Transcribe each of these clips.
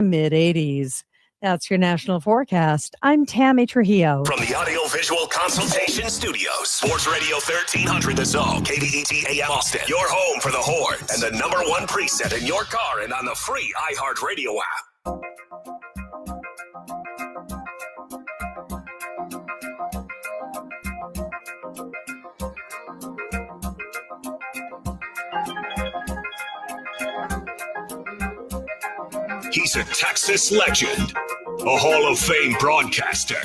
Mid-80s. That's your national forecast. I'm Tammy Trujillo. From the Audio-Visual Consultation Studios, Sports Radio 1300 The Zone, KDET AM Austin, your home for the Horns, and the #1 preset in your car and on the free iHeartRadio app. He's a Texas legend, a Hall of Fame broadcaster,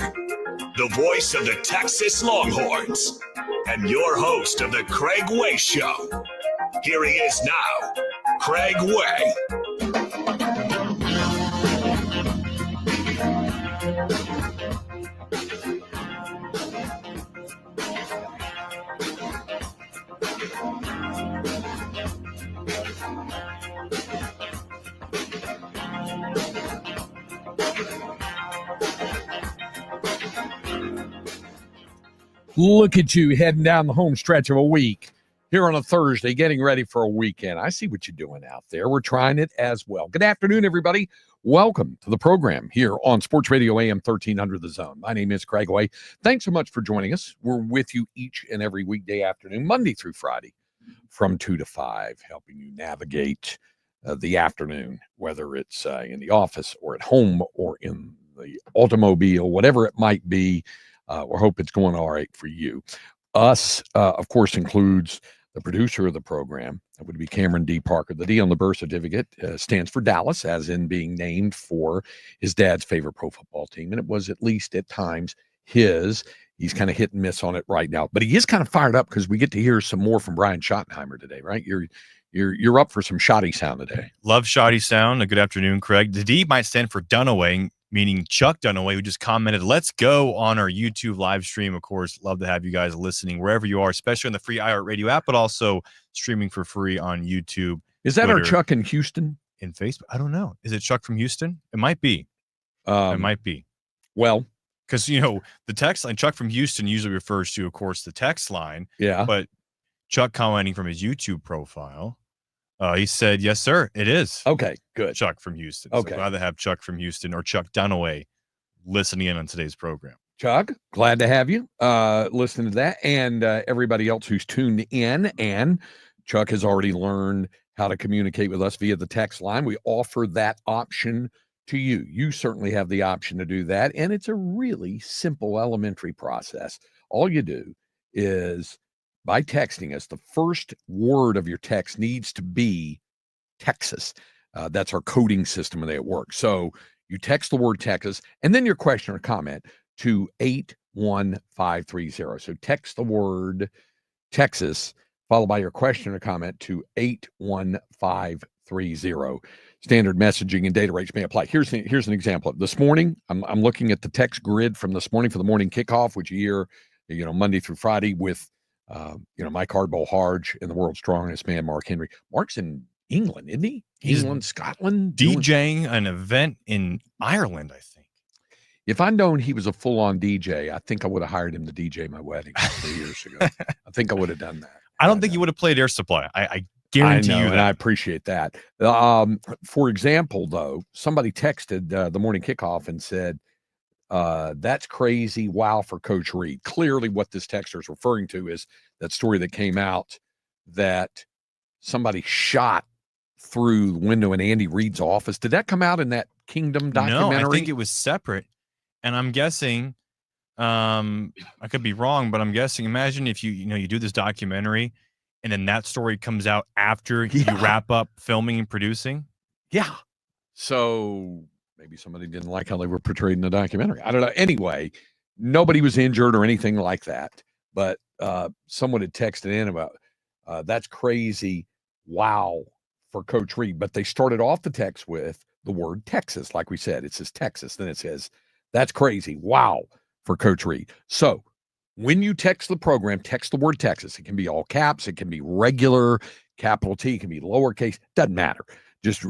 the voice of the Texas Longhorns, and your host of the Craig Way Show. Here he is now, Craig Way. Look at you heading down the home stretch of a week here on a Thursday, getting ready for a weekend. I see what you're doing out there. We're trying it as well. Good afternoon, everybody. Welcome to the program here on Sports Radio AM 1300 The Zone. My name is Craig Way. Thanks so much for joining us. We're with you each and every weekday afternoon, Monday through Friday, from 2 to 5, helping you navigate the afternoon, whether it's in the office or at home or in the automobile, whatever it might be. We hope it's going all right for you. Us, of course, includes the producer of the program. That would be Cameron D. Parker. The D on the birth certificate stands for Dallas, as in being named for his dad's favorite pro football team. And it was at least at times his. He's kind of hit and miss on it right now. But he is kind of fired up because we get to hear some more from Brian Schottenheimer today, right? You're up for some shoddy sound today. Love shoddy sound. A good afternoon, Craig. The D might stand for Dunaway, meaning Chuck Dunaway, who just commented, "Let's go" on our YouTube live stream. Of course, love to have you guys listening wherever you are, especially on the free iHeartRadio app, but also streaming for free on YouTube. Is that Twitter, our Chuck in Houston? In Facebook? I don't know. Is it Chuck from Houston? It might be. It might be. Well, because, the text line, Chuck from Houston usually refers to, of course, the text line. Yeah. But Chuck commenting from his YouTube profile, he said, "Yes, sir, it is." Okay, good. Chuck from Houston. Okay. So glad to have Chuck from Houston or Chuck Dunaway listening in on today's program. Chuck, glad to have you listening to that, and everybody else who's tuned in. And Chuck has already learned how to communicate with us via the text line. We offer that option to you. You certainly have the option to do that, and it's a really simple, elementary process. All you do is, by texting us, the first word of your text needs to be Texas. That's our coding system and it works. So you text the word Texas and then your question or comment to 81530. So text the word Texas followed by your question or comment to 81530. Standard messaging and data rates may apply. Here's an example. This morning, I'm looking at the text grid from this morning for the morning kickoff, which you hear, Monday through Friday with Mike Hardball Harge and the world's strongest man, Mark Henry. Mark's in England, isn't he? England, Scotland. DJing an event in Ireland, I think. If I'd known he was a full-on DJ, I think I would have hired him to DJ my wedding 3 years ago. I think I would have done that. I don't think you would have played Air Supply. I guarantee you that. And I appreciate that. For example, though, somebody texted the morning kickoff and said, "That's crazy. Wow," for Coach Reed. Clearly what this texter is referring to is that story that came out that somebody shot through the window in Andy Reid's office. Did that come out in that Kingdom documentary? No, I think it was separate. And I'm guessing, I could be wrong, but I'm guessing, imagine if you do this documentary and then that story comes out after you wrap up filming and producing. Yeah. So maybe somebody didn't like how they were portrayed in the documentary. I don't know. Anyway, nobody was injured or anything like that. But someone had texted in about, "That's crazy. Wow," for Coach Reed. But they started off the text with the word Texas. Like we said, it says Texas. Then it says, "That's crazy. Wow," for Coach Reed. So when you text the program, text the word Texas. It can be all caps. It can be regular, capital T. It can be lowercase. Doesn't matter. Just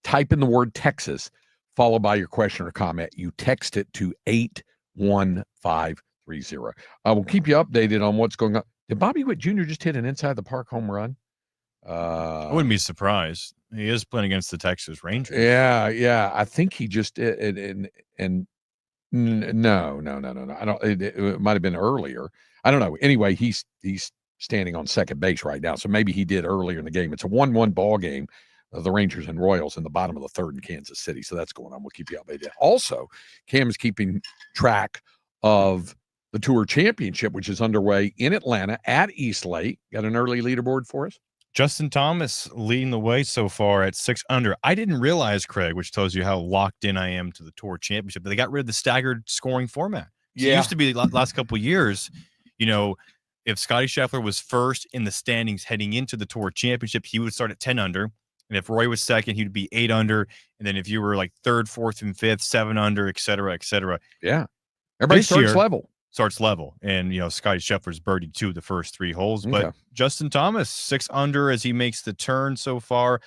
type in the word Texas, followed by your question or comment. You text it to 81530. I will keep you updated on what's going on. Did Bobby Witt Jr. just hit an inside the park home run? I wouldn't be surprised. He is playing against the Texas Rangers. Yeah. I think he just no. I don't. It might have been earlier. I don't know. Anyway, he's standing on second base right now, so maybe he did earlier in the game. It's a 1-1 ball game of the Rangers and Royals in the bottom of the third in Kansas City. So that's going on. We'll keep you updated. Also, Cam is keeping track of the Tour Championship, which is underway in Atlanta at East Lake. Got an early leaderboard for us? Justin Thomas leading the way so far at 6 under. I didn't realize, Craig, which tells you how locked in I am to the Tour Championship, but they got rid of the staggered scoring format. So It used to be the last couple of years, if Scotty Scheffler was first in the standings heading into the Tour Championship, he would start at 10 under. And if Roy was second, he'd be 8 under. And then if you were like third, fourth, and fifth, 7 under, et cetera, et cetera. Yeah. Everybody starts level. And, Scotty Scheffler's birdied 2 of the first 3 holes. Okay. But Justin Thomas, 6 under as he makes the turn so far.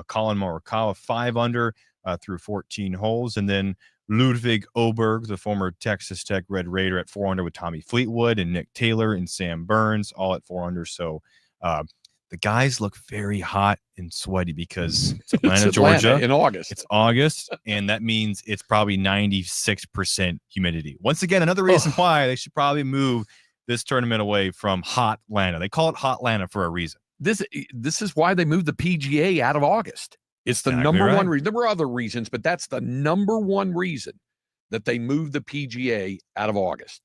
Colin Morikawa, 5 under through 14 holes. And then Ludwig Oberg, the former Texas Tech Red Raider, at 4 under with Tommy Fleetwood and Nick Taylor and Sam Burns, all at 4 under. So the guys look very hot and sweaty because it's Atlanta, Georgia. In August. It's August, and that means it's probably 96% humidity. Once again, another reason why they should probably move this tournament away from Hot Atlanta. They call it Hot Atlanta for a reason. This is why they moved the PGA out of August. It's the number one reason. There were other reasons, but that's the number one reason that they moved the PGA out of August.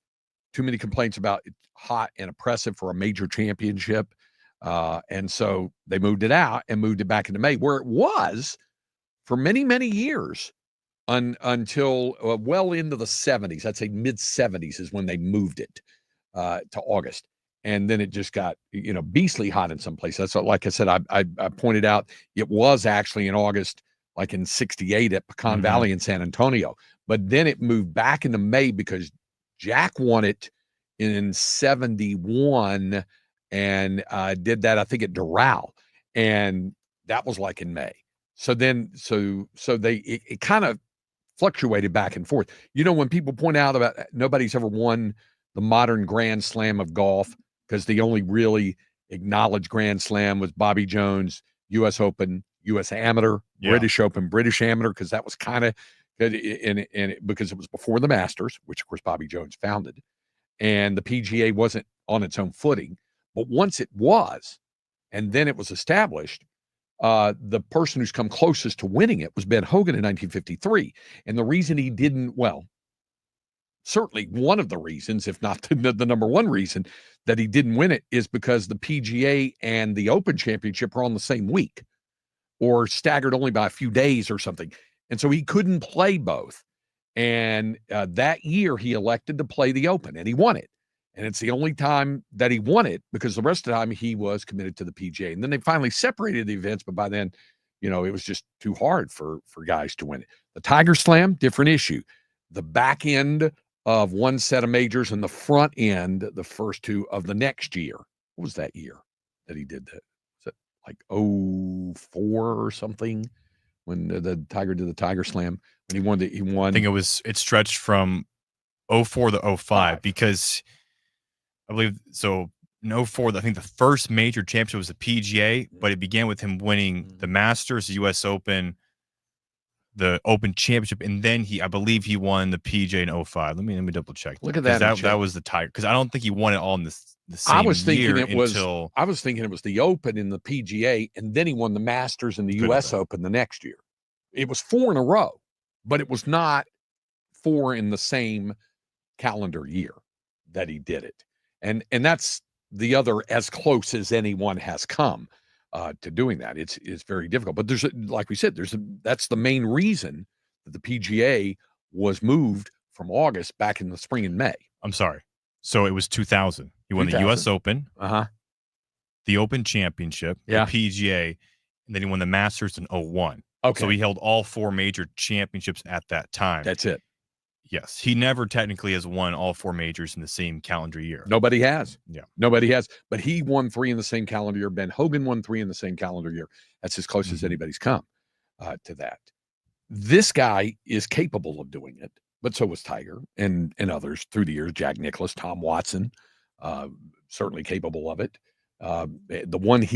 Too many complaints about it's hot and oppressive for a major championship. And so they moved it out and moved it back into May, where it was for many, many years until well into the 70s. I'd say mid-70s is when they moved it to August. And then it just got, beastly hot in some places. So, like I said, I pointed out it was actually in August, like in 68 at Pecan Valley in San Antonio. But then it moved back into May because Jack won it in 71 and did that, I think, at Doral. And that was like in May. So then, it kind of fluctuated back and forth. When people point out about nobody's ever won the modern Grand Slam of golf, because the only really acknowledged Grand Slam was Bobby Jones, U.S. Open, U.S. Amateur, British Open, British Amateur, because that was kind of good, and because it was before the Masters, which, of course, Bobby Jones founded, and the PGA wasn't on its own footing. But once it was, and then it was established, the person who's come closest to winning it was Ben Hogan in 1953. And the reason he didn't, certainly one of the reasons, if not the number one reason that he didn't win it, is because the PGA and the Open Championship are on the same week or staggered only by a few days or something. And so he couldn't play both. And that year he elected to play the Open, and he won it. And it's the only time that he won it, because the rest of the time he was committed to the PGA. And then they finally separated the events, but by then, it was just too hard for guys to win it. The Tiger Slam, different issue. The back end of one set of majors and the front end, the first 2 of the next year. What was that year that he did that? Was it like 04 or something when the Tiger did the Tiger Slam? When he won. I think it stretched from 04 to 05 because I believe so. In 04, I think the first major championship was the PGA, but it began with him winning the Masters, the U.S. Open, the Open Championship, and then I believe he won the PGA in 05. Let me double check. Look at that. That was the Tiger, because I don't think he won it all in the same I was thinking year it was the Open in the PGA, and then he won the Masters and the U.S. Open the next year. It was 4 in a row, but it was not 4 in the same calendar year that he did it. And that's the other as close as anyone has come to doing that. It's very difficult. But like we said, that's the main reason that the PGA was moved from August back in the spring and May. I'm sorry. So it was 2000. He won the U.S. Open, the Open Championship, the PGA, and then he won the Masters in 01. Okay. So he held all 4 major championships at that time. That's it. Yes, he never technically has won all 4 majors in the same calendar year. Nobody has. Yeah. Nobody has. But he won 3 in the same calendar year. Ben Hogan won 3 in the same calendar year. That's as close as anybody's come to that. This guy is capable of doing it, but so was Tiger and others through the years. Jack Nicklaus, Tom Watson, certainly capable of it. The one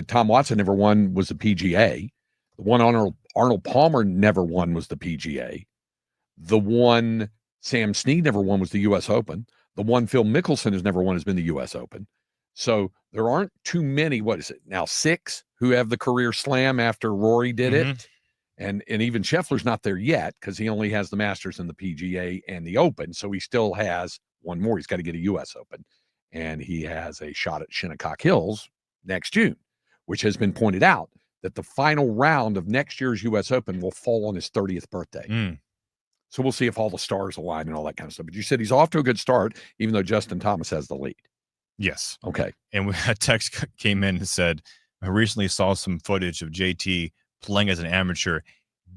Tom Watson never won was the PGA. The one Arnold Palmer never won was the PGA. The one Sam Snead never won was the U.S. Open. The one Phil Mickelson has never won has been the U.S. Open. So there aren't too many, what is it, now 6 who have the career slam after Rory did it. And even Scheffler's not there yet because he only has the Masters and the PGA and the Open. So he still has one more. He's got to get a U.S. Open. And he has a shot at Shinnecock Hills next June, which has been pointed out that the final round of next year's U.S. Open will fall on his 30th birthday. So we'll see if all the stars align and all that kind of stuff. But you said he's off to a good start, even though Justin Thomas has the lead. Yes. Okay. And a text came in and said, I recently saw some footage of JT playing as an amateur.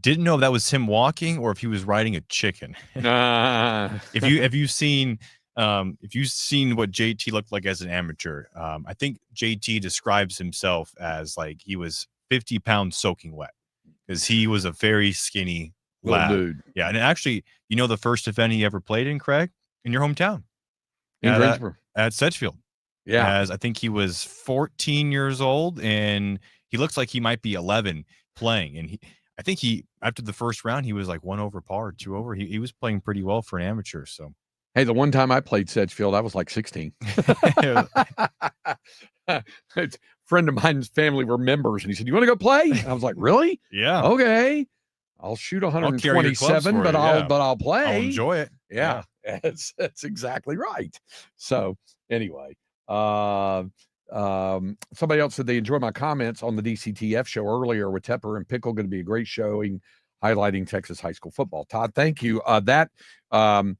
Didn't know if that was him walking or if he was riding a chicken. If you've seen what JT looked like as an amateur, I think JT describes himself as like he was 50 pounds soaking wet because he was a very skinny lad. Dude. Yeah, and actually, the first event he ever played in, Craig, in your hometown, in Greensboro at Sedgefield. Yeah, as I think he was 14 years old, and he looks like he might be 11 playing. And I think after the first round, he was like 1 over par, 2 over. He was playing pretty well for an amateur. So, hey, the one time I played Sedgefield, I was like 16. A friend of mine's family were members, and he said, "You want to go play?" And I was like, "Really? Yeah, okay. I'll shoot 127, but I'll play. I'll enjoy it." Yeah. That's exactly right. So anyway. Somebody else said they enjoyed my comments on the DCTF show earlier with Tepper and Pickle. Going to be a great showing highlighting Texas high school football. Todd, thank you. Greg Tepper,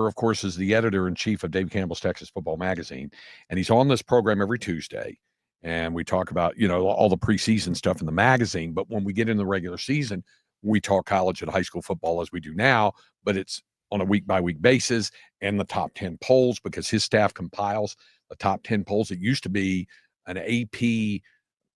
of course, is the editor-in-chief of Dave Campbell's Texas Football Magazine, and he's on this program every Tuesday. And we talk about, all the preseason stuff in the magazine. But when we get in the regular season, we talk college and high school football as we do now, but it's on a week-by-week basis and the top 10 polls because his staff compiles the top 10 polls. It used to be an AP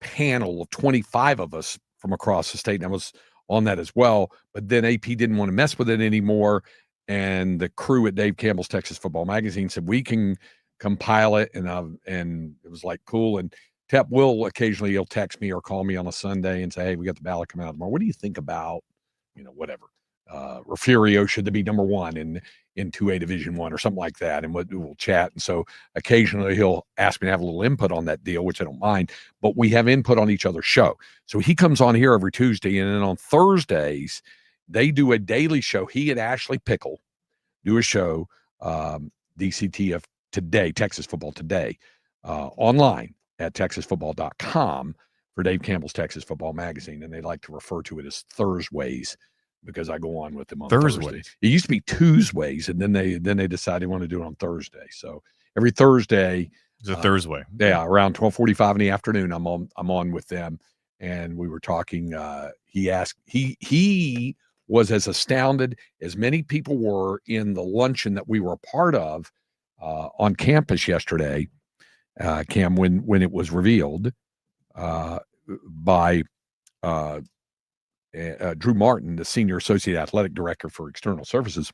panel of 25 of us from across the state, and I was on that as well. But then AP didn't want to mess with it anymore, and the crew at Dave Campbell's Texas Football Magazine said, we can compile it, and it was like, cool. And Tep will occasionally, he'll text me or call me on a Sunday and say, hey, we got the ballot coming out tomorrow. What do you think about, whatever? Refugio should be number 1 in 2A Division 1 or something like that, and we'll chat. And so occasionally he'll ask me to have a little input on that deal, which I don't mind, but we have input on each other's show. So he comes on here every Tuesday, and then on Thursdays they do a daily show. He and Ashley Pickle do a show, DCTF Today, Texas Football Today, online at texasfootball.com for Dave Campbell's Texas Football Magazine, and they like to refer to it as Thursdays because I go on with them on Thursday. It used to be Tuesdays, and then they decided they want to do it on Thursday. So every Thursday, it's a Thursday. Yeah, around 12:45 in the afternoon, I'm on with them, and we were talking. He was as astounded as many people were in the luncheon that we were a part of on campus yesterday, Cam, when it was revealed by Drew Martin, the Senior Associate Athletic Director for External Services,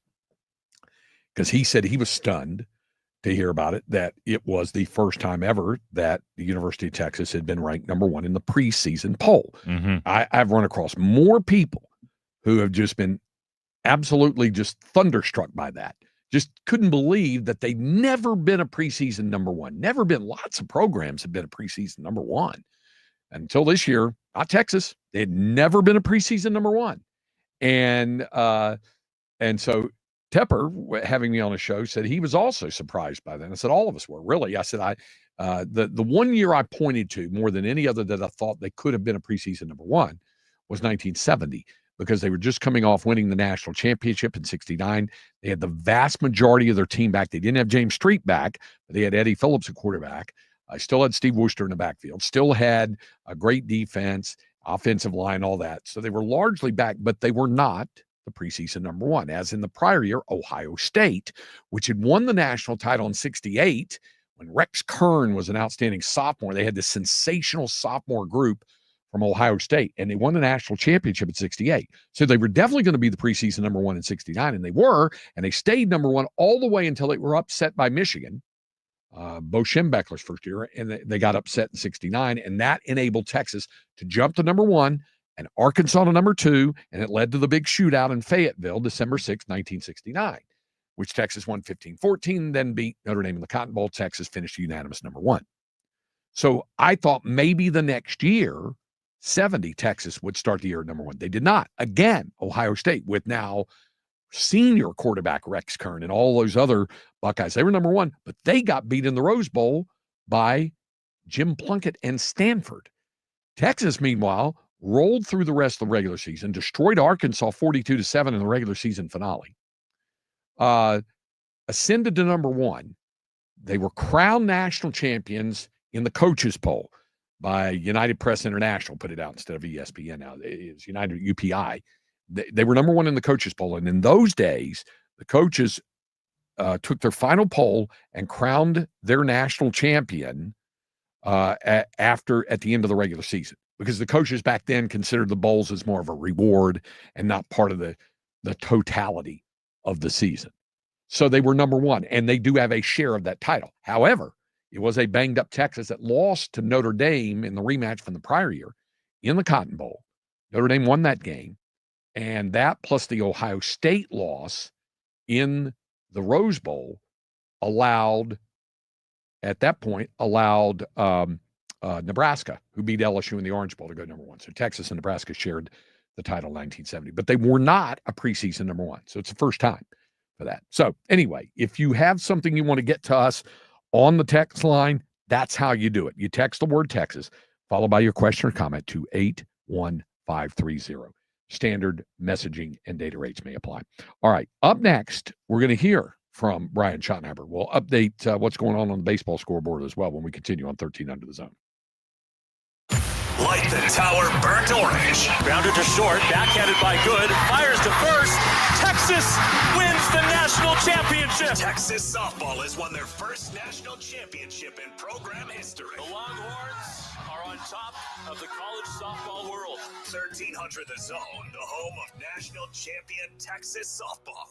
because he said he was stunned to hear about it, that it was the first time ever that the University of Texas had been ranked number 1 in the preseason poll. Mm-hmm. I've run across more people who have just been absolutely just thunderstruck by that. Just couldn't believe that they'd never been a preseason number 1. Never been. Lots of programs have been a preseason number 1. Until this year, not Texas. They had never been a preseason number 1. And so Tepper, having me on a show, said he was also surprised by that. I said, all of us were, really. I said, the one year I pointed to more than any other that I thought they could have been a preseason number 1 was 1970, because they were just coming off winning the national championship in 69. They had the vast majority of their team back. They didn't have James Street back, but they had Eddie Phillips at quarterback. I still had Steve Worcester in the backfield, still had a great defense, offensive line, all that. So they were largely back, but they were not the preseason number 1. As in the prior year, Ohio State, which had won the national title in 68, when Rex Kern was an outstanding sophomore. They had this sensational sophomore group from Ohio State, and they won the national championship in 68. So they were definitely going to be the preseason number 1 in 69, and they were, and they stayed number 1 all the way until they were upset by Michigan Bo Schembechler's first year, and they got upset in 69, and that enabled Texas to jump to number 1 and Arkansas to number 2, and it led to the big shootout in Fayetteville, December 6, 1969, which Texas won 15-14, then beat Notre Dame in the Cotton Bowl. Texas finished unanimous number 1. So I thought maybe the next year, 70, Texas would start the year at number 1. They did not. Again, Ohio State with now senior quarterback Rex Kern and all those other Buckeyes. They were number 1, but they got beat in the Rose Bowl by Jim Plunkett and Stanford. Texas, meanwhile, rolled through the rest of the regular season, destroyed Arkansas 42-7 in the regular season finale, ascended to number 1. They were crowned national champions in the coaches poll by United Press International, put it out instead of ESPN now. It's United UPI. They were number 1 in the coaches poll. And in those days, the coaches took their final poll and crowned their national champion at the end of the regular season, because the coaches back then considered the bowls as more of a reward and not part of the totality of the season. So they were number 1, and they do have a share of that title. However, it was a banged-up Texas that lost to Notre Dame in the rematch from the prior year in the Cotton Bowl. Notre Dame won that game, and that plus the Ohio State loss in the Rose Bowl allowed Nebraska, who beat LSU in the Orange Bowl, to go number 1. So Texas and Nebraska shared the title in 1970, but they were not a preseason number 1. So it's the first time for that. So anyway, if you have something you want to get to us on the text line, that's how you do it. You text the word Texas, followed by your question or comment to 81530. Standard messaging and data rates may apply. All right, up next, we're going to hear from Brian Schottenheimer. We'll update what's going on the baseball scoreboard as well when we continue on 13 Under the Zone. Light the tower burnt orange. Grounded to short, backhanded by Good, fires to first. Texas wins the national championship. Texas softball has won their first national championship in program history. The Longhorns are on top of the college softball world. 1300 The Zone, the home of national champion Texas softball.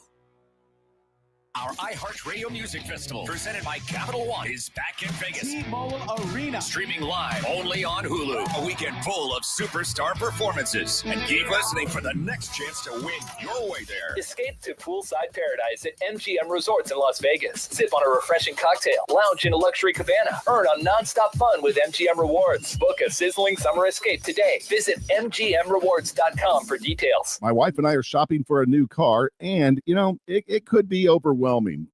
Our iHeartRadio Music Festival, presented by Capital One, is back in Vegas. T-Mobile Arena. Streaming live only on Hulu. A weekend full of superstar performances. And keep listening for the next chance to win your way there. Escape to poolside paradise at MGM Resorts in Las Vegas. Sip on a refreshing cocktail. Lounge in a luxury cabana. Earn on nonstop fun with MGM Rewards. Book a sizzling summer escape today. Visit MGMRewards.com for details. My wife and I are shopping for a new car, and, it could be overwhelming,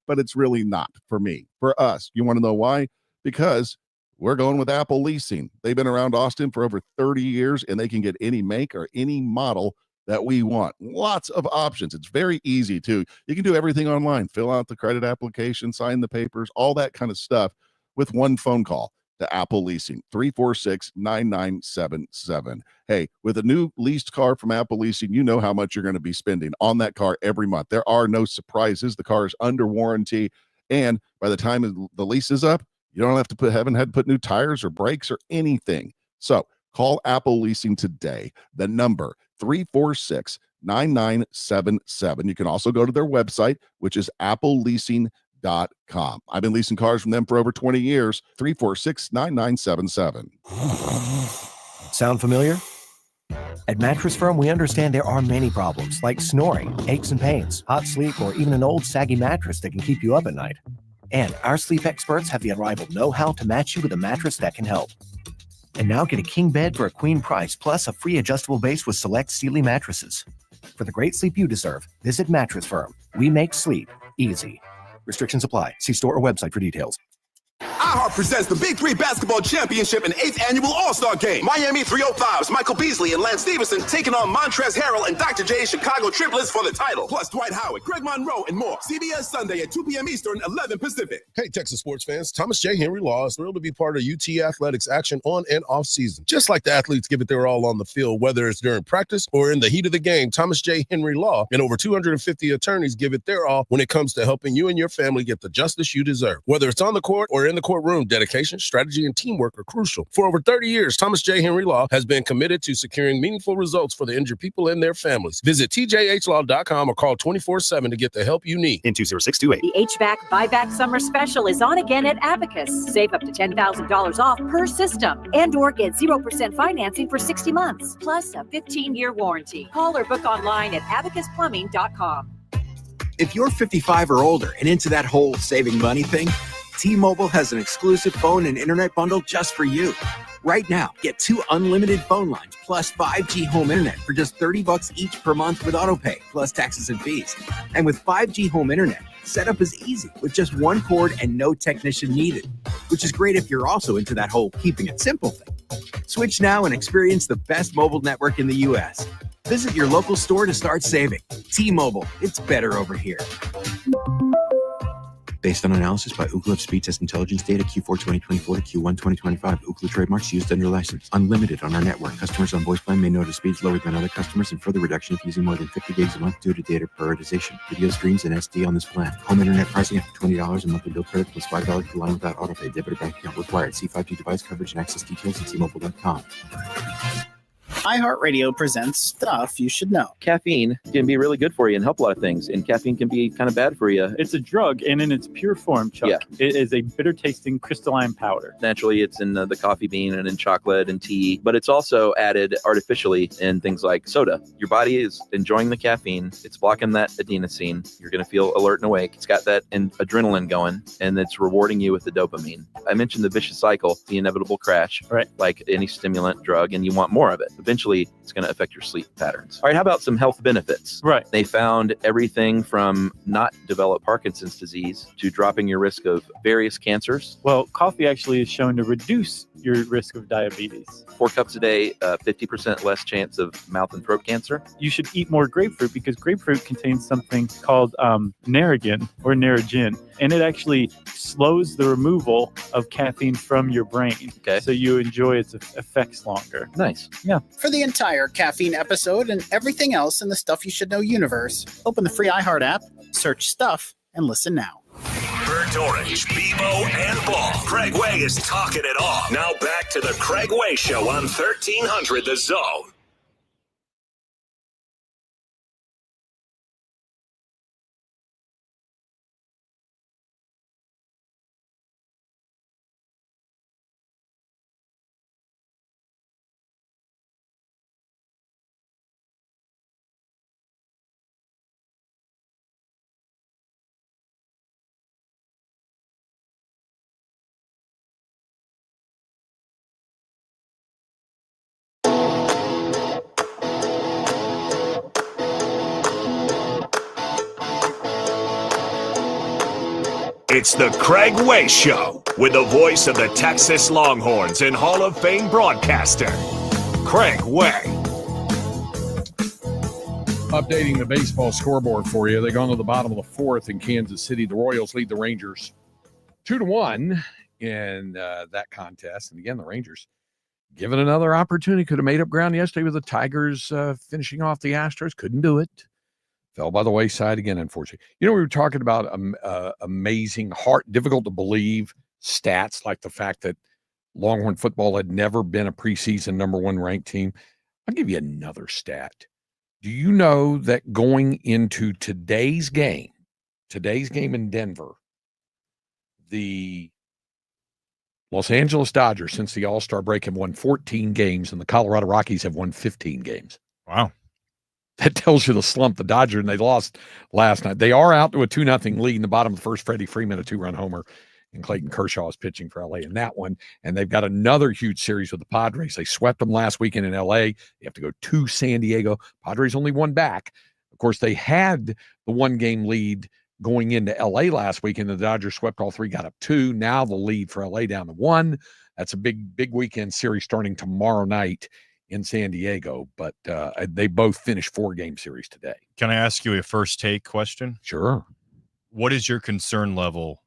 but it's really not for me. For us, you want to know why? Because we're going with Apple Leasing. They've been around Austin for over 30 years, and they can get any make or any model that we want. Lots of options. It's very easy too. You can do everything online, fill out the credit application, sign the papers, all that kind of stuff with one phone call to Apple Leasing, 346-9977. Hey, with a new leased car from Apple Leasing, you know how much you're going to be spending on that car every month. There are no surprises. The car is under warranty, and by the time the lease is up, you don't have to haven't had to put new tires or brakes or anything. So call Apple Leasing today. The number 346-9977. You can also go to their website, which is appleleasing.com. I've been leasing cars from them for over 20 years. 346-9977. Sound familiar? At Mattress Firm, we understand there are many problems like snoring, aches and pains, hot sleep, or even an old saggy mattress that can keep you up at night. And our sleep experts have the unrivaled know-how to match you with a mattress that can help. And now get a king bed for a queen price, plus a free adjustable base with select Sealy mattresses. For the great sleep you deserve, visit Mattress Firm. We make sleep easy. Restrictions apply. See store or website for details. iHeart presents the Big Three Basketball Championship and 8th Annual All-Star Game. Miami 305's Michael Beasley and Lance Stevenson taking on Montrezl Harrell and Dr. J's Chicago Triplets for the title. Plus Dwight Howard, Greg Monroe, and more. CBS Sunday at 2 p.m. Eastern, 11 Pacific. Hey, Texas sports fans. Thomas J. Henry Law is thrilled to be part of UT Athletics action on and off season. Just like the athletes give it their all on the field, whether it's during practice or in the heat of the game, Thomas J. Henry Law and over 250 attorneys give it their all when it comes to helping you and your family get the justice you deserve. Whether it's on the court or in the courtroom, courtroom, dedication, strategy, and teamwork are crucial. For over 30 years, Thomas J. Henry Law has been committed to securing meaningful results for the injured people and their families. Visit tjhlaw.com or call 24/7 to get the help you need. In 20628. The HVAC buyback summer special is on again at Abacus. Save up to $10,000 off per system and/or get 0% financing for 60 months, plus a 15-year warranty. Call or book online at abacusplumbing.com. If you're 55 or older and into that whole saving money thing, T-Mobile has an exclusive phone and internet bundle just for you. Right now, get 2 unlimited phone lines plus 5G home internet for just $30 each per month with autopay, plus taxes and fees. And with 5G home internet, setup is easy with just 1 cord and no technician needed, which is great if you're also into that whole keeping it simple thing. Switch now and experience the best mobile network in the U.S. Visit your local store to start saving. T-Mobile, it's better over here. Based on analysis by Ookla of Speed Test Intelligence data Q4 2024 to Q1 2025. Ookla trademarks used under license. Unlimited on our network. Customers on voice plan may notice speeds lower than other customers and further reduction if using more than 50 gigs a month due to data prioritization. Video streams and SD on this plan. Home internet pricing after $20 and monthly bill credit plus $5 per line without autopay. Debit or bank account required. See 5G device coverage and access details at T-Mobile.com. iHeartRadio presents Stuff You Should Know. Caffeine can be really good for you and help a lot of things, and caffeine can be kind of bad for you. It's a drug, and in its pure form, Chuck, it is a bitter-tasting crystalline powder. Naturally, it's in the coffee bean and in chocolate and tea, but it's also added artificially in things like soda. Your body is enjoying the caffeine. It's blocking that adenosine. You're going to feel alert and awake. It's got that adrenaline going, and it's rewarding you with the dopamine. I mentioned the vicious cycle, the inevitable crash, right? Like any stimulant drug, and you want more of it. Eventually, it's going to affect your sleep patterns. All right, how about some health benefits? Right. They found everything from not develop Parkinson's disease to dropping your risk of various cancers. Well, coffee actually is shown to reduce your risk of diabetes. 4 cups a day, 50% less chance of mouth and throat cancer. You should eat more grapefruit because grapefruit contains something called narragin or narragin, and it actually slows the removal of caffeine from your brain. Okay. So you enjoy its effects longer. Nice. Yeah. For the entire caffeine episode and everything else in the Stuff You Should Know universe, open the free iHeart app, search Stuff, and listen now. Burnt Orange, Bebo, and Ball. Craig Way is talking it all. Now back to the Craig Way Show on 1300 The Zone. It's the Craig Way Show with the voice of the Texas Longhorns and Hall of Fame broadcaster, Craig Way. Updating the baseball scoreboard for you. They go to the bottom of the 4th in Kansas City. The Royals lead the Rangers 2-1 in that contest. And again, the Rangers given another opportunity. Could have made up ground yesterday with the Tigers finishing off the Astros. Couldn't do it. Fell by the wayside again, unfortunately. You know, we were talking about amazing, difficult to believe stats, like the fact that Longhorn football had never been a preseason number 1 ranked team. I'll give you another stat. Do you know that going into today's game in Denver, the Los Angeles Dodgers, since the All-Star break, have won 14 games, and the Colorado Rockies have won 15 games. Wow. That tells you the slump. The Dodgers, and they lost last night. They are out to a 2-0 lead in the bottom of the first. Freddie Freeman, a 2-run homer, and Clayton Kershaw is pitching for LA in that one. And they've got another huge series with the Padres. They swept them last weekend in LA. They have to go to San Diego. Padres only won back. Of course, they had the 1-game lead going into LA last weekend. The Dodgers swept all 3, got up 2. Now the lead for LA down to 1. That's a big weekend series starting tomorrow night in San Diego, but they both finished 4-game series today. Can I ask you a first take question? Sure. What is your concern level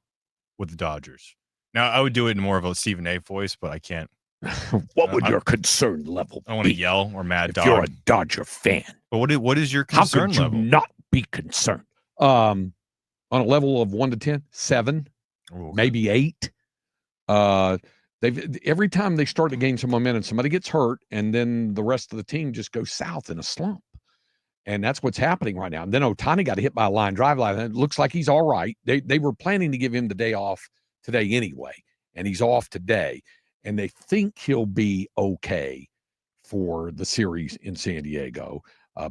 with the Dodgers? Now, I would do it in more of a Stephen A voice, but I can't. What would your concern level be? I want to yell or mad dog. If you're a Dodger fan. But what is your concern level? How could you not be concerned? On a level of 1 to 10, 7, maybe 8. Every time they start to gain some momentum, somebody gets hurt, and then the rest of the team just goes south in a slump. And that's what's happening right now. And then Ohtani got hit by a line drive. And it looks like he's all right. They were planning to give him the day off today anyway, and he's off today. And they think he'll be okay for the series in San Diego.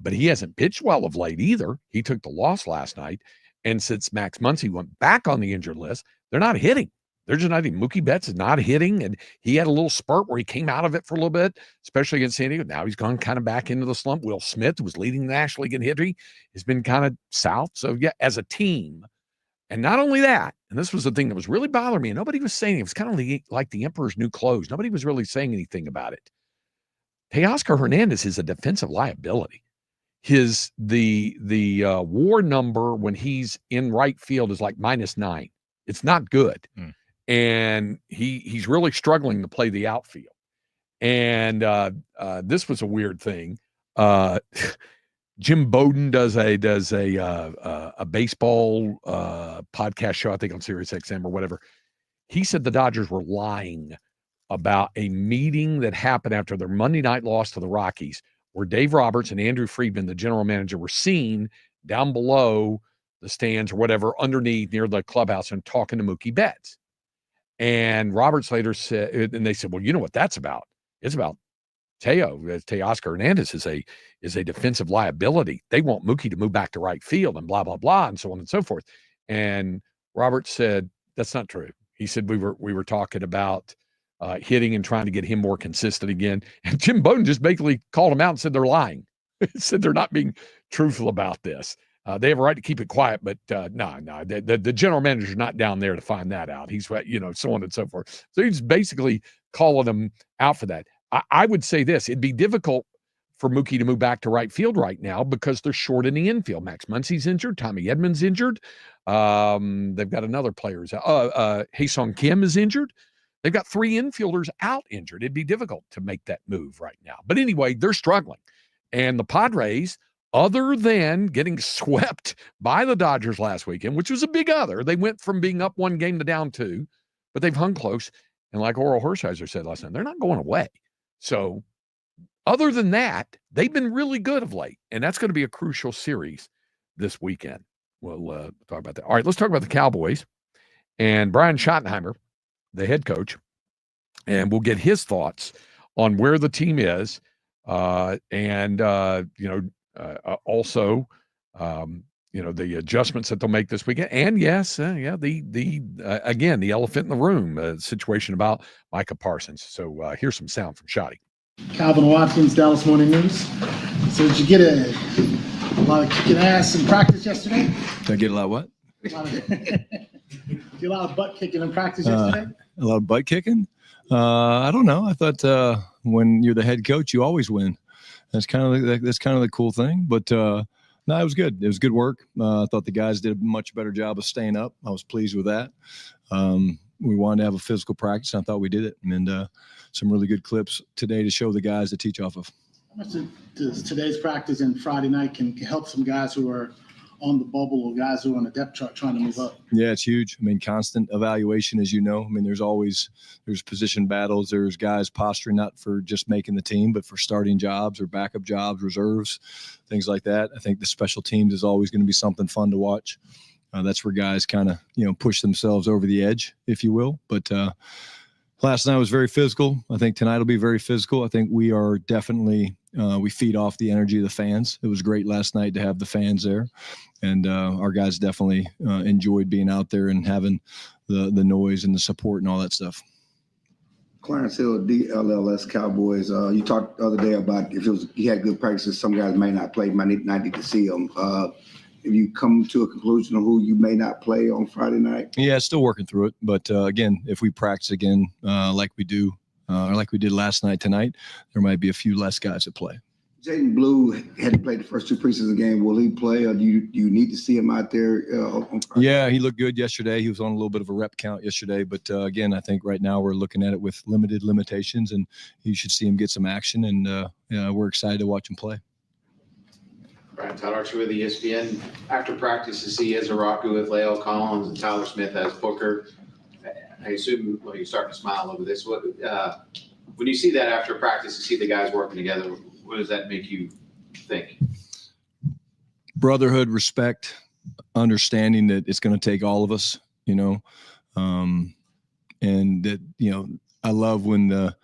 But he hasn't pitched well of late either. He took the loss last night. And since Max Muncy went back on the injured list, they're not hitting. They're just not hitting. Mookie Betts is not hitting. And he had a little spurt where he came out of it for a little bit, especially against San Diego. Now he's gone kind of back into the slump. Will Smith, who was leading the National League in hitting, has been kind of south. So, yeah, as a team, and not only that, and this was the thing that was really bothering me, and nobody was saying it. It was kind of like the Emperor's New Clothes. Nobody was really saying anything about it. Teoscar Hernandez is a defensive liability. The WAR number when he's in right field is like -9. It's not good. And he's really struggling to play the outfield. And this was a weird thing. Jim Bowden does a baseball podcast show, I think on Sirius XM or whatever. He said the Dodgers were lying about a meeting that happened after their Monday night loss to the Rockies, where Dave Roberts and Andrew Friedman, the general manager, were seen down below the stands or whatever, underneath near the clubhouse, and talking to Mookie Betts. And Roberts later said, and they said, well, you know what that's about? It's about Teoscar Hernandez is a defensive liability. They want Mookie to move back to right field and blah, blah, blah, and so on and so forth. And Roberts said, that's not true. He said, we were talking about hitting and trying to get him more consistent again. And Jim Bowden just basically called him out and said they're lying. Said they're not being truthful about this. They have a right to keep it quiet, but no. The general manager's not down there to find that out. He's, so on and so forth. So he's basically calling them out for that. I would say this: it'd be difficult for Mookie to move back to right field right now because they're short in the infield. Max Muncy's injured. Tommy Edmonds injured. They've got another player. Hae-Sung Kim is injured. They've got 3 infielders out injured. It'd be difficult to make that move right now. But anyway, they're struggling. And the Padres, other than getting swept by the Dodgers last weekend, which was a big other, they went from being up 1 game to down 2, but they've hung close. And like Oral Hershiser said last night, they're not going away. So other than that, they've been really good of late. And that's going to be a crucial series this weekend. We'll talk about that. All right, let's talk about the Cowboys and Brian Schottenheimer, the head coach, and we'll get his thoughts on where the team is, also, the adjustments that they'll make this weekend, and yes, again, the elephant in the room situation about Micah Parsons. So here's some sound from Shotty. Calvin Watkins, Dallas Morning News. So did you get a lot of kicking ass in practice yesterday? Did I get a lot of what? A lot of butt kicking in practice yesterday? A lot of butt kicking? I don't know. I thought when you're the head coach, you always win. That's kind of the cool thing. But no, it was good. It was good work. I thought the guys did a much better job of staying up. I was pleased with that. We wanted to have a physical practice. And I thought we did it. And some really good clips today to show the guys to teach off of. How much does today's practice and Friday night can help some guys who are on the bubble or guys who are on the depth chart trying to move up? Yeah, it's huge. I mean, constant evaluation, as you know. I mean, there's position battles. There's guys posturing not for just making the team, but for starting jobs or backup jobs, reserves, things like that. I think the special teams is always going to be something fun to watch. That's where guys kind of, push themselves over the edge, if you will. But last night was very physical. I think tonight will be very physical. I think we are definitely we feed off the energy of the fans. It was great last night to have the fans there. And our guys definitely enjoyed being out there and having the noise and the support and all that stuff. Clarence Hill, DLLS Cowboys. You talked the other day about if you had good practices, some guys may not play, might not need to see them. Have you come to a conclusion of who you may not play on Friday night? Yeah, still working through it. But again, if we practice again like we do, or like we did last night tonight, there might be a few less guys that play. Jaden Blue hadn't played the first 2 preseason games. Will he play, or do you need to see him out there on Friday? Yeah, he looked good yesterday. He was on a little bit of a rep count yesterday. But again, I think right now we're looking at it with limited limitations, and you should see him get some action. And we're excited to watch him play. Brian Todd Archer with ESPN. After practice, to see Ezra Raku with Lael Collins and Tyler Smith as Booker. I assume you're starting to smile over this. What when you see that after practice, you see the guys working together, what does that make you think? Brotherhood, respect, understanding that it's going to take all of us, and that, I love when the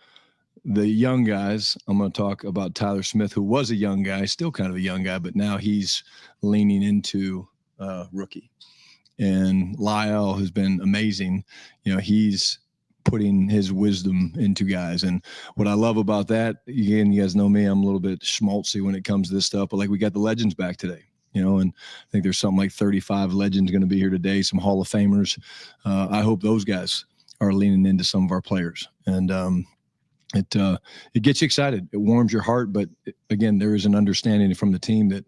young guys, I'm going to talk about Tyler Smith, who was a young guy, still kind of a young guy, but now he's leaning into rookie. And Lyle has been amazing. He's putting his wisdom into guys. And what I love about that, again, you guys know me, I'm a little bit schmaltzy when it comes to this stuff, but like we got the legends back today, and I think there's something like 35 legends going to be here today, some Hall of Famers. I hope those guys are leaning into some of our players. And it gets you excited. It warms your heart. But again, there is an understanding from the team that,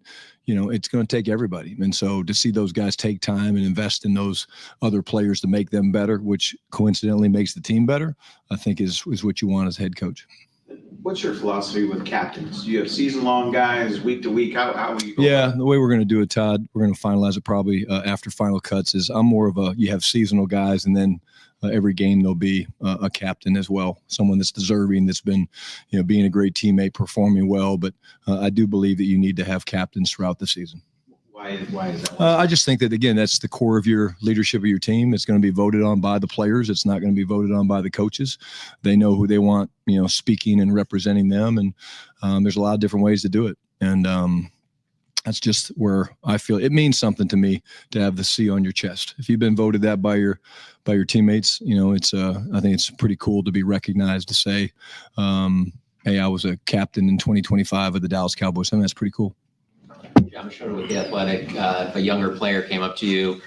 it's going to take everybody. And so to see those guys take time and invest in those other players to make them better, which coincidentally makes the team better, I think is what you want as a head coach. What's your philosophy with captains? Do you have season-long guys, week to week? How are you? Yeah, the way we're going to do it, Todd, we're going to finalize it probably after final cuts. Is I'm more of you have seasonal guys, and then every game there'll be a captain as well, someone that's deserving, that's been, being a great teammate, performing well. But I do believe that you need to have captains throughout the season. Why is that? I just think that, again, that's the core of your leadership of your team. It's going to be voted on by the players. It's not going to be voted on by the coaches. They know who they want, speaking and representing them. And there's a lot of different ways to do it. And that's just where I feel it means something to me to have the C on your chest. If you've been voted that by your teammates, it's I think it's pretty cool to be recognized to say, hey, I was a captain in 2025 of the Dallas Cowboys. I mean, that's pretty cool. I'm sure with The Athletic, if a younger player came up to you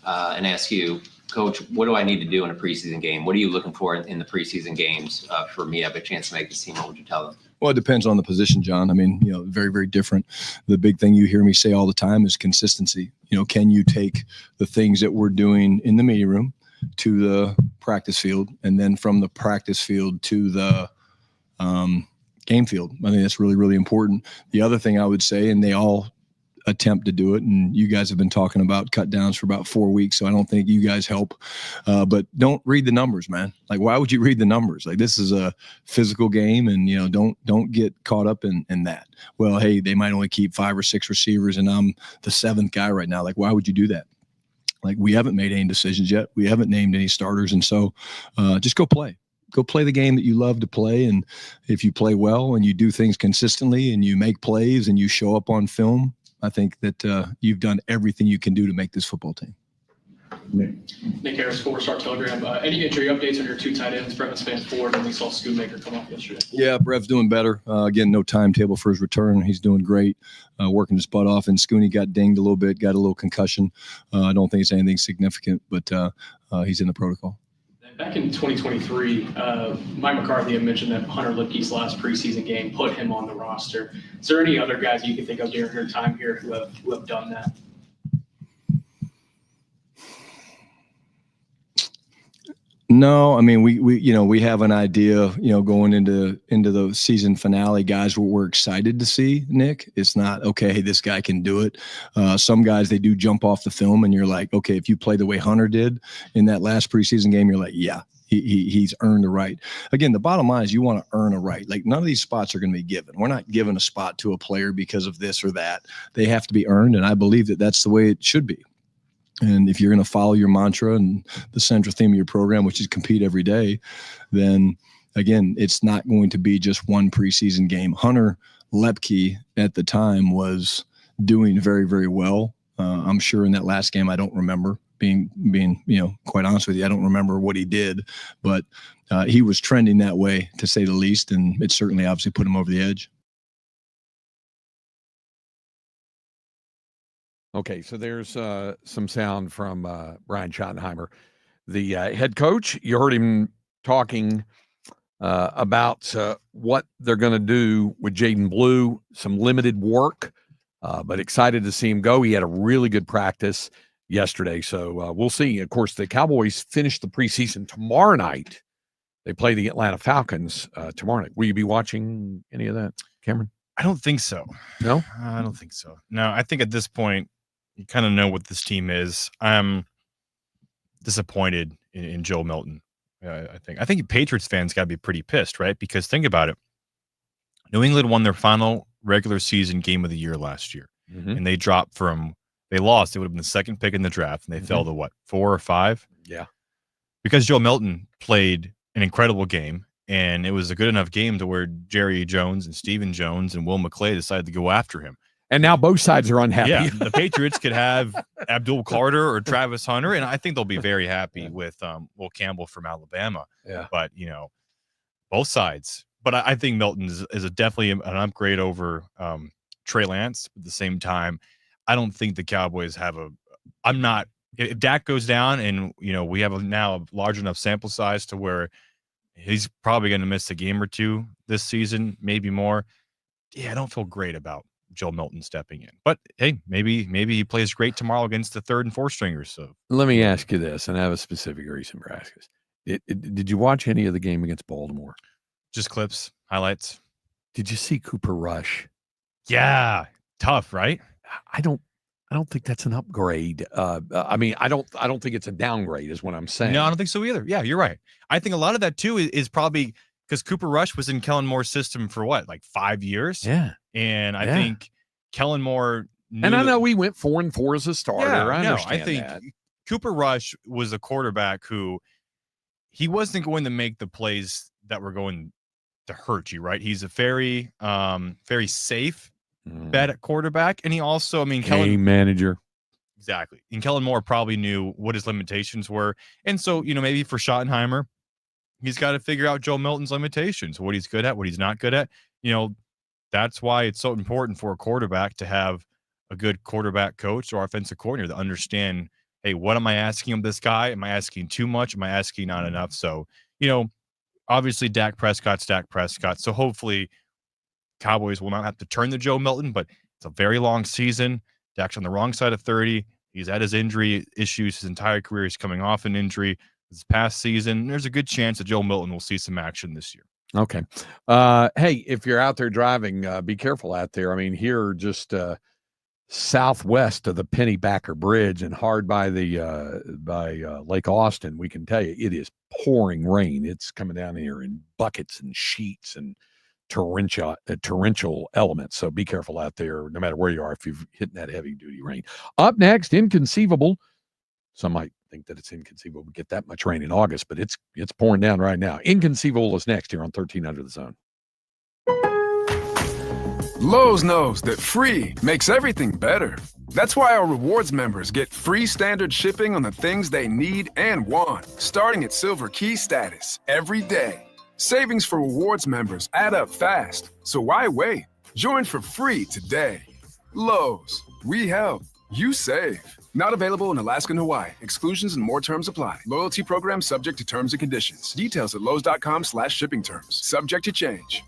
and asked you, Coach, what do I need to do in a preseason game? What are you looking for in the preseason games for me to have a chance to make this team? What would you tell them? Well, it depends on the position, John. I mean, very, very different. The big thing you hear me say all the time is consistency. Can you take the things that we're doing in the meeting room to the practice field, and then from the practice field to the game field? I think that's really, really important. The other thing I would say, and they all attempt to do it, and you guys have been talking about cut downs for about 4 weeks, so I don't think you guys help, but don't read the numbers, man. Like, why would you read the numbers? Like, this is a physical game, and don't get caught up in that. Well, hey, they might only keep 5 or 6 receivers and I'm the 7th guy right now. Like, why would you do that? Like, we haven't made any decisions yet. We haven't named any starters, and so just go play the game that you love to play. And if you play well and you do things consistently and you make plays and you show up on film, I think that you've done everything you can do to make this football team. Nick Harris, 4-Star Telegram. Any injury updates on your 2 tight ends? Brevin Spann-Ford, and we saw Schoonmaker come off yesterday. Yeah, Brev's doing better. Again, no timetable for his return. He's doing great, working his butt off. And Scooney got dinged a little bit, got a little concussion. I don't think it's anything significant, but he's in the protocol. Back in 2023, Mike McCarthy had mentioned that Hunter Lipke's last preseason game put him on the roster. Is there any other guys you can think of during your time here who have done that? No, I mean, we have an idea, going into the season finale, guys we're excited to see, Nick. It's not, okay, this guy can do it. Some guys, they do jump off the film and you're like, okay, if you play the way Hunter did in that last preseason game, you're like, yeah, he's earned the right. Again, the bottom line is you want to earn a right. Like, none of these spots are going to be given. We're not giving a spot to a player because of this or that. They have to be earned. And I believe that that's the way it should be. And if you're going to follow your mantra and the central theme of your program, which is compete every day, then, again, it's not going to be just one preseason game. Hunter Lepke at the time was doing very, very well. I'm sure in that last game, I don't remember being quite honest with you, I don't remember what he did, but he was trending that way, to say the least, and it certainly obviously put him over the edge. Okay, so there's some sound from Brian Schottenheimer, the head coach. You heard him talking about what they're going to do with Jaden Blue, some limited work, but excited to see him go. He had a really good practice yesterday, so we'll see. Of course, the Cowboys finish the preseason tomorrow night. They play the Atlanta Falcons tomorrow night. Will you be watching any of that, Cameron? I don't think so. No? I don't think so. No, I think at this point, you kind of know what this team is. I'm disappointed in Joe Milton. I think Patriots fans got to be pretty pissed, right? Because think about it. New England won their final regular season game of the year last year, and they dropped they lost. It would have been the second pick in the draft, and they fell to what, 4 or 5? Yeah. Because Joe Milton played an incredible game, and it was a good enough game to where Jerry Jones and Stephen Jones and Will McClay decided to go after him. And now both sides are unhappy. Yeah, the Patriots could have Abdul Carter or Travis Hunter, and I think they'll be very happy with Will Campbell from Alabama. Yeah. But, both sides. But I think Milton is definitely an upgrade over Trey Lance. At the same time, I don't think the Cowboys have if Dak goes down and, we have now a large enough sample size to where he's probably going to miss a game or two this season, maybe more. Yeah, I don't feel great about Joe Milton stepping in. But, hey, maybe he plays great tomorrow against the 3rd and 4th stringers. So let me ask you this, and I have a specific reason for asking. Did you watch any of the game against Baltimore? Just clips, highlights. Did you see Cooper Rush? Yeah, tough, right? I don't think that's an upgrade. I don't think it's a downgrade is what I'm saying. No, I don't think so either. Yeah, you're right. I think a lot of that too is probably because Cooper Rush was in Kellen Moore's system for what, like 5 years? Yeah. And I think Kellen Moore and I know we went 4-4 as a starter. Yeah, I think that. Cooper Rush was a quarterback who he wasn't going to make the plays that were going to hurt you, right? He's a very safe bet at quarterback, and he also, Game manager. Exactly. And Kellen Moore probably knew what his limitations were, and so maybe for Schottenheimer, he's got to figure out Joe Milton's limitations, what he's good at, what he's not good at. That's why it's so important for a quarterback to have a good quarterback coach or offensive coordinator to understand, hey, what am I asking of this guy? Am I asking too much? Am I asking not enough? So, obviously Dak Prescott's Dak Prescott. So hopefully Cowboys will not have to turn to Joe Milton, but it's a very long season. Dak's on the wrong side of 30. He's had his injury issues his entire career. He's coming off an injury this past season. There's a good chance that Joe Milton will see some action this year. Okay. Hey, if you're out there driving, be careful out there. Here just southwest of the Pennybacker Bridge and hard by the Lake Austin, we can tell you it is pouring rain. It's coming down here in buckets and sheets and torrential elements. So be careful out there, no matter where you are, if you've hit that heavy duty rain. Up next, inconceivable. Some might think that it's inconceivable to get that much rain in August, but it's pouring down right now. Inconceivable is next here on 13 Under the Zone. Lowe's knows that free makes everything better. That's why our rewards members get free standard shipping on the things they need and want, starting at Silver Key status every day. Savings for rewards members add up fast, so why wait? Join for free today. Lowe's, we help, you save. Not available in Alaska and Hawaii. Exclusions and more terms apply. Loyalty program subject to terms and conditions. Details at lowes.com/shipping terms. Subject to change.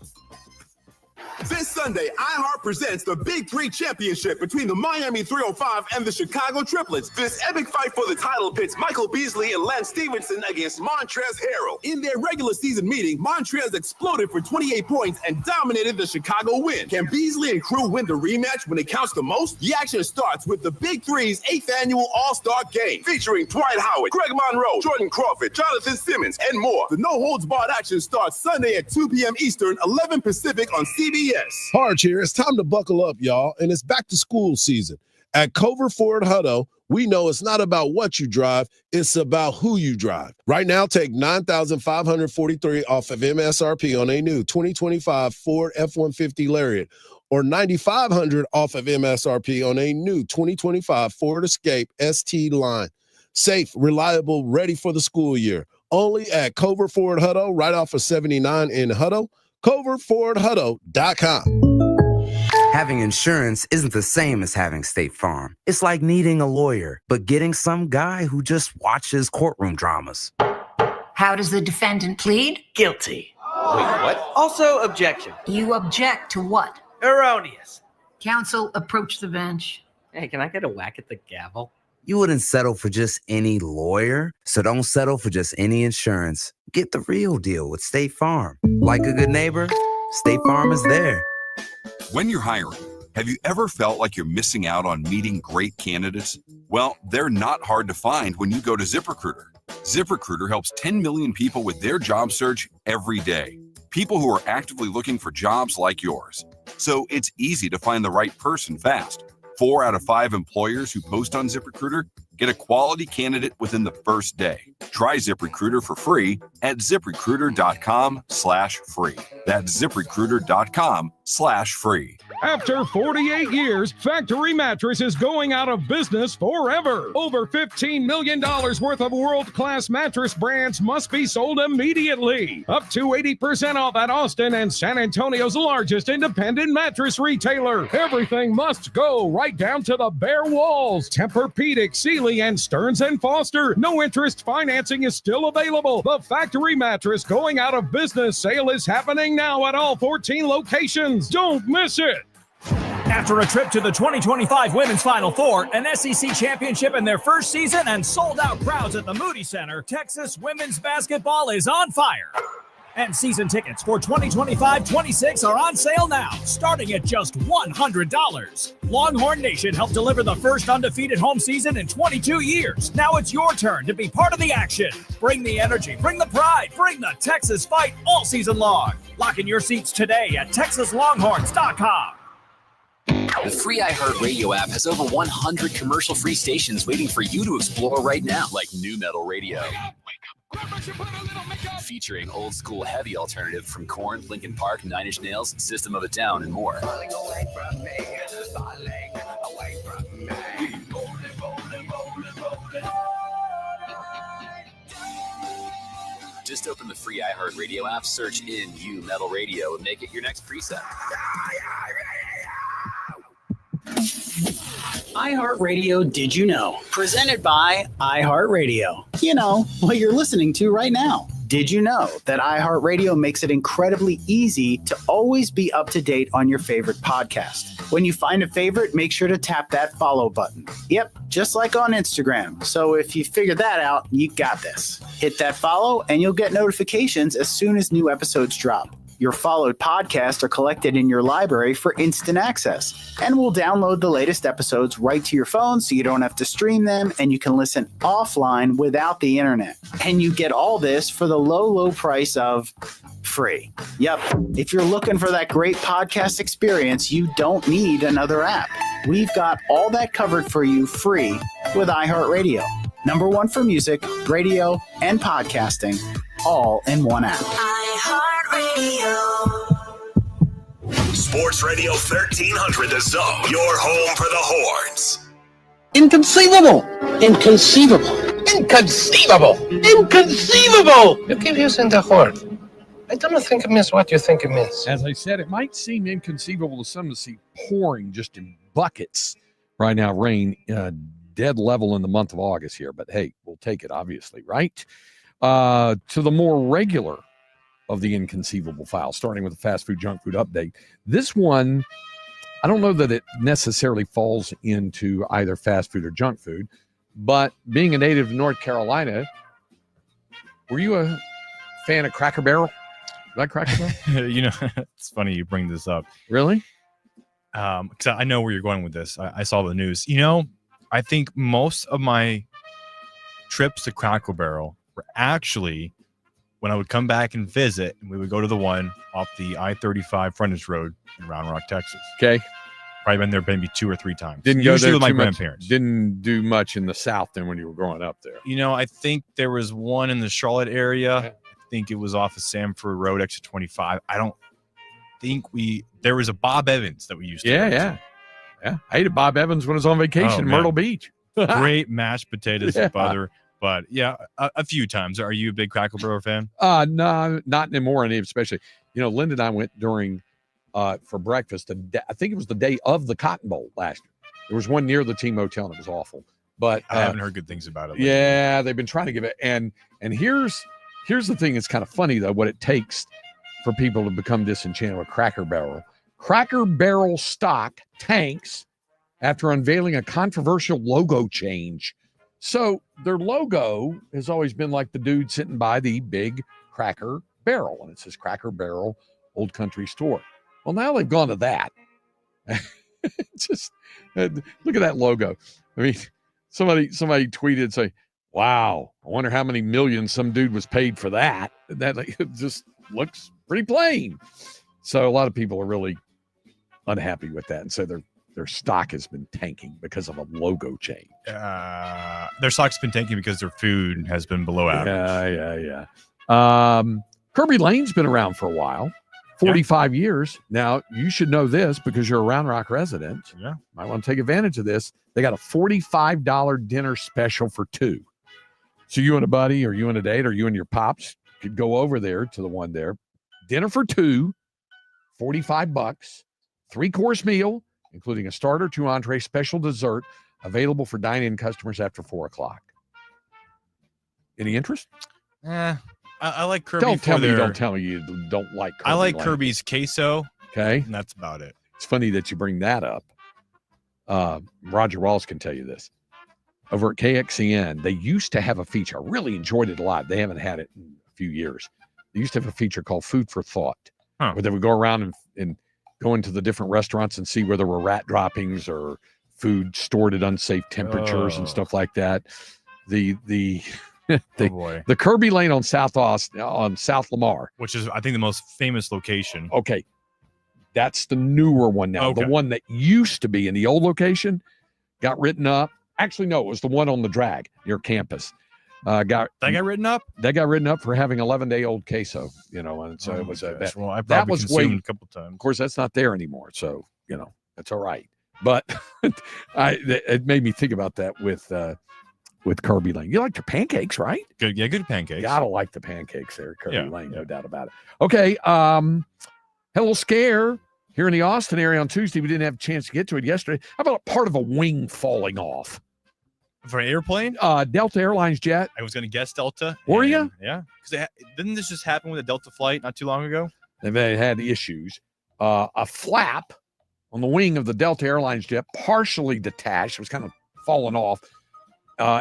This Sunday, iHeart presents the Big Three Championship between the Miami 305 and the Chicago Triplets. This epic fight for the title pits Michael Beasley and Lance Stevenson against Montrezl Harrell. In their regular season meeting, Montrezl exploded for 28 points and dominated the Chicago win. Can Beasley and crew win the rematch when it counts the most? The action starts with the Big Three's 8th annual All-Star Game, featuring Dwight Howard, Greg Monroe, Jordan Crawford, Jonathan Simmons, and more. The no-holds-barred action starts Sunday at 2 p.m. Eastern, 11 Pacific on CBS. Harge here. It's time to buckle up, y'all, and it's back to school season. At Cover Ford Hutto, we know it's not about what you drive, it's about who you drive. Right now, take $9,543 off of MSRP on a new 2025 Ford F-150 Lariat, or $9,500 off of MSRP on a new 2025 Ford Escape ST line. Safe, reliable, ready for the school year. Only at Cover Ford Hutto, right off of 79 in Hutto. CoverFordHutto.com. Having insurance isn't the same as having State Farm. It's like needing a lawyer, but getting some guy who just watches courtroom dramas. How does the defendant plead? Guilty. Wait, what? Also, objection. You object to what? Erroneous. Counsel, approach the bench. Hey, can I get a whack at the gavel? You wouldn't settle for just any lawyer, so don't settle for just any insurance. Get the real deal with State Farm. Like a good neighbor, State Farm is there. When you're hiring, have you ever felt like you're missing out on meeting great candidates? Well, they're not hard to find when you go to ZipRecruiter. ZipRecruiter helps 10 million people with their job search every day. People who are actively looking for jobs like yours. So it's easy to find the right person fast. 4 out of 5 employers who post on ZipRecruiter get a quality candidate within the first day. Try ZipRecruiter for free at ZipRecruiter.com/free. That's ZipRecruiter.com/free. After 48 years, Factory Mattress is going out of business forever. Over $15 million worth of world-class mattress brands must be sold immediately. Up to 80% off at Austin and San Antonio's largest independent mattress retailer. Everything must go, right down to the bare walls. Tempur-Pedic, Sealy, and Stearns & Foster. No interest financing is still available. The Factory Mattress going out of business sale is happening now at all 14 locations. Don't miss it. After a trip to the 2025 Women's Final Four, an SEC championship in their first season, and sold-out crowds at the Moody Center, Texas women's basketball is on fire. And season tickets for 2025-26 are on sale now, starting at just $100. Longhorn Nation helped deliver the first undefeated home season in 22 years. Now it's your turn to be part of the action. Bring the energy, bring the pride, bring the Texas fight all season long. Lock in your seats today at TexasLonghorns.com. The free iHeartRadio app has over 100 commercial-free stations waiting for you to explore right now, like New Metal Radio. Featuring old-school heavy alternative from Korn, Linkin Park, Nine Inch Nails, System of a Down, and more. Just open the free iHeartRadio app, search in New Metal Radio, and make it your next preset. iHeartRadio Did You Know? Presented by iHeartRadio. You know, what you're listening to right now. Did you know that iHeartRadio makes it incredibly easy to always be up to date on your favorite podcast? When you find a favorite, make sure to tap that follow button. Yep, just like on Instagram. So if you figured that out, you got this. Hit that follow and you'll get notifications as soon as new episodes drop. Your followed podcasts are collected in your library for instant access, and we'll download the latest episodes right to your phone so you don't have to stream them, and you can listen offline without the internet. And you get all this for the low, low price of free. Yep. If you're looking for that great podcast experience, you don't need another app. We've got all that covered for you free with iHeartRadio. Number one for music, radio, and podcasting, all in one app. Sports Radio 1300 The Zone, your home for the Horns. Inconceivable! You keep using the horn. I don't think it means what you think it means. As I said, it might seem inconceivable to some to see pouring just in buckets right now, rain, dead level in the month of August here. But hey, we'll take it, obviously, right? To the more regular of the inconceivable file, starting with the fast food, junk food update. This one, I don't know that it necessarily falls into either fast food or junk food, but being a native of North Carolina, were you a fan of Cracker Barrel? Like Cracker Barrel? You know, it's funny you bring this up. Really? Because I know where you're going with this. I saw the news. You know, I think most of my trips to Cracker Barrel were actually when I would come back and visit, and we would go to the one off the I-35 frontage road in Round Rock, Texas. Okay. Probably been there maybe 2 or 3 times. Didn't go Usually there with my too much, grandparents. Didn't do much in the South then when you were growing up there. You know, I think there was one in the Charlotte area. I think it was off of Sanford Road, exit 25. I don't think there was a Bob Evans that we used to go to. Yeah. I ate at Bob Evans when I was on vacation in Myrtle Beach. Great mashed potatoes and butter. But yeah, a few times. Are you a big Cracker Barrel fan? No, not anymore. And especially, you know, Linda and I went during for breakfast. I think it was the day of the Cotton Bowl last year. There was one near the team hotel and it was awful. But I haven't heard good things about it lately. Yeah, they've been trying to give it. And here's the thing that's kind of funny though, what it takes for people to become disenchanted with Cracker Barrel. Cracker Barrel stock tanks after unveiling a controversial logo change. So their logo has always been like the dude sitting by the big Cracker Barrel, and it says Cracker Barrel Old Country Store. Well, now they've gone to that. Just look at that logo. I mean, somebody tweeted say, Wow. I wonder how many millions some dude was paid for that. That it just looks pretty plain. So a lot of people are really unhappy with that. And so their stock has been tanking because of a logo change. Their stock's been tanking because their food has been below average. Yeah. Kirby Lane's been around for a while, 45 years. Now, you should know this because you're a Round Rock resident. Yeah. Might want to take advantage of this. They got a $45 dinner special for two. So you and a buddy or you and a date or you and your pops could go over there to the one there. Dinner for two, $45, 3-course meal, including a starter, 2 entrees, special dessert, available for dine-in customers after 4 o'clock. Any interest? I like Kirby. Don't tell me you don't like Kirby. I like Lane. Kirby's queso. Okay. And that's about it. It's funny that you bring that up. Roger Wallace can tell you this. Over at KXCN, they used to have a feature. I really enjoyed it a lot. They haven't had it in a few years. They used to have a feature called Food for Thought, where they would go around and go into the different restaurants and see where there were rat droppings or food stored at unsafe temperatures and stuff like that. The Kirby Lane on South Lamar, which is I think the most famous location. Okay, that's the newer one now. Okay. The one that used to be in the old location got written up. Actually, no, it was the one on the drag near campus. That got written up. That got written up for having 11-day-old queso. And so it was that was consumed a couple times. Of course, that's not there anymore. So that's all right. But it made me think about that with Kirby Lane. You like your pancakes, right? Good, yeah, good pancakes. Gotta like the pancakes there, Kirby Lane, no doubt about it. Okay, hello scare here in the Austin area on Tuesday. We didn't have a chance to get to it yesterday. How about a part of a wing falling off? For an airplane? Delta Airlines jet. I was going to guess Delta. Were you? Yeah. Because didn't this just happen with a Delta flight not too long ago? They've had issues. A flap on the wing of the Delta Airlines jet partially detached. It was kind of falling off.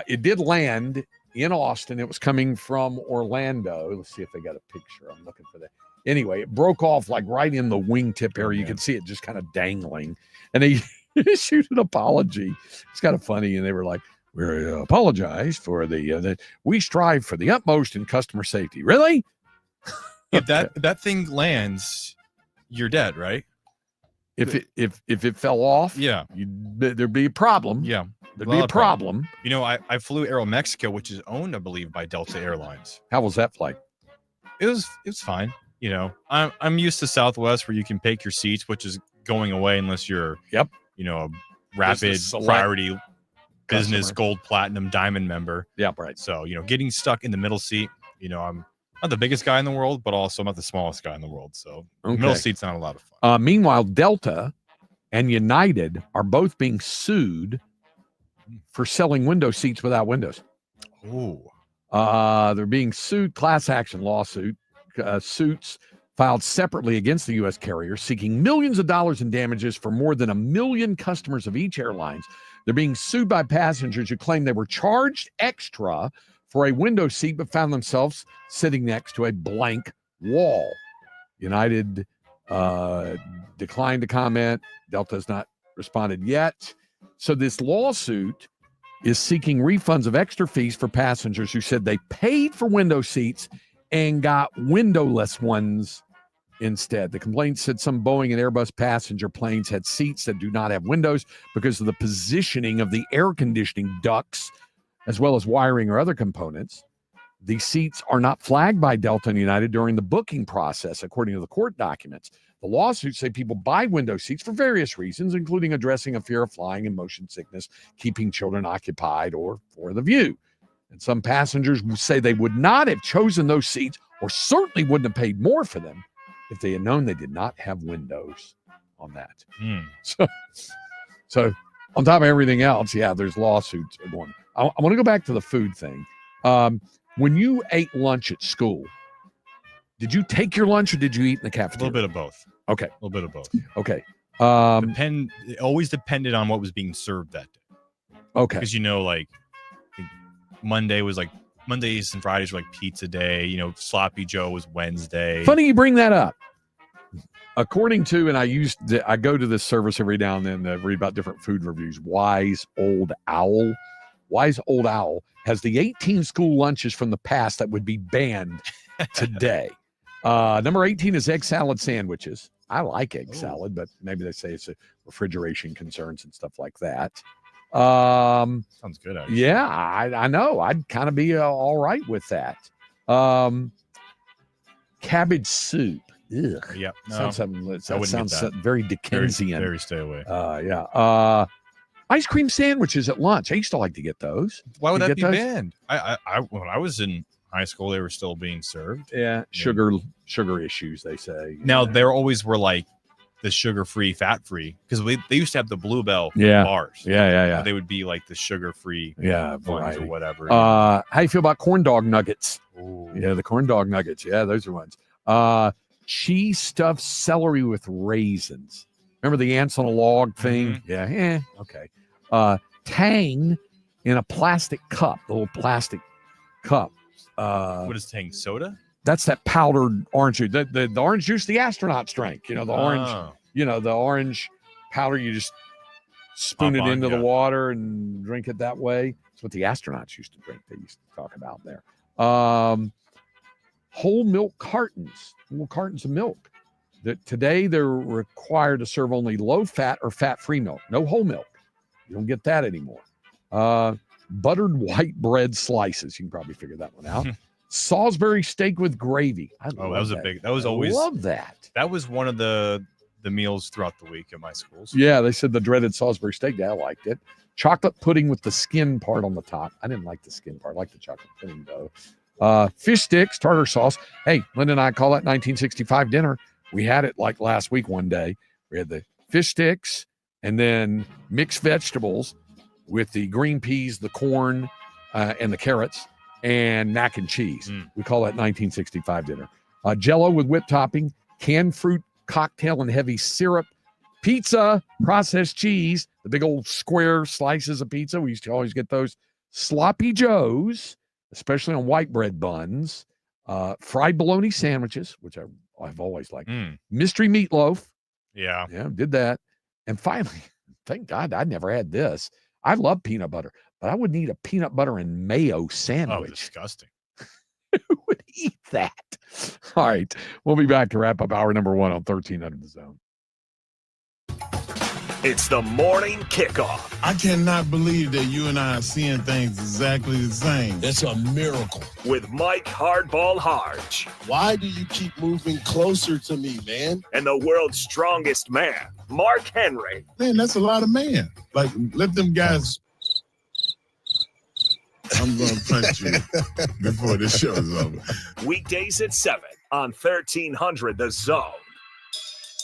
It did land in Austin. It was coming from Orlando. Let's see if they got a picture. I'm looking for that. Anyway, it broke off like right in the wingtip area. You could see it just kind of dangling. And they issued an apology. It's kind of funny. And they were like, we apologize for we strive for the utmost in customer safety. Really? If that thing lands, you're dead, right? If it fell off, there'd be a problem. Yeah, there'd be a problem. I flew Aeromexico, which is owned, I believe, by Delta Airlines. How was that flight? It was fine. I'm used to Southwest where you can pick your seats, which is going away unless you're a rapid priority business gold, platinum, diamond member. Yeah, right. So, getting stuck in the middle seat, I'm not the biggest guy in the world, but also I'm not the smallest guy in the world. So middle seat's not a lot of fun. Meanwhile, Delta and United are both being sued for selling window seats without windows. Ooh. They're being sued, class action lawsuit, suits filed separately against the U.S. carrier, seeking millions of dollars in damages for more than 1 million customers of each airlines. They're being sued by passengers who claim they were charged extra for a window seat, but found themselves sitting next to a blank wall. United declined to comment. Delta has not responded yet. So this lawsuit is seeking refunds of extra fees for passengers who said they paid for window seats and got windowless ones instead. The complaint said some Boeing and Airbus passenger planes had seats that do not have windows because of the positioning of the air conditioning ducts, as well as wiring or other components. The seats are not flagged by Delta and United during the booking process, according to the court documents. The lawsuits say people buy window seats for various reasons, including addressing a fear of flying and motion sickness, keeping children occupied, or for the view. And some passengers say they would not have chosen those seats or certainly wouldn't have paid more for them if they had known they did not have windows on that. So on top of everything else, there's lawsuits going. I want to go back to the food thing. When you ate lunch at school, did you take your lunch or did you eat in the cafeteria? A little bit of both. Okay. A little bit of both. Okay. It always depended on what was being served that day. Okay. Because Mondays and Fridays were like pizza day. Sloppy Joe was Wednesday. Funny you bring that up. According to, and I go to this service every now and then to read about different food reviews. Wise Old Owl has the 18 school lunches from the past that would be banned today. Number 18 is egg salad sandwiches. I like egg salad, but maybe they say it's a refrigeration concerns and stuff like that. Sounds good, actually. Yeah, I know. I'd kind of be all right with that. Cabbage soup. Ugh. Yep. Sounds that. very Dickensian. Very stay away. Yeah. Ice cream sandwiches at lunch. I used to like to get those. Why would You that get be those? banned? When I was in high school, they were still being served. Yeah, sugar issues, they say. Now, there always were like the sugar-free, fat-free, because they used to have the Bluebell Yeah. bars. Yeah. They would be like the sugar-free ones variety. or whatever. How you feel about corn dog nuggets? Ooh. Yeah, the corn dog nuggets. Yeah, those are ones. Cheese stuffed celery with raisins. Remember the ants on a log thing? Yeah. Okay. Tang in a plastic cup, the little plastic cup. What is Tang, soda? That's that powdered orange juice. The orange juice the astronauts drank. The orange. The orange powder. You just spoon it into the water and drink it that way. That's what the astronauts used to drink. They used to talk about there. Whole milk cartons, little cartons of milk. Today they're required to serve only low-fat or fat-free milk. No whole milk. You don't get that anymore. Buttered white bread slices. You can probably figure that one out. Salisbury steak with gravy. That was always love that. That was one of the meals throughout the week at my schools. Yeah, they said the dreaded Salisbury steak. I liked it. Chocolate pudding with the skin part on the top. I didn't like the skin part. I like the chocolate pudding though. Fish sticks, tartar sauce. Hey, Linda and I call that 1965 dinner. We had it like last week one day. We had the fish sticks and then mixed vegetables with the green peas, the corn, and the carrots, and mac and cheese. We call that 1965 dinner. Jell-O with whipped topping, canned fruit cocktail and heavy syrup, pizza, processed cheese, the big old square slices of pizza. We used to always get those. Sloppy Joes, especially on white bread buns, fried bologna sandwiches, which I've always liked, mystery meatloaf. Yeah, did that. And finally, thank God I never had this. I love peanut butter, but I wouldn't eat a peanut butter and mayo sandwich. Oh, disgusting. Who would eat that? All right, we'll be back to wrap up hour number 1 on 13 Under the Zone. It's the morning kickoff. I cannot believe that you and I are seeing things exactly the same. That's a miracle. With Mike Hardball Harge. Why do you keep moving closer to me, man? And the world's strongest man, Mark Henry. Man, that's a lot of man. Like, let them guys. I'm going to punch you before this show is over. Weekdays at 7 on 1300 The Zone.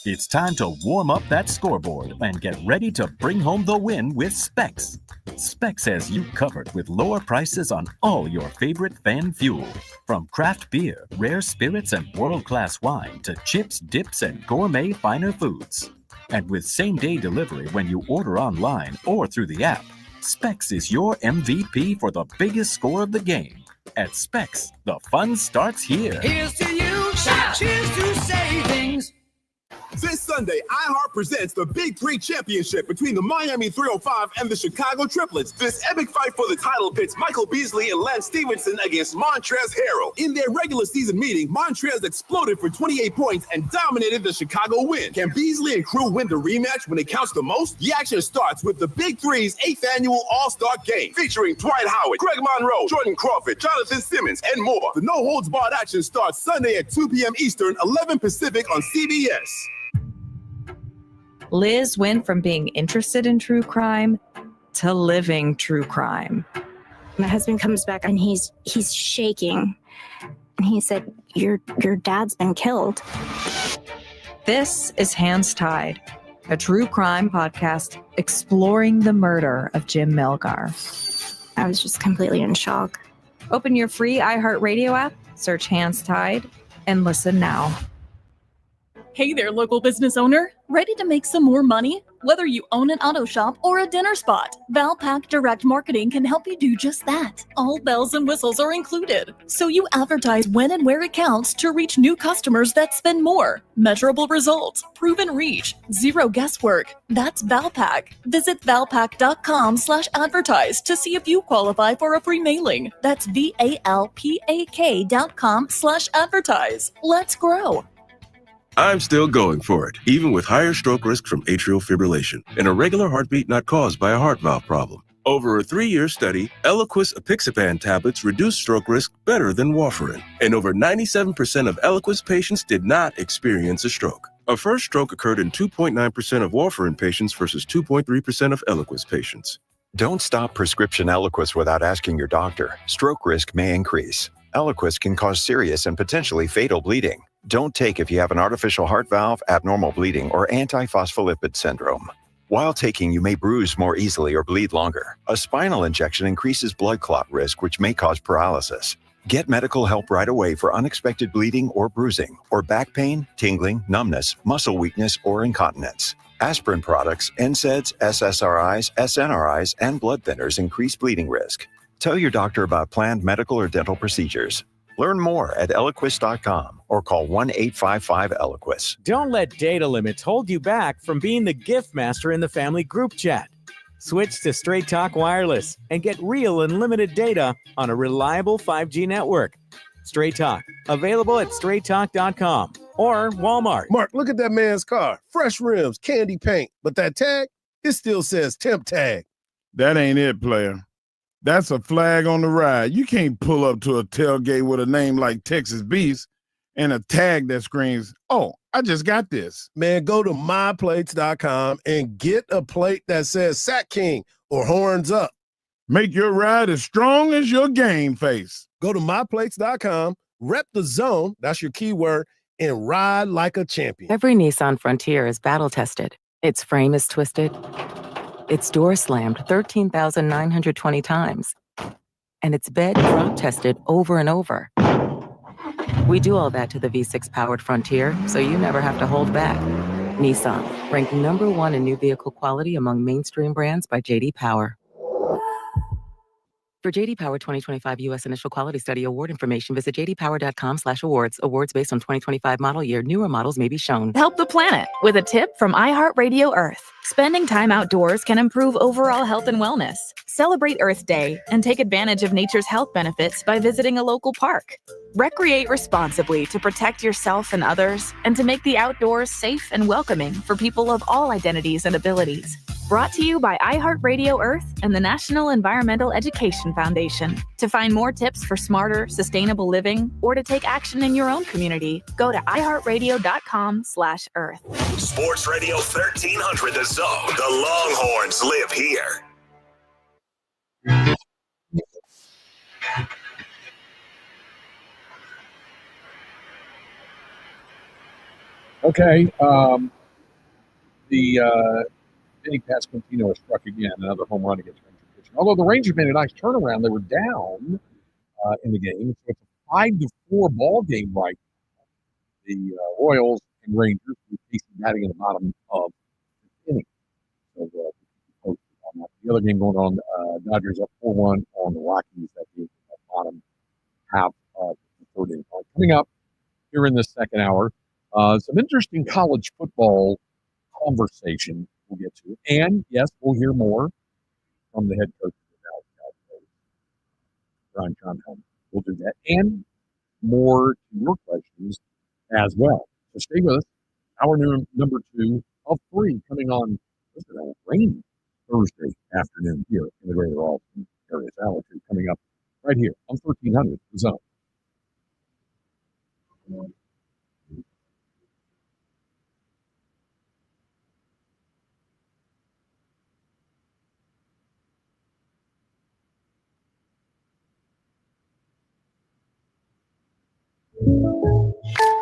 It's time to warm up that scoreboard and get ready to bring home the win with Specs. Specs has you covered with lower prices on all your favorite fan fuel. From craft beer, rare spirits, and world-class wine to chips, dips, and gourmet finer foods. And with same-day delivery when you order online or through the app, Specs is your MVP for the biggest score of the game. At Specs, the fun starts here. Here's to you, cheers to savings. This Sunday, iHeart presents the Big Three Championship between the Miami 305 and the Chicago Triplets. This epic fight for the title pits Michael Beasley and Lance Stevenson against Montrezl Harrell. In their regular season meeting, Montrezl exploded for 28 points and dominated the Chicago win. Can Beasley and crew win the rematch when it counts the most? The action starts with the Big Three's 8th annual All-Star Game, featuring Dwight Howard, Greg Monroe, Jordan Crawford, Jonathan Simmons, and more. The no-holds-barred action starts Sunday at 2 p.m. Eastern, 11 Pacific on CBS. Liz went from being interested in true crime to living true crime. My husband comes back and he's shaking. And he said, your dad's been killed. This is Hands Tied, a true crime podcast exploring the murder of Jim Melgar. I was just completely in shock. Open your free iHeartRadio app, search Hands Tied, and listen now. Hey there, local business owner. Ready to make some more money? Whether you own an auto shop or a dinner spot, Valpak Direct Marketing can help you do just that. All bells and whistles are included. So you advertise when and where it counts to reach new customers that spend more. Measurable results, proven reach, zero guesswork. That's Valpak. Visit valpak.com/advertise to see if you qualify for a free mailing. That's VALPAK.com/advertise. Let's grow. I'm still going for it, even with higher stroke risk from atrial fibrillation, an irregular heartbeat not caused by a heart valve problem. Over a 3-year study, Eliquis apixaban tablets reduced stroke risk better than warfarin, and over 97% of Eliquis patients did not experience a stroke. A first stroke occurred in 2.9% of warfarin patients versus 2.3% of Eliquis patients. Don't stop prescription Eliquis without asking your doctor. Stroke risk may increase. Eliquis can cause serious and potentially fatal bleeding. Don't take if you have an artificial heart valve, abnormal bleeding, or antiphospholipid syndrome. While taking, you may bruise more easily or bleed longer. A spinal injection increases blood clot risk, which may cause paralysis. Get medical help right away for unexpected bleeding or bruising, or back pain, tingling, numbness, muscle weakness, or incontinence. Aspirin products, NSAIDs, SSRIs, SNRIs, and blood thinners increase bleeding risk. Tell your doctor about planned medical or dental procedures. Learn more at Eliquis.com or call 1-855-ELIQUIS. Don't let data limits hold you back from being the gift master in the family group chat. Switch to Straight Talk Wireless and get real unlimited data on a reliable 5G network. Straight Talk, available at straighttalk.com or Walmart. Mark, look at that man's car. Fresh rims, candy paint. But that tag, it still says temp tag. That ain't it, player. That's a flag on the ride. You can't pull up to a tailgate with a name like Texas Beast and a tag that screams, "Oh, I just got this." Man, go to myplates.com and get a plate that says Sack King or Horns Up. Make your ride as strong as your game face. Go to myplates.com, rep the zone, that's your keyword, and ride like a champion. Every Nissan Frontier is battle-tested. Its frame is twisted. Its door slammed 13,920 times. And its bed drop tested over and over. We do all that to the V6-powered Frontier, so you never have to hold back. Nissan, ranked #1 in new vehicle quality among mainstream brands by J.D. Power. For J.D. Power 2025 U.S. Initial Quality Study Award information, visit jdpower.com/awards. Awards based on 2025 model year. Newer models may be shown. Help the planet with a tip from iHeartRadio Earth. Spending time outdoors can improve overall health and wellness. Celebrate Earth Day and take advantage of nature's health benefits by visiting a local park. Recreate responsibly to protect yourself and others, and to make the outdoors safe and welcoming for people of all identities and abilities. Brought to you by iHeartRadio Earth and the National Environmental Education Foundation. To find more tips for smarter, sustainable living, or to take action in your own community, go to iHeartRadio.com/earth. Sports Radio 1300 The Zone. The Longhorns live here. Okay. Vinny Pasquantino struck again, another home run against Ranger pitching. Although the Rangers made a nice turnaround, they were down in the game. So it's a 5-4 ball game right now. The Royals and Rangers facing batting in the bottom of the inning. So on that. The other game going on, Dodgers up 4-1 on the Rockies. That game at the bottom half of the third inning. Coming up here in the second hour, some interesting college football conversation we'll get to. And, yes, we'll hear more from the head coach of the Dallas Cowboys, Brian John. We'll do that. And more to your questions as well. So stay with us. Hour number 2 of 3 coming on a rainy Thursday afternoon here in the greater Austin area. Hour 2 coming up right here on 1300 The Zone.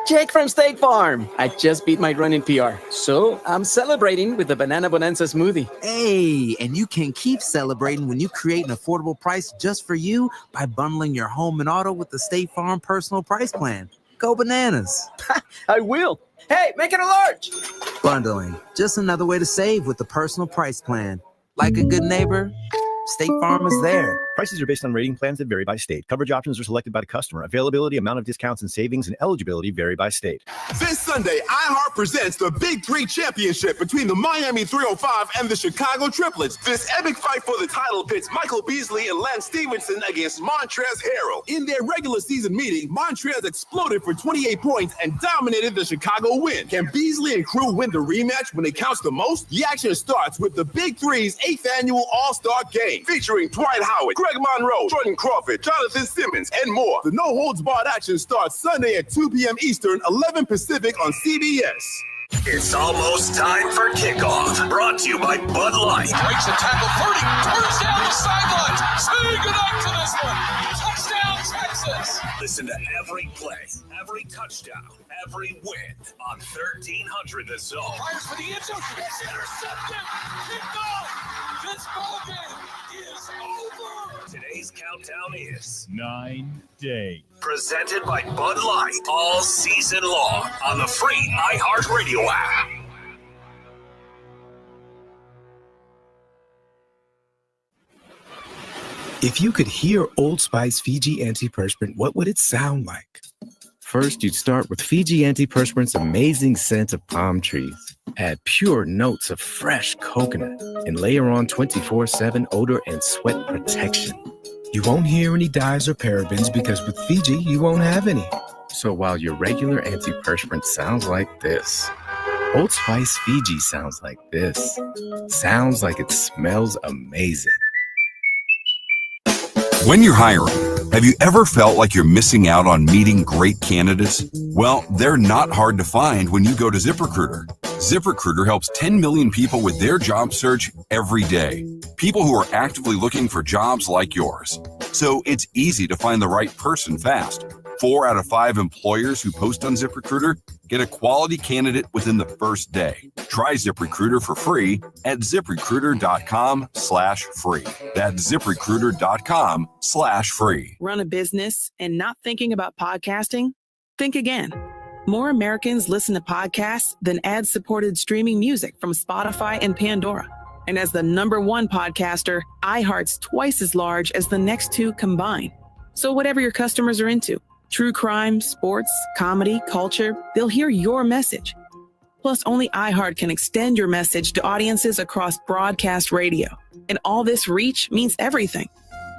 Jake from State Farm. I just beat my running PR, so I'm celebrating with the Banana Bonanza smoothie. Hey, and you can keep celebrating when you create an affordable price just for you by bundling your home and auto with the State Farm Personal Price Plan. Go bananas. I will. Hey, make it a large. Bundling, just another way to save with the personal price plan. Like a good neighbor, State Farm is there. Prices are based on rating plans that vary by state. Coverage options are selected by the customer. Availability, amount of discounts and savings, and eligibility vary by state. This Sunday, iHeart presents the Big Three Championship between the Miami 305 and the Chicago Triplets. This epic fight for the title pits Michael Beasley and Lance Stevenson against Montrezl Harrell. In their regular season meeting, Montrezl exploded for 28 points and dominated the Chicago win. Can Beasley and crew win the rematch when it counts the most? The action starts with the Big Three's 8th annual All-Star Game, featuring Dwight Howard, Greg Monroe, Jordan Crawford, Jonathan Simmons, and more. The no-holds-barred action starts Sunday at 2 p.m. Eastern, 11 Pacific on CBS. It's almost time for kickoff. Brought to you by Bud Light. Breaks a tackle, 30, turns down the sidelines. Say goodnight to this one. Touchdown, Texas. Listen to every play, every touchdown, every win on 1300 The Zone. Fires for the end zone. It's intercepted. Kicked off. This ballgame is over. Today's countdown is 9 days. Presented by Bud Light all season long on the free iHeartRadio app. If you could hear Old Spice Fiji Antiperspirant, what would it sound like? First, you'd start with Fiji Antiperspirant's amazing scent of palm trees. Add pure notes of fresh coconut and layer on 24/7 odor and sweat protection. You won't hear any dyes or parabens because with Fiji, you won't have any. So while your regular antiperspirant sounds like this, Old Spice Fiji sounds like this. Sounds like it smells amazing. When you're hiring, have you ever felt like you're missing out on meeting great candidates? Well, they're not hard to find when you go to ZipRecruiter. ZipRecruiter helps 10 million people with their job search every day. People who are actively looking for jobs like yours. So it's easy to find the right person fast. 4 out of 5 employers who post on ZipRecruiter get a quality candidate within the first day. Try ZipRecruiter for free at ZipRecruiter.com/free. That's ZipRecruiter.com/free. Run a business and not thinking about podcasting? Think again. More Americans listen to podcasts than ad-supported streaming music from Spotify and Pandora. And as the #1 podcaster, iHeart's twice as large as the next two combined. So whatever your customers are into, true crime, sports, comedy, culture, they'll hear your message. Plus, only iHeart can extend your message to audiences across broadcast radio. And all this reach means everything.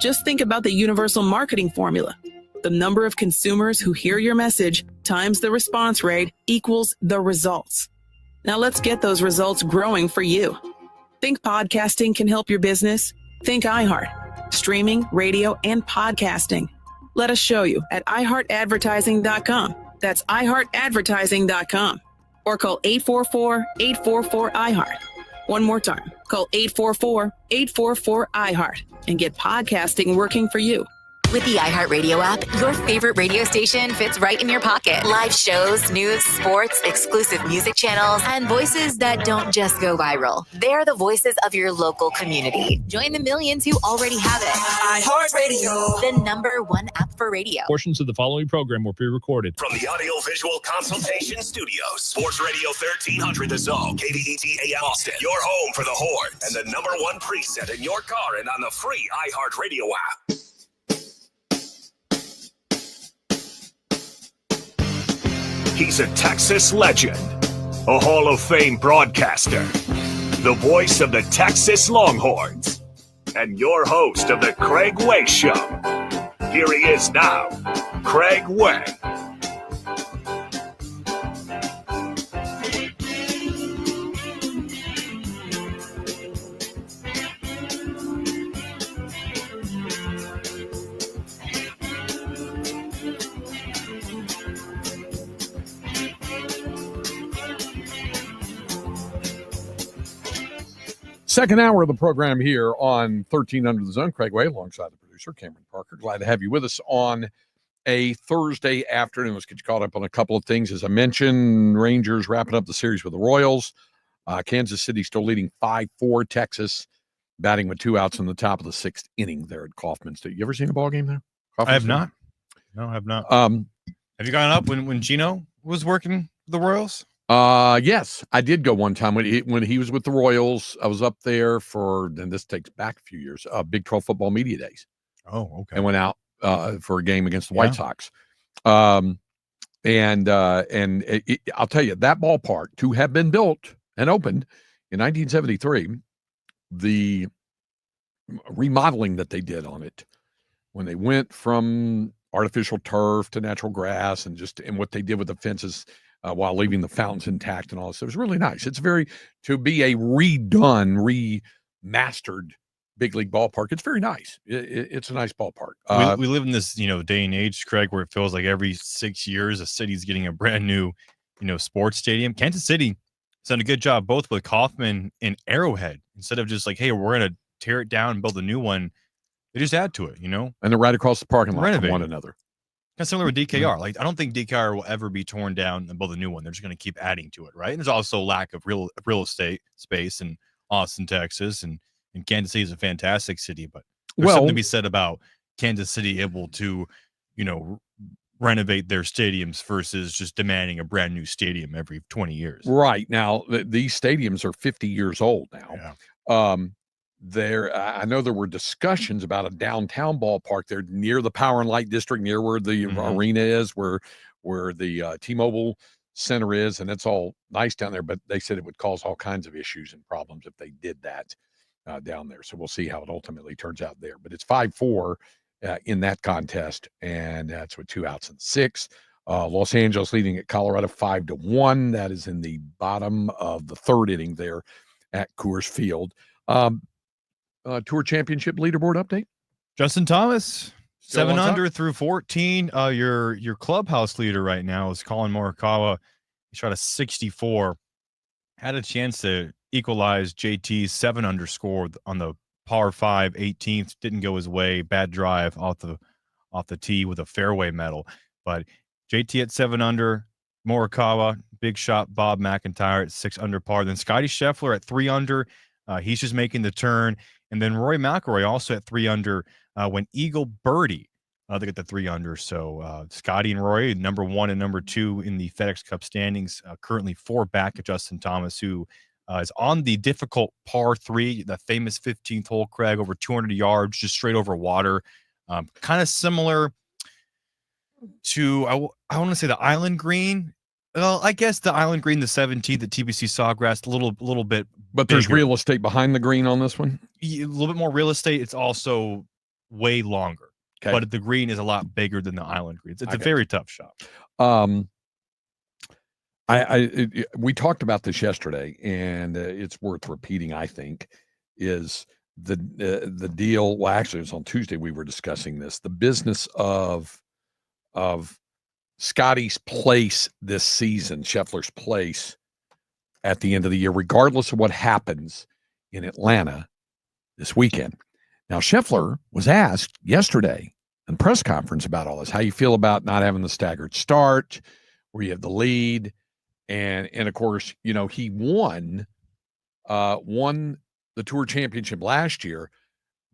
Just think about the universal marketing formula. The number of consumers who hear your message times the response rate equals the results. Now let's get those results growing for you. Think podcasting can help your business? Think iHeart. Streaming, radio, and podcasting. Let us show you at iHeartAdvertising.com. That's iHeartAdvertising.com. Or call 844-844-iHeart. One more time, call 844-844-iHeart and get podcasting working for you. With the iHeartRadio app, your favorite radio station fits right in your pocket. Live shows, news, sports, exclusive music channels, and voices that don't just go viral. They're the voices of your local community. Join the millions who already have it. iHeartRadio, the #1 app for radio. Portions of the following program were pre-recorded. From the Audio-Visual Consultation Studios, Sports Radio 1300 The Zone, KDET AM Austin, your home for the Horns, and the #1 preset in your car and on the free iHeartRadio app. He's a Texas legend, a Hall of Fame broadcaster, the voice of the Texas Longhorns, and your host of the Craig Way Show. Here he is now, Craig Way. Second hour of the program here on 1300 The Zone. Craig Way alongside the producer, Cameron Parker. Glad to have you with us on a Thursday afternoon. Let's get you caught up on a couple of things. As I mentioned, Rangers wrapping up the series with the Royals. Kansas City still leading 5-4. Texas batting with 2 outs in the top of the 6th inning there at Kauffman Stadium. You ever seen a ball game there? I have not. No, I have not. Have you gone up when Gino was working the Royals? Yes, I did go one time when he was with the Royals. I was up there and this takes back a fell years, Big 12 football media days. Oh, okay. And went out for a game against the White Sox. I'll tell you, that ballpark to have been built and opened in 1973, the remodeling that they did on it when they went from artificial turf to natural grass and what they did with the fences while leaving the fountains intact and all this. It was really nice. It's to be a remastered big league ballpark. It's very nice. It's a nice ballpark. We live in this, day and age, Craig, where it feels like every 6 years a city's getting a brand new, sports stadium. Kansas City has done a good job both with Kauffman and Arrowhead. Instead of just like, hey, we're going to tear it down and build a new one, they just add to it, And they're right across the parking lot from one another. Kind of similar with DKR. Like, I don't think DKR will ever be torn down and build a new one. They're just going to keep adding to it, right? And there's also lack of real estate space in Austin, Texas, and Kansas City is a fantastic city. But there's something to be said about Kansas City able to, renovate their stadiums versus just demanding a brand new stadium every 20 years. Right. Now, these stadiums are 50 years old now. Yeah. I know there were discussions about a downtown ballpark there near the Power and Light District, near where the arena is, where the T-Mobile Center is, and it's all nice down there. But they said it would cause all kinds of issues and problems if they did that down there. So we'll see how it ultimately turns out there. But it's 5-4 in that contest, and that's with 2 outs and 6. Los Angeles leading at Colorado 5-1. That is in the bottom of the third inning there at Coors Field. Tour Championship leaderboard update. Justin Thomas, Still 7 on top. under through 14. Your clubhouse leader right now is Colin Morikawa. He shot a 64. Had a chance to equalize JT's 7 under score on the par 5 18th. Didn't go his way. Bad drive off the tee with a fairway medal. But JT at 7 under. Morikawa, big shot. Bob McIntyre at 6 under par. Then Scotty Scheffler at 3 under. He's just making the turn. And then Rory McIlroy also at 3 under when Eagle birdie. They get the 3 under. So Scotty and Rory, number 1 and number 2 in the FedEx Cup standings, currently 4 back of Justin Thomas, who is on the difficult par 3, the famous 15th hole, Craig, over 200 yards, just straight over water. Kind of similar to, I want to say the Island Green. Well, I guess the Island Green, the 17th at TBC Sawgrass, a little bit. But there's real estate behind the green on this one? A little bit more real estate. It's also way longer. Okay. But the green is a lot bigger than the Island Green. It's a very tough shot. We talked about this yesterday, and it's worth repeating, I think, is the deal. Well, actually, it was on Tuesday we were discussing this. The business of Scotty's place this season, Scheffler's place at the end of the year, regardless of what happens in Atlanta this weekend. Now, Scheffler was asked yesterday in the press conference about all this, how you feel about not having the staggered start, where you have the lead. And of course, he won the Tour Championship last year,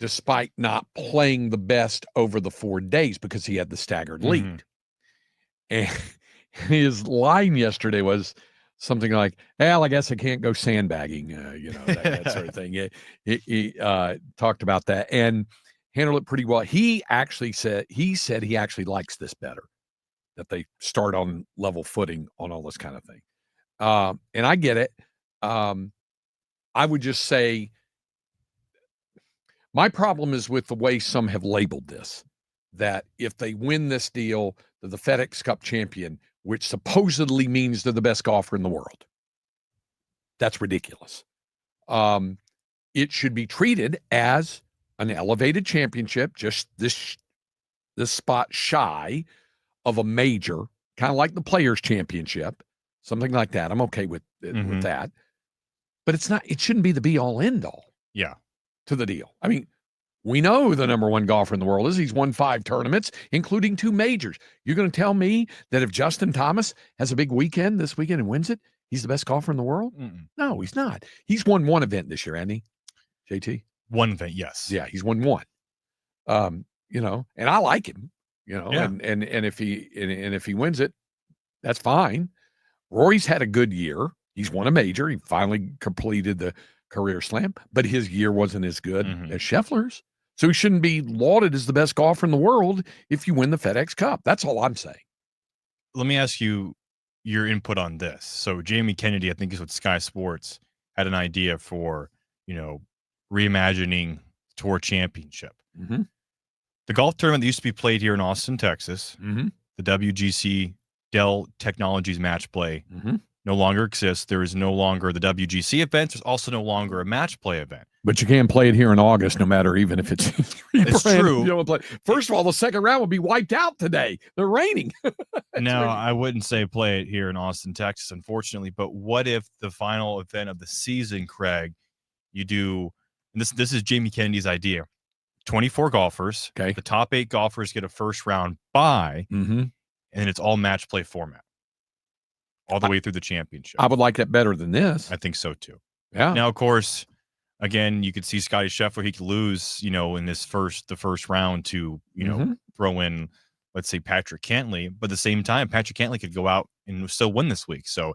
despite not playing the best over the 4 days because he had the staggered lead. And his line yesterday was something like, well, I guess I can't go sandbagging, that sort of thing. He talked about that and handled it pretty well. He said he actually likes this better, that they start on level footing on all this kind of thing. And I get it. I would just say my problem is with the way some have labeled this, that if they win this deal, they're the FedEx Cup champion, which supposedly means they're the best golfer in the world. That's ridiculous. It should be treated as an elevated championship, just this spot shy of a major, kind of like the Players' Championship, something like that. I'm okay with that. But it shouldn't be the be-all, end-all to the deal. I mean, we know who the number 1 golfer in the world is. He's won 5 tournaments, including 2 majors. You're going to tell me that if Justin Thomas has a big weekend this weekend and wins it, he's the best golfer in the world? No, he's not. He's won 1 event this year, hasn't he, JT? 1 event, yes. Yeah, he's won 1. And I like him. Yeah. and if he wins it, that's fine. Rory's had a good year. He's won a major. He finally completed the career slam, but his year wasn't as good as Scheffler's. So he shouldn't be lauded as the best golfer in the world if you win the FedEx Cup. That's all I'm saying. Let me ask you your input on this. So Jamie Kennedy, I think is with Sky Sports, had an idea for, reimagining Tour Championship. Mm-hmm. The golf tournament that used to be played here in Austin, Texas, the WGC Dell Technologies Match Play, no longer exists. There is no longer the WGC event. There's also no longer a match play event. But you can't play it here in August, no matter even if it's It's true. You don't play. First of all, the second round will be wiped out today. They're raining. No, I wouldn't say play it here in Austin, Texas, unfortunately. But what if the final event of the season, Craig, you do, and this is Jamie Kennedy's idea, 24 golfers. Okay. The top 8 golfers get a first round bye, and it's all match play format all the way through the championship. I would like that better than this. I think so too. Yeah. Now, of course, again, you could see Scotty Scheffler. He could lose, in the first round to, throw in, let's say, Patrick Cantlay. But at the same time, Patrick Cantlay could go out and still win this week. So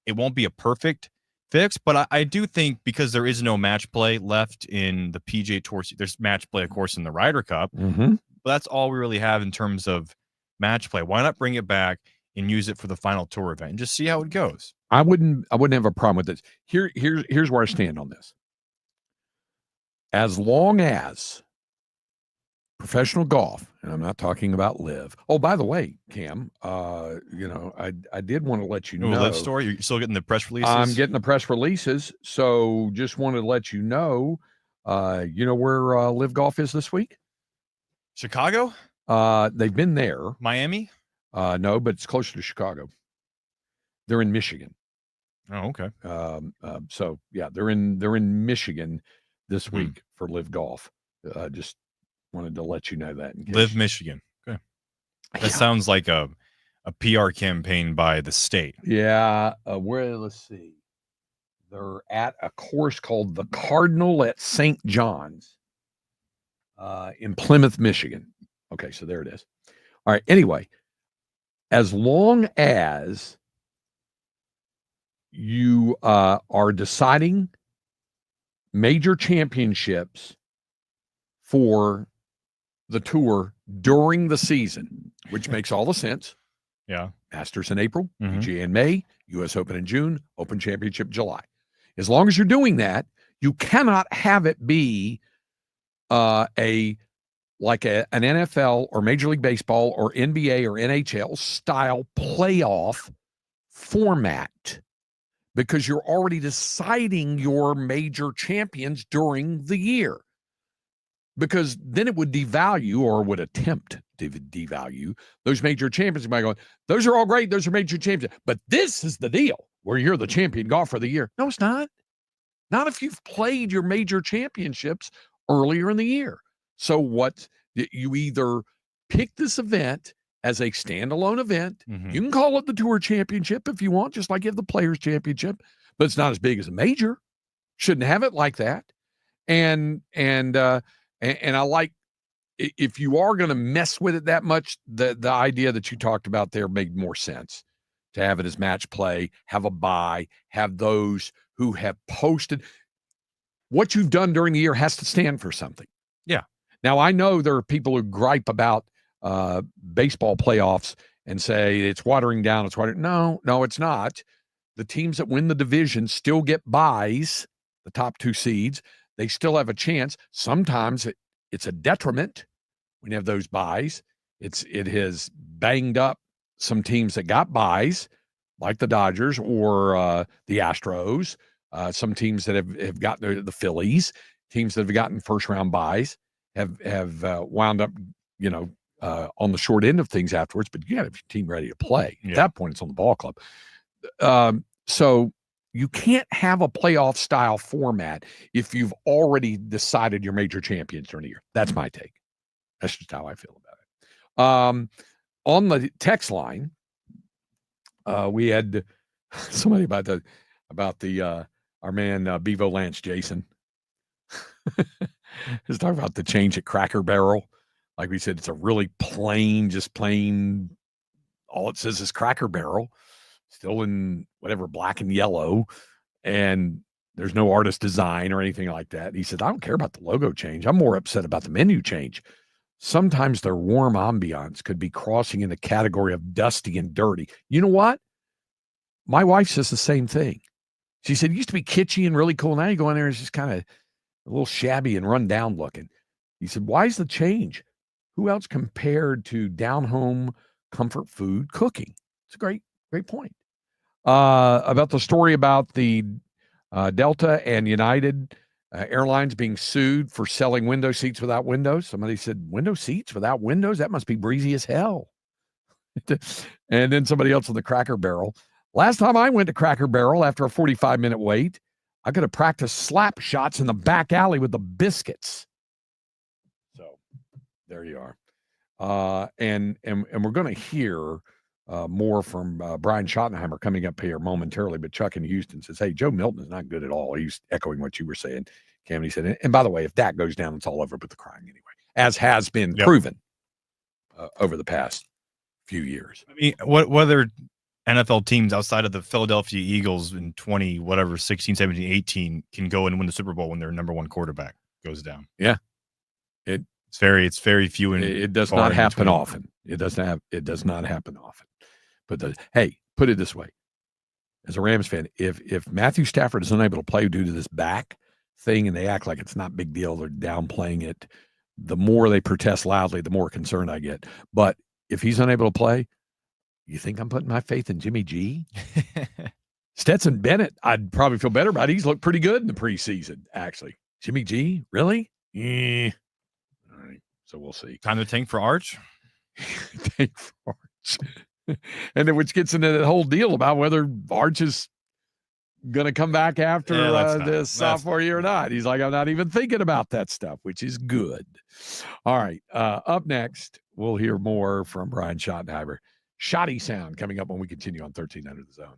it won't be a perfect fix. But I do think because there is no match play left in the PGA Tour, there's match play, of course, in the Ryder Cup. Mm-hmm. But that's all we really have in terms of match play. Why not bring it back and use it for the final tour event and just see how it goes? I wouldn't have a problem with this. Here's where I stand on this. As long as professional golf, and I'm not talking about live. Oh, by the way, Cam, I did want to let you know. Live story. You're still getting the press releases? I'm getting the press releases. So just wanted to let you know, where Live Golf is this week? Chicago? They've been there. Miami? No, but it's closer to Chicago. They're in Michigan. Oh, okay. So yeah, they're in Michigan this week for Live Golf. Just wanted to let you know that. Live Michigan. Okay. That sounds like a PR campaign by the state. Yeah. Let's see. They're at a course called the Cardinal at St. John's in Plymouth, Michigan. Okay, so there it is. All right. Anyway, as long as you are deciding major championships for the tour during the season, which makes all the sense. Yeah. Masters in April, PGA in May, U.S. Open in June, Open Championship July. As long as you're doing that, you cannot have it be an NFL or Major League Baseball or NBA or NHL style playoff format, because you're already deciding your major champions during the year. Because then it would devalue, or would attempt to devalue, those major champions by going, those are all great, those are major champions. But this is the deal where you're the champion golfer of the year. No, it's not. Not if you've played your major championships earlier in the year. So what, you either pick this event as a standalone event. You can call it the Tour Championship if you want, just like you have the Players Championship, but it's not as big as a major. Shouldn't have it like that. And I like, if you are going to mess with it that much, the idea that you talked about there made more sense, to have it as match play, have a bye, have those who have posted. What you've done during the year has to stand for something. Yeah. Now, I know there are people who gripe about baseball playoffs and say it's watering down. No, it's not. The teams that win the division still get buys, the top 2 seeds. They still have a chance. Sometimes it's a detriment when you have those buys. It has banged up some teams that got buys, like the Dodgers or the Astros. Some teams that have gotten the Phillies, teams that have gotten first round buys have wound up, on the short end of things afterwards. But you got to have your team ready to play. At that point, it's on the ball club. So you can't have a playoff style format if you've already decided your major champions during the year. That's my take. That's just how I feel about it. On the text line, we had somebody about our man Bevo Lance Jason. He's talking about the change at Cracker Barrel. Like we said, it's a really plain, all it says is Cracker Barrel, still in whatever, black and yellow. And there's no artist design or anything like that. And he said, I don't care about the logo change. I'm more upset about the menu change. Sometimes their warm ambiance could be crossing in the category of dusty and dirty. You know what? My wife says the same thing. She said, it used to be kitschy and really cool. Now you go in there, it's just kind of a little shabby and run down looking. He said, why is the change? Who else compared to down-home comfort food cooking? It's a great point. About the story about the Delta and United Airlines being sued for selling window seats without windows. Somebody said, window seats without windows? That must be breezy as hell. And then somebody else on the Cracker Barrel. Last time I went to Cracker Barrel after a 45-minute wait, I could have practiced slap shots in the back alley with the biscuits. So there you are. And we're going to hear more from Brian Schottenheimer coming up here momentarily. But Chuck in Houston says, hey, Joe Milton is not good at all. He's echoing what you were saying, Cam. He said, and by the way, if Dak goes down, it's all over with the crying anyway, as has been proven over the past few years. I mean, whether NFL teams outside of the Philadelphia Eagles in 16, 17, 18 can go and win the Super Bowl when their number one quarterback goes down. Yeah. It's very few and it does not happen often. It does not happen often. But hey, put it this way. As a Rams fan, if Matthew Stafford is unable to play due to this back thing and they act like it's not a big deal, they're downplaying it, the more they protest loudly, the more concerned I get. But if he's unable to play, you think I'm putting my faith in Jimmy G? Stetson Bennett, I'd probably feel better about it. He's looked pretty good in the preseason, actually. Jimmy G, really? Yeah. All right, so we'll see. Time to tank for Arch? Tank for Arch. And then which gets into that whole deal about whether Arch is going to come back after this sophomore year or not. He's like, I'm not even thinking about that stuff, which is good. All right, up next, we'll hear more from Brian Schottenheimer. Shoddy sound coming up when we continue on 13 Under the Zone.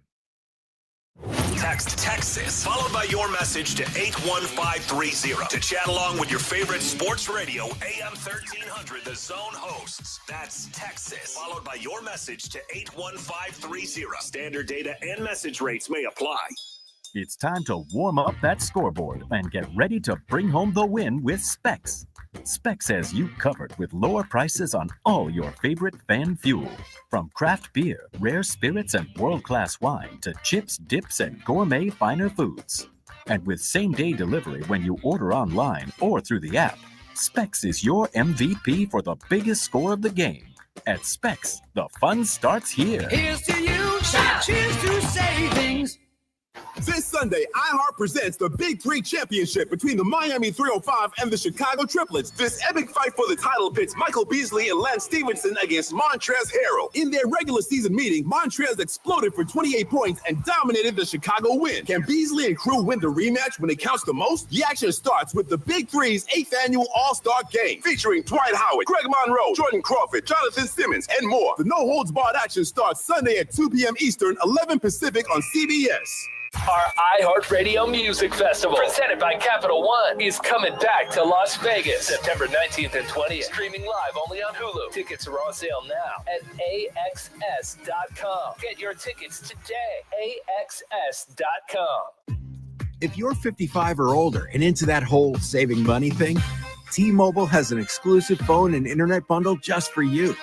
Text Texas, followed by your message to 81530 to chat along with your favorite sports radio, AM 1300, The Zone hosts. That's Texas, followed by your message to 81530. Standard data and message rates may apply. It's time to warm up that scoreboard and get ready to bring home the win with Specs. Specs has you covered with lower prices on all your favorite fan fuel. From craft beer, rare spirits, and world-class wine to chips, dips, and gourmet finer foods. And with same-day delivery when you order online or through the app, Specs is your MVP for the biggest score of the game. At Specs, the fun starts here. Here's to you, cheers to savings. This Sunday, iHeart presents the Big Three Championship between the Miami 305 and the Chicago Triplets. This epic fight for the title pits Michael Beasley and Lance Stevenson against Montrezl Harrell. In their regular season meeting, Montrezl exploded for 28 points and dominated the Chicago win. Can Beasley and crew win the rematch when it counts the most? The action starts with the Big Three's 8th annual All-Star Game, featuring Dwight Howard, Greg Monroe, Jordan Crawford, Jonathan Simmons, and more. The no-holds-barred action starts Sunday at 2 p.m. Eastern, 11 Pacific on CBS. Our iHeartRadio Music Festival, presented by Capital One, is coming back to Las Vegas, September 19th and 20th. Streaming live only on Hulu. Tickets are on sale now at AXS.com. Get your tickets today. AXS.com. If you're 55 or older and into that whole saving money thing, T-Mobile has an exclusive phone and internet bundle just for you.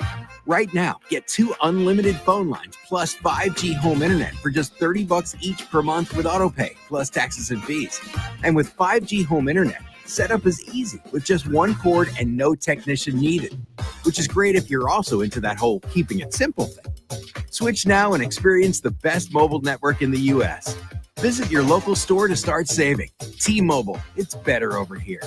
Right now, get 2 unlimited phone lines plus 5G home internet for just $30 each per month with autopay, plus taxes and fees. And with 5G home internet, setup is easy with just one cord and no technician needed, which is great if you're also into that whole keeping it simple thing. Switch now and experience the best mobile network in the U.S. Visit your local store to start saving. T-Mobile, it's better over here.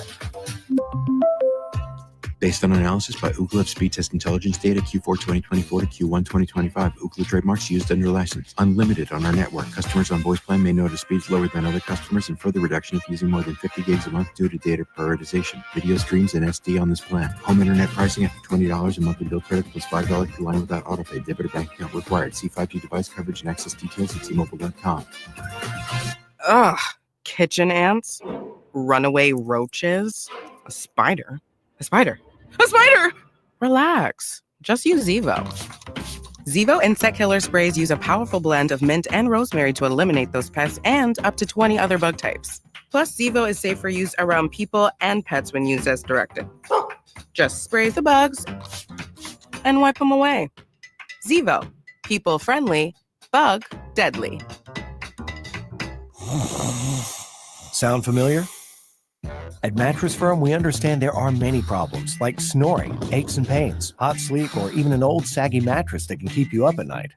Based on analysis by Ookla of speed test intelligence data Q4 2024 to Q1 2025. Ookla trademarks used under license. Unlimited on our network. Customers on voice plan may notice speeds lower than other customers and further reduction if using more than 50 gigs a month due to data prioritization. Video streams and SD on this plan. Home internet pricing after $20 a monthly bill credit plus $5 per line without autopay. Debit or bank account required. See 5G device coverage and access details at T-Mobile.com. Ugh. Kitchen ants. Runaway roaches. A spider. A spider. A spider! Relax. Just use Zevo. Zevo insect killer sprays use a powerful blend of mint and rosemary to eliminate those pests and up to 20 other bug types. Plus, Zevo is safe for use around people and pets when used as directed. Just spray the bugs and wipe them away. Zevo, people friendly, bug deadly. Sound familiar? At Mattress Firm, we understand there are many problems like snoring, aches and pains, hot sleep, or even an old saggy mattress that can keep you up at night.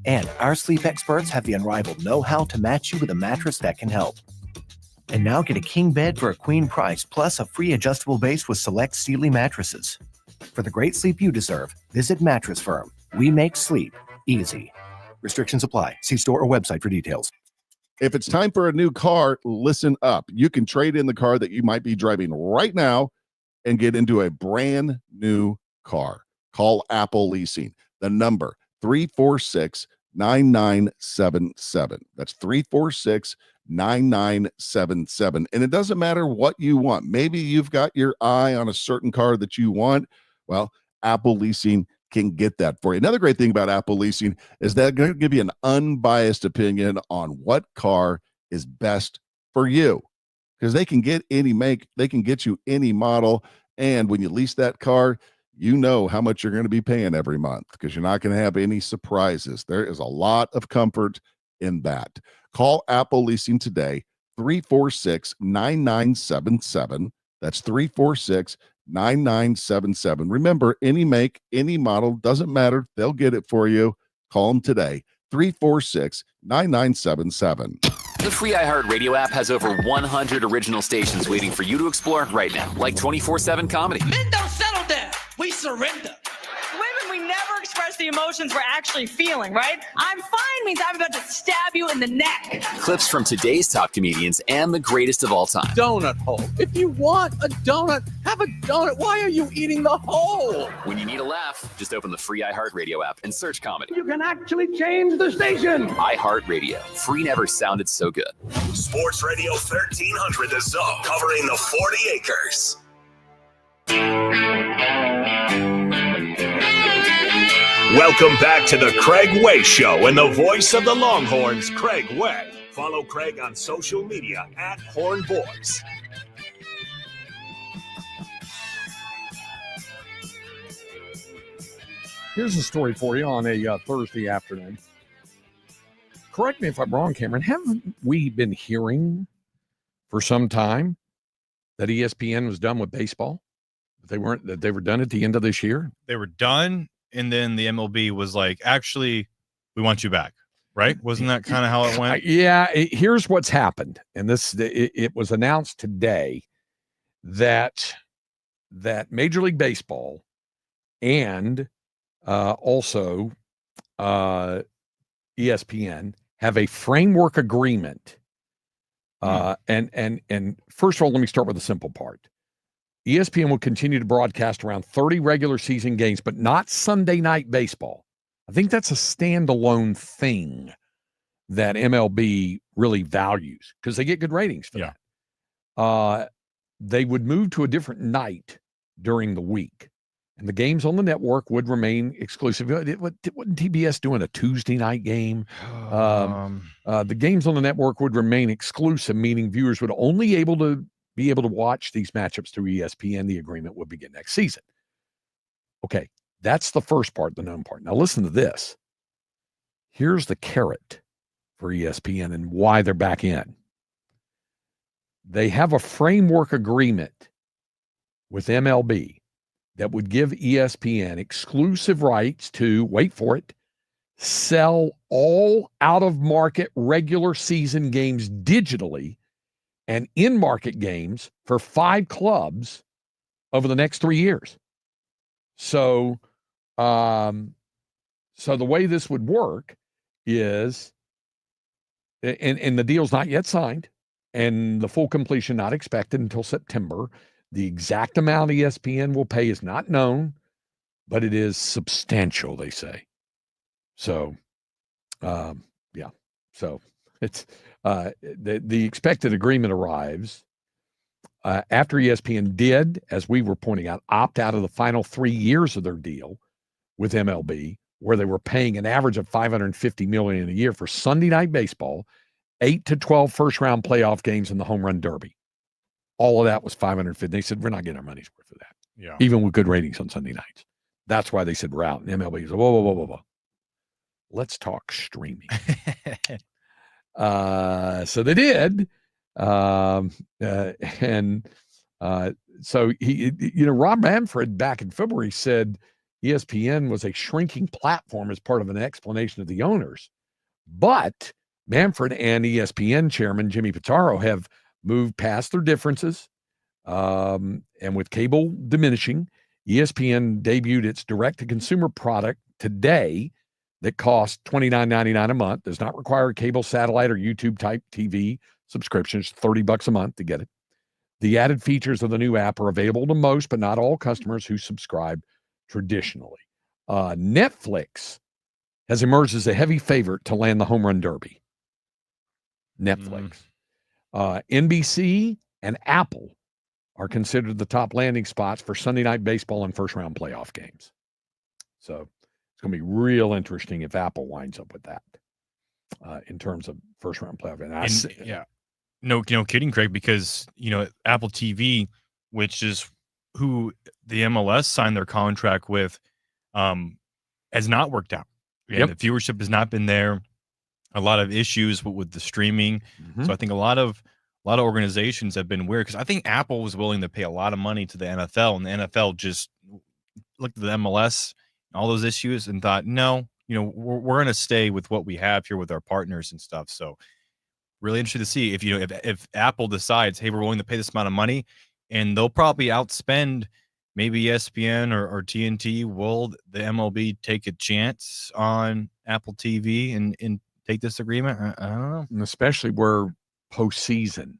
And our sleep experts have the unrivaled know-how to match you with a mattress that can help. And now get a king bed for a queen price, plus a free adjustable base with select Sealy mattresses. For the great sleep you deserve, visit Mattress Firm. We make sleep easy. Restrictions apply. See store or website for details. If it's time for a new car, listen up. You can trade in the car that you might be driving right now and get into a brand new car. Call Apple Leasing. The number 346-9977. That's 346-9977. And it doesn't matter what you want. Maybe you've got your eye on a certain car that you want. Well, Apple Leasing can get that for you. Another great thing about Apple Leasing is they're going to give you an unbiased opinion on what car is best for you, because they can get any make, they can get you any model. And when you lease that car, you know how much you're going to be paying every month, because you're not going to have any surprises. There is a lot of comfort in that. Call Apple Leasing today, 346-9977. That's 346-9977. Remember, any make, any model, doesn't matter. They'll get it for you. Call them today, 346-9977. The free iHeartRadio app has over 100 original stations waiting for you to explore right now, like 24/7 comedy. Men don't settle down. We surrender. Women, we never express the emotions we're actually feeling, right? I'm fine means I'm about to stab you in the neck. Clips from today's top comedians and the greatest of all time. Donut hole. If you want a donut, have a donut. Why are you eating the hole? When you need a laugh, just open the free iHeartRadio app and search comedy. You can actually change the station. iHeartRadio. Free never sounded so good. Sports Radio 1300 The Zone, covering the 40 acres. Welcome back to the Craig Way Show and the voice of the Longhorns, Craig Way. Follow Craig on social media at Horn Boys. Here's a story for you on a Thursday afternoon. Correct me if I'm wrong, Cameron. Haven't we been hearing for some time that ESPN was done with baseball? That they were done at the end of this year? They were done, and then the MLB was like, actually, we want you back, right? Wasn't that kind of how it went? Here's what's happened. And it was announced today that Major League Baseball and also ESPN have a framework agreement. And first of all, let me start with the simple part. ESPN will continue to broadcast around 30 regular season games, but not Sunday night baseball. I think that's a standalone thing that MLB really values because they get good ratings for that. They would move to a different night during the week, and the games on the network would remain exclusive. Wasn't TBS doing a Tuesday night game? The games on the network would remain exclusive, meaning viewers would only be able to watch these matchups through ESPN. The agreement would begin next season. Okay, that's the first part, the known part. Now listen to this. Here's the carrot for ESPN and why they're back in. They have a framework agreement with MLB that would give ESPN exclusive rights to, wait for it, sell all out-of-market regular season games digitally and in-market games for 5 clubs over the next 3 years. So the way this would work is, and the deal's not yet signed, and the full completion not expected until September. The exact amount ESPN will pay is not known, but it is substantial, they say. So, So it's the expected agreement arrives after ESPN did, as we were pointing out, opt out of the final 3 years of their deal with MLB, where they were paying an average of $550 million a year for Sunday Night Baseball, 8 to 12 first-round playoff games in the Home Run Derby. All of that was $550. They said, we're not getting our money's worth for that. Yeah. Even with good ratings on Sunday nights. That's why they said we're out. And MLB said, whoa. Let's talk streaming. So they did. So Rob Manfred back in February said ESPN was a shrinking platform as part of an explanation of the owners. But Manfred and ESPN chairman Jimmy Pitaro have moved past their differences. And with cable diminishing, ESPN debuted its direct-to-consumer product today that costs $29.99 a month, does not require a cable, satellite, or YouTube-type TV subscriptions, $30 a month to get it. The added features of the new app are available to most, but not all customers who subscribe traditionally. Netflix has emerged as a heavy favorite to land the Home Run Derby. Netflix. NBC and Apple are considered the top landing spots for Sunday Night Baseball and first-round playoff games. So it's going to be real interesting if Apple winds up with that in terms of first-round playoff games. No kidding, Craig, because, Apple TV, which is who the MLS signed their contract with, has not worked out. Yep. The viewership has not been there. A lot of issues with the streaming. Mm-hmm. So I think a lot of organizations have been weird, because I think Apple was willing to pay a lot of money to the NFL, and the NFL just looked at the MLS and all those issues and thought, no, we're going to stay with what we have here with our partners and stuff. So really interested to see if Apple decides, hey, we're willing to pay this amount of money, and they'll probably outspend maybe ESPN or TNT. Will the MLB take a chance on Apple TV and take this agreement? I don't know. And especially where postseason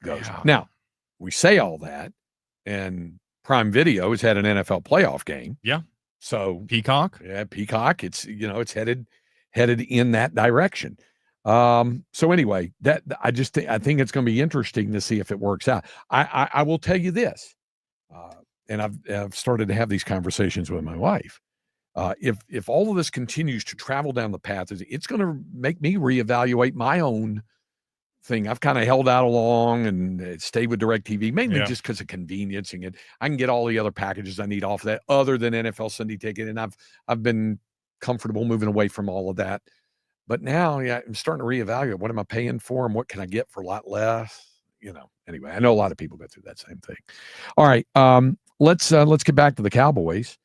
goes. Yeah. Now, we say all that, and Prime Video has had an NFL playoff game. Yeah. So Peacock. Yeah, Peacock. It's it's headed in that direction. So anyway, I think it's going to be interesting to see if it works out. I will tell you this, and I've started to have these conversations with my wife. If all of this continues to travel down the path, it's going to make me reevaluate my own thing. I've kind of held out along and stayed with DirecTV, mainly just because of convenience, and I can get all the other packages I need off of that other than NFL Sunday Ticket, and I've been comfortable moving away from all of that. But now, I'm starting to reevaluate. What am I paying for, and what can I get for a lot less? Anyway, I know a lot of people go through that same thing. All right, let's get back to the Cowboys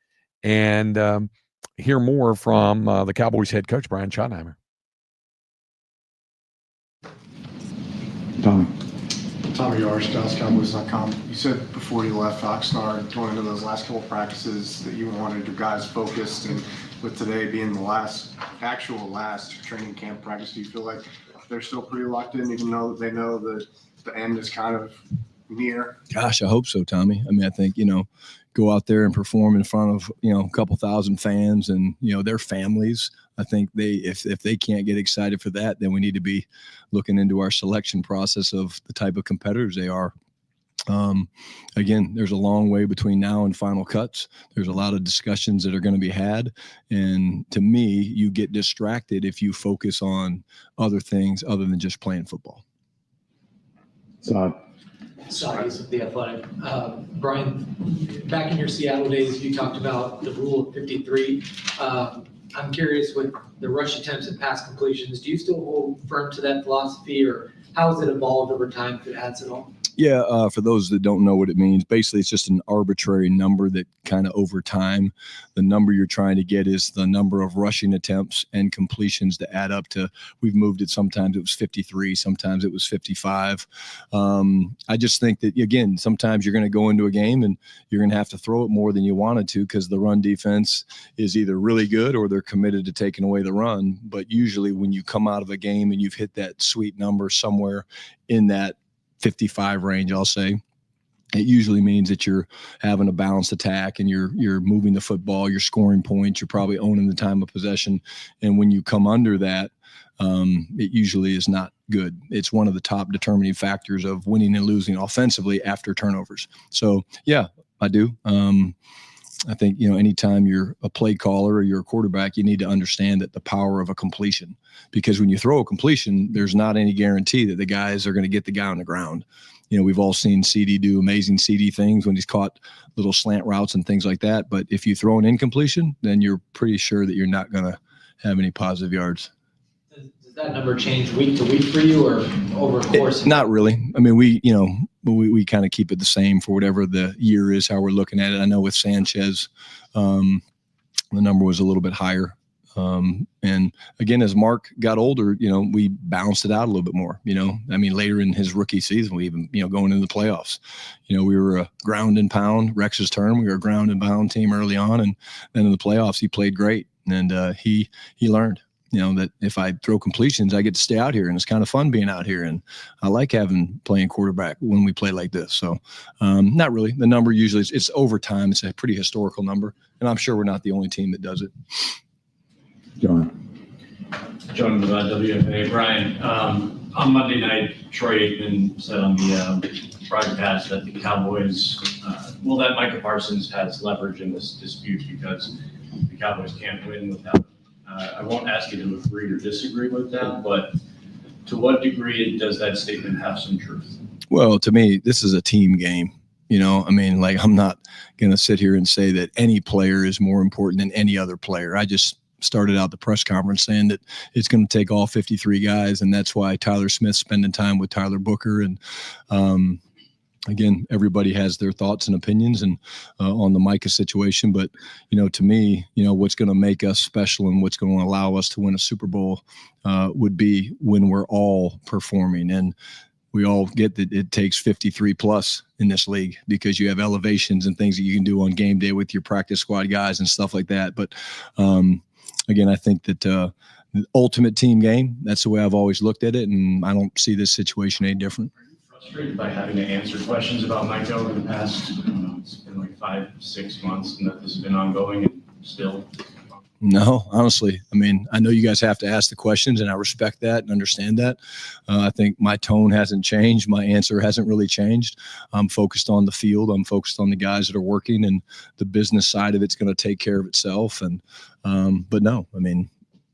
and hear more from the Cowboys head coach, Brian Schottenheimer. Tommy Yarsh, DallasCowboys.com. You said before you left Oxnard, going into those last couple of practices, that you wanted your guys focused, and with today being the actual last training camp practice, do you feel like they're still pretty locked in, even though they know that the end is kind of near? Gosh, I hope so, Tommy. I mean, I think, go out there and perform in front of, a couple thousand fans and, their families. I think if they can't get excited for that, then we need to be looking into our selection process of the type of competitors they are. Again, there's a long way between now and final cuts. There's a lot of discussions that are going to be had. And to me, you get distracted if you focus on other things other than just playing football. Size of the Athletic. Brian, back in your Seattle days, you talked about the rule of 53. I'm curious, with the rush attempts and pass completions, do you still hold firm to that philosophy, or how has it evolved over time, if it has at all? Yeah, for those that don't know what it means, basically it's just an arbitrary number that kind of over time, the number you're trying to get is the number of rushing attempts and completions to add up to. We've moved it. Sometimes it was 53, sometimes it was 55. I just think that, again, sometimes you're going to go into a game and you're going to have to throw it more than you wanted to, because the run defense is either really good or they're committed to taking away the run. But usually when you come out of a game and you've hit that sweet number somewhere in that 55 range, I'll say, it usually means that you're having a balanced attack and you're moving the football, you're scoring points, you're probably owning the time of possession. And when you come under that, it usually is not good. It's one of the top determining factors of winning and losing offensively after turnovers. So yeah, I do. I think, anytime you're a play caller or you're a quarterback, you need to understand that the power of a completion, because when you throw a completion, there's not any guarantee that the guys are going to get the guy on the ground. We've all seen CD do amazing CD things when he's caught little slant routes and things like that. But if you throw an incompletion, then you're pretty sure that you're not going to have any positive yards. Does that number change week to week for you or over a course? Not really. I mean, we kind of keep it the same for whatever the year is, how we're looking at it. I know with Sanchez, the number was a little bit higher. And again, as Mark got older, we balanced it out a little bit more, later in his rookie season, we even, going into the playoffs, we were a ground and pound, Rex's term. We were a ground and pound team early on. And then in the playoffs, he played great. And, he learned, that if I throw completions, I get to stay out here, and it's kind of fun being out here. And I like playing quarterback when we play like this. So, not really. The number usually it's over time. It's a pretty historical number. And I'm sure we're not the only team that does it. John with WFA. Brian, on Monday night, Troy Aikman said on the broadcast that the Cowboys, that Micah Parsons has leverage in this dispute because the Cowboys can't win without him. I won't ask you to agree or disagree with that, but to what degree does that statement have some truth? Well, to me, this is a team game. I'm not going to sit here and say that any player is more important than any other player. I just started out the press conference saying that it's going to take all 53 guys, and that's why Tyler Smith's spending time with Tyler Booker. And again, everybody has their thoughts and opinions and on the Micah situation. But, to me, what's going to make us special and what's going to allow us to win a Super Bowl would be when we're all performing. And we all get that it takes 53 plus in this league because you have elevations and things that you can do on game day with your practice squad guys and stuff like that. But again, I think that the ultimate team game, that's the way I've always looked at it, and I don't see this situation any different. Are you frustrated by having to answer questions about Micah over the past, it's been like 5-6 months, and that this has been ongoing and still? No, honestly. I know you guys have to ask the questions, and I respect that and understand that. I think my tone hasn't changed. My answer hasn't really changed. I'm focused on the field. I'm focused on the guys that are working, and the business side of it's going to take care of itself. And but no,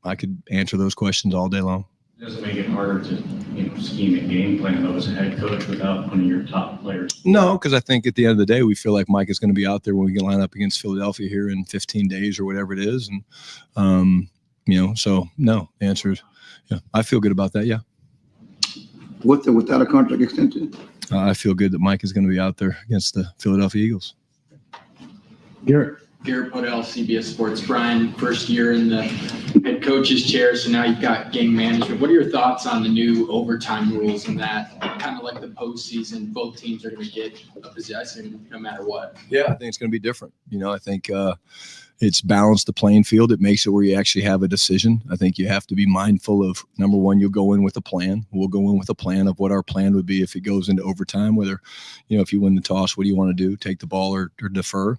I could answer those questions all day long. Does it make it harder to scheme a game plan though as a head coach without one of your top players? No, because I think at the end of the day, we feel like Mike is going to be out there when we can line up against Philadelphia here in 15 days or whatever it is. And, so no, the answer is, yeah, I feel good about that. Yeah. Without a contract extension? I feel good that Mike is going to be out there against the Philadelphia Eagles. Garrett Podell, CBS Sports. Brian, first year in the head coach's chair, so now you've got game management. What are your thoughts on the new overtime rules and that, kind of like the postseason, both teams are going to get a possession no matter what? Yeah, I think it's going to be different. I think it's balanced the playing field. It makes it where you actually have a decision. I think you have to be mindful of, number one, you'll go in with a plan. We'll go in with a plan of what our plan would be if it goes into overtime, whether, if you win the toss, what do you want to do? Take the ball or defer?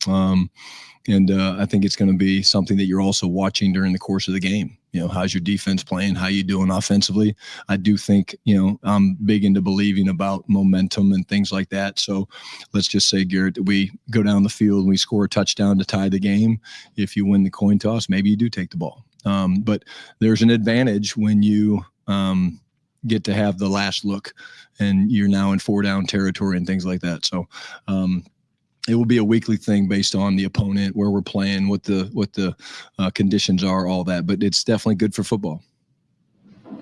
I think it's going to be something that you're also watching during the course of the game. How's your defense playing? How you doing offensively? I do think, I'm big into believing about momentum and things like that. So let's just say, Garrett, that we go down the field and we score a touchdown to tie the game. If you win the coin toss, maybe you do take the ball. But there's an advantage when you get to have the last look and you're now in 4-down territory and things like that. So, it will be a weekly thing based on the opponent, where we're playing, what the conditions are, all that. But it's definitely good for football.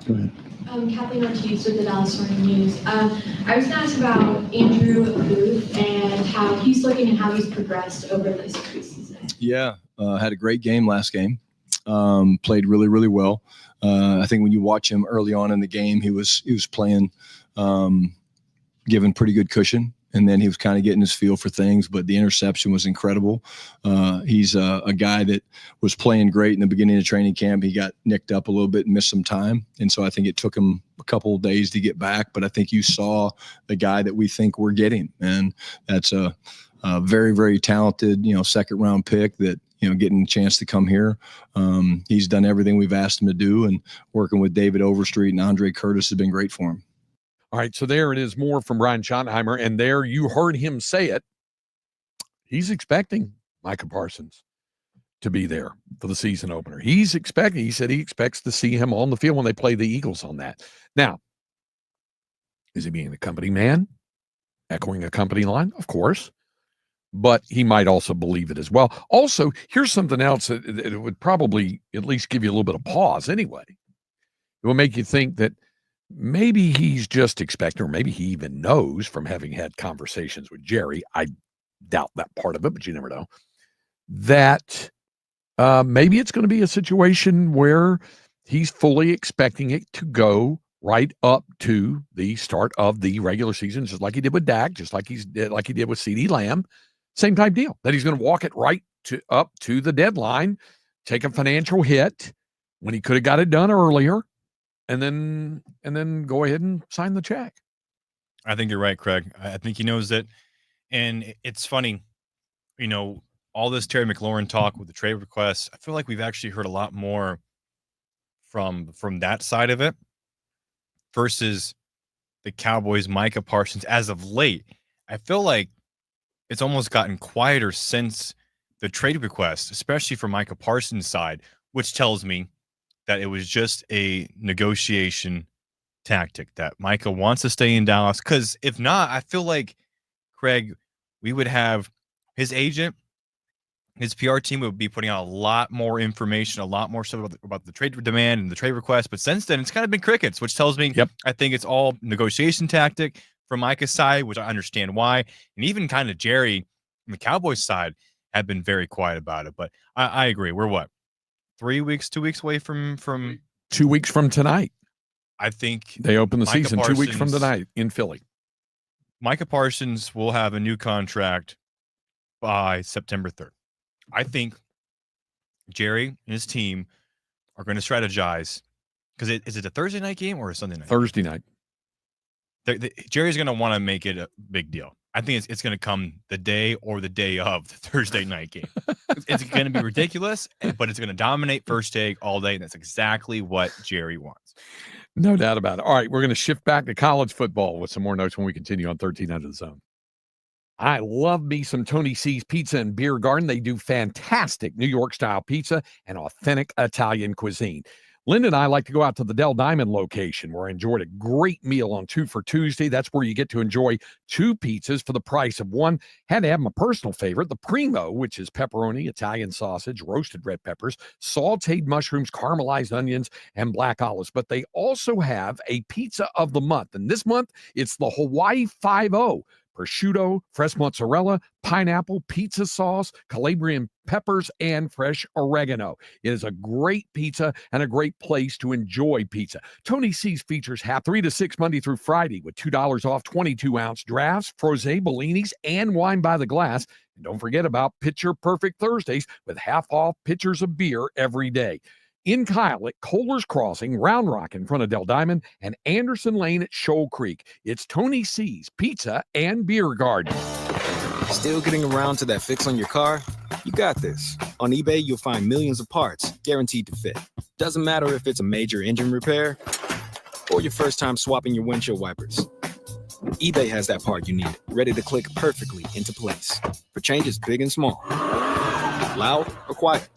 Go ahead. Kathleen Ortiz with the Dallas Morning News. I was going to ask about Andrew Booth and how he's looking and how he's progressed over this preseason. Yeah, had a great game last game. Played really, really well. I think when you watch him early on in the game, he was playing, given pretty good cushion. and then he was kind of getting his feel for things, but the interception was incredible. He's a guy that was playing great in the beginning of training camp. He got nicked up a little bit and missed some time, and so I think it took him a couple of days to get back, but I think you saw the guy that we think we're getting, and that's a very, very talented, second round pick that, getting a chance to come here. He's done everything we've asked him to do, and working with David Overstreet and Andre Curtis has been great for him. All right, so there it is, more from Brian Schottenheimer, and there you heard him say it. He's expecting Micah Parsons to be there for the season opener. He said he expects to see him on the field when they play the Eagles on that. Now, is he being a company man? Echoing a company line? Of course. But he might also believe it as well. Also, here's something else that it would probably at least give you a little bit of pause anyway. It will make you think that maybe he's just expecting, or maybe he even knows from having had conversations with Jerry. I doubt that part of it, but you never know. That maybe it's going to be a situation where he's fully expecting it to go right up to the start of the regular season, just like he did with Dak, just like he did with CeeDee Lamb. Same type deal, that he's going to walk it right up to the deadline, take a financial hit when he could have got it done earlier, and then go ahead and sign the check. I think you're right, Craig. I think he knows it. And it's funny, all this Terry McLaurin talk with the trade requests, I feel like we've actually heard a lot more from that side of it versus the Cowboys, Micah Parsons. As of late, I feel like it's almost gotten quieter since the trade request, especially for Micah Parsons' side, which tells me that it was just a negotiation tactic, that Micah wants to stay in Dallas. Because if not, I feel like, Craig, we would have his agent, his PR team would be putting out a lot more information, a lot more stuff about the trade demand and the trade request. But since then, it's kind of been crickets, which tells me I think it's all negotiation tactic from Micah's side, which I understand why. And even kind of Jerry from the Cowboys side have been very quiet about it. But I agree. We're what? 2 weeks away from 2 weeks from tonight. I think they open the Micah season Parsons, 2 weeks from tonight in Philly. Micah Parsons will have a new contract by September 3rd. I think Jerry and his team are going to strategize, because is it a Thursday night game or a Sunday night? Thursday night. Jerry's going to want to make it a big deal. I think it's going to come the day or the day of the Thursday night game. It's going to be ridiculous, but it's going to dominate first take all day. And that's exactly what Jerry wants. No doubt about it. All right, we're going to shift back to college football with some more notes when we continue on 13 Under the Zone. I love me some Tony C's Pizza and Beer Garden. They do fantastic New York-style pizza and authentic Italian cuisine. Linda and I like to go out to the Del Diamond location, where I enjoyed a great meal on 2 for Tuesday. That's where you get to enjoy 2 pizzas for the price of one. Had to have my personal favorite, the Primo, which is pepperoni, Italian sausage, roasted red peppers, sauteed mushrooms, caramelized onions, and black olives. But they also have a pizza of the month. And this month, it's the Hawaii 5-0. Prosciutto, fresh mozzarella, pineapple, pizza sauce, Calabrian peppers, and fresh oregano. It is a great pizza and a great place to enjoy pizza. Tony C's features 3 to 6 Monday through Friday with $2 off 22-ounce drafts, frosé, bellinis, and wine by the glass. And don't forget about Pitcher Perfect Thursdays with half off pitchers of beer every day. In Kyle at Kohler's Crossing, Round Rock in front of Del Diamond, and Anderson Lane at Shoal Creek. It's Tony C's Pizza and Beer Garden. Still getting around to that fix on your car? You got this. On eBay, you'll find millions of parts guaranteed to fit. Doesn't matter if it's a major engine repair or your first time swapping your windshield wipers. eBay has that part you need, ready to click perfectly into place for changes big and small. Loud or quiet.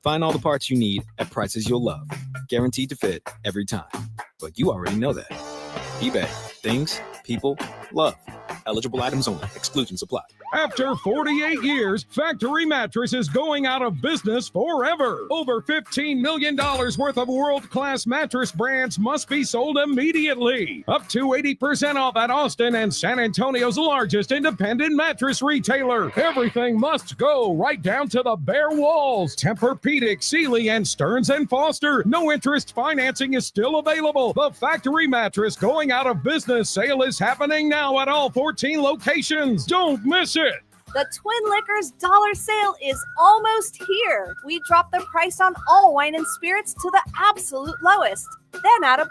Find all the parts you need at prices you'll love. Guaranteed to fit every time. But you already know that. eBay. Things, people, love. Eligible items only. Exclusions apply. After 48 years, Factory Mattress is going out of business forever. Over $15 million worth of world-class mattress brands must be sold immediately. Up to 80% off at Austin and San Antonio's largest independent mattress retailer. Everything must go, right down to the bare walls. Tempur-Pedic, Sealy, and Stearns & Foster. No interest financing is still available. The Factory Mattress going out of business sale is happening now at all 14 13 locations. Don't miss it. The Twin Liquors dollar sale is almost here. We dropped the price on all wine and spirits to the absolute lowest. Then at $1.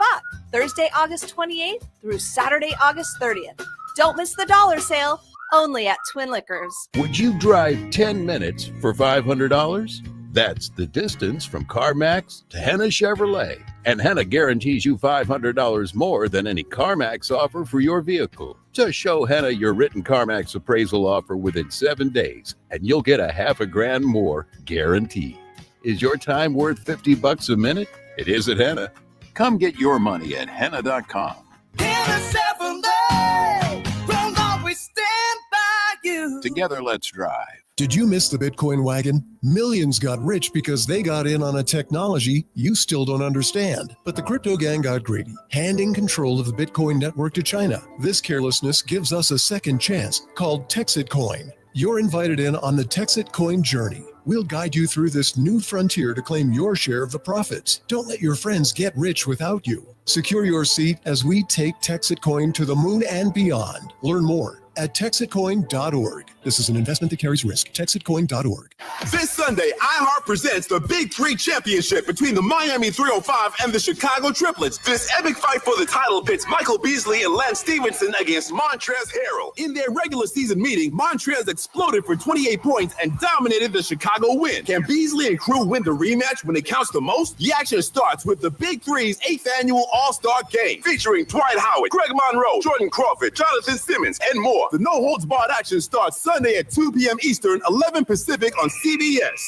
Thursday, August 28th through Saturday, August 30th. Don't miss the dollar sale, only at Twin Liquors. Would you drive 10 minutes for $500? That's the distance from CarMax to Henna Chevrolet. And Henna guarantees you $500 more than any CarMax offer for your vehicle. Just show Henna your written CarMax appraisal offer within 7 days, and you'll get $500,000 more guaranteed. Is your time worth $50 a minute? It is at Henna. Come get your money at Henna.com. Henna Chevrolet will always stand by you. Together, let's drive. Did you miss the Bitcoin wagon? Millions got rich because they got in on a technology you still don't understand. But the crypto gang got greedy, handing control of the Bitcoin network to China. This carelessness gives us a second chance called Texit Coin. You're invited in on the Texit Coin journey. We'll guide you through this new frontier to claim your share of the profits. Don't let your friends get rich without you. Secure your seat as we take Texit Coin to the moon and beyond. Learn more at texitcoin.org. This is an investment that carries risk. Texitcoin.org. This Sunday, iHeart presents the Big Three Championship between the Miami 305 and the Chicago Triplets. This epic fight for the title pits Michael Beasley and Lance Stevenson against Montrezl Harrell. In their regular season meeting, Montrezl exploded for 28 points and dominated the Chicago win. Can Beasley and crew win the rematch when it counts the most? The action starts with the Big Three's 8th annual All-Star Game, featuring Dwight Howard, Greg Monroe, Jordan Crawford, Jonathan Simmons, and more. The no-holds-barred action starts Sunday at 2 p.m. Eastern, 11 Pacific on CBS.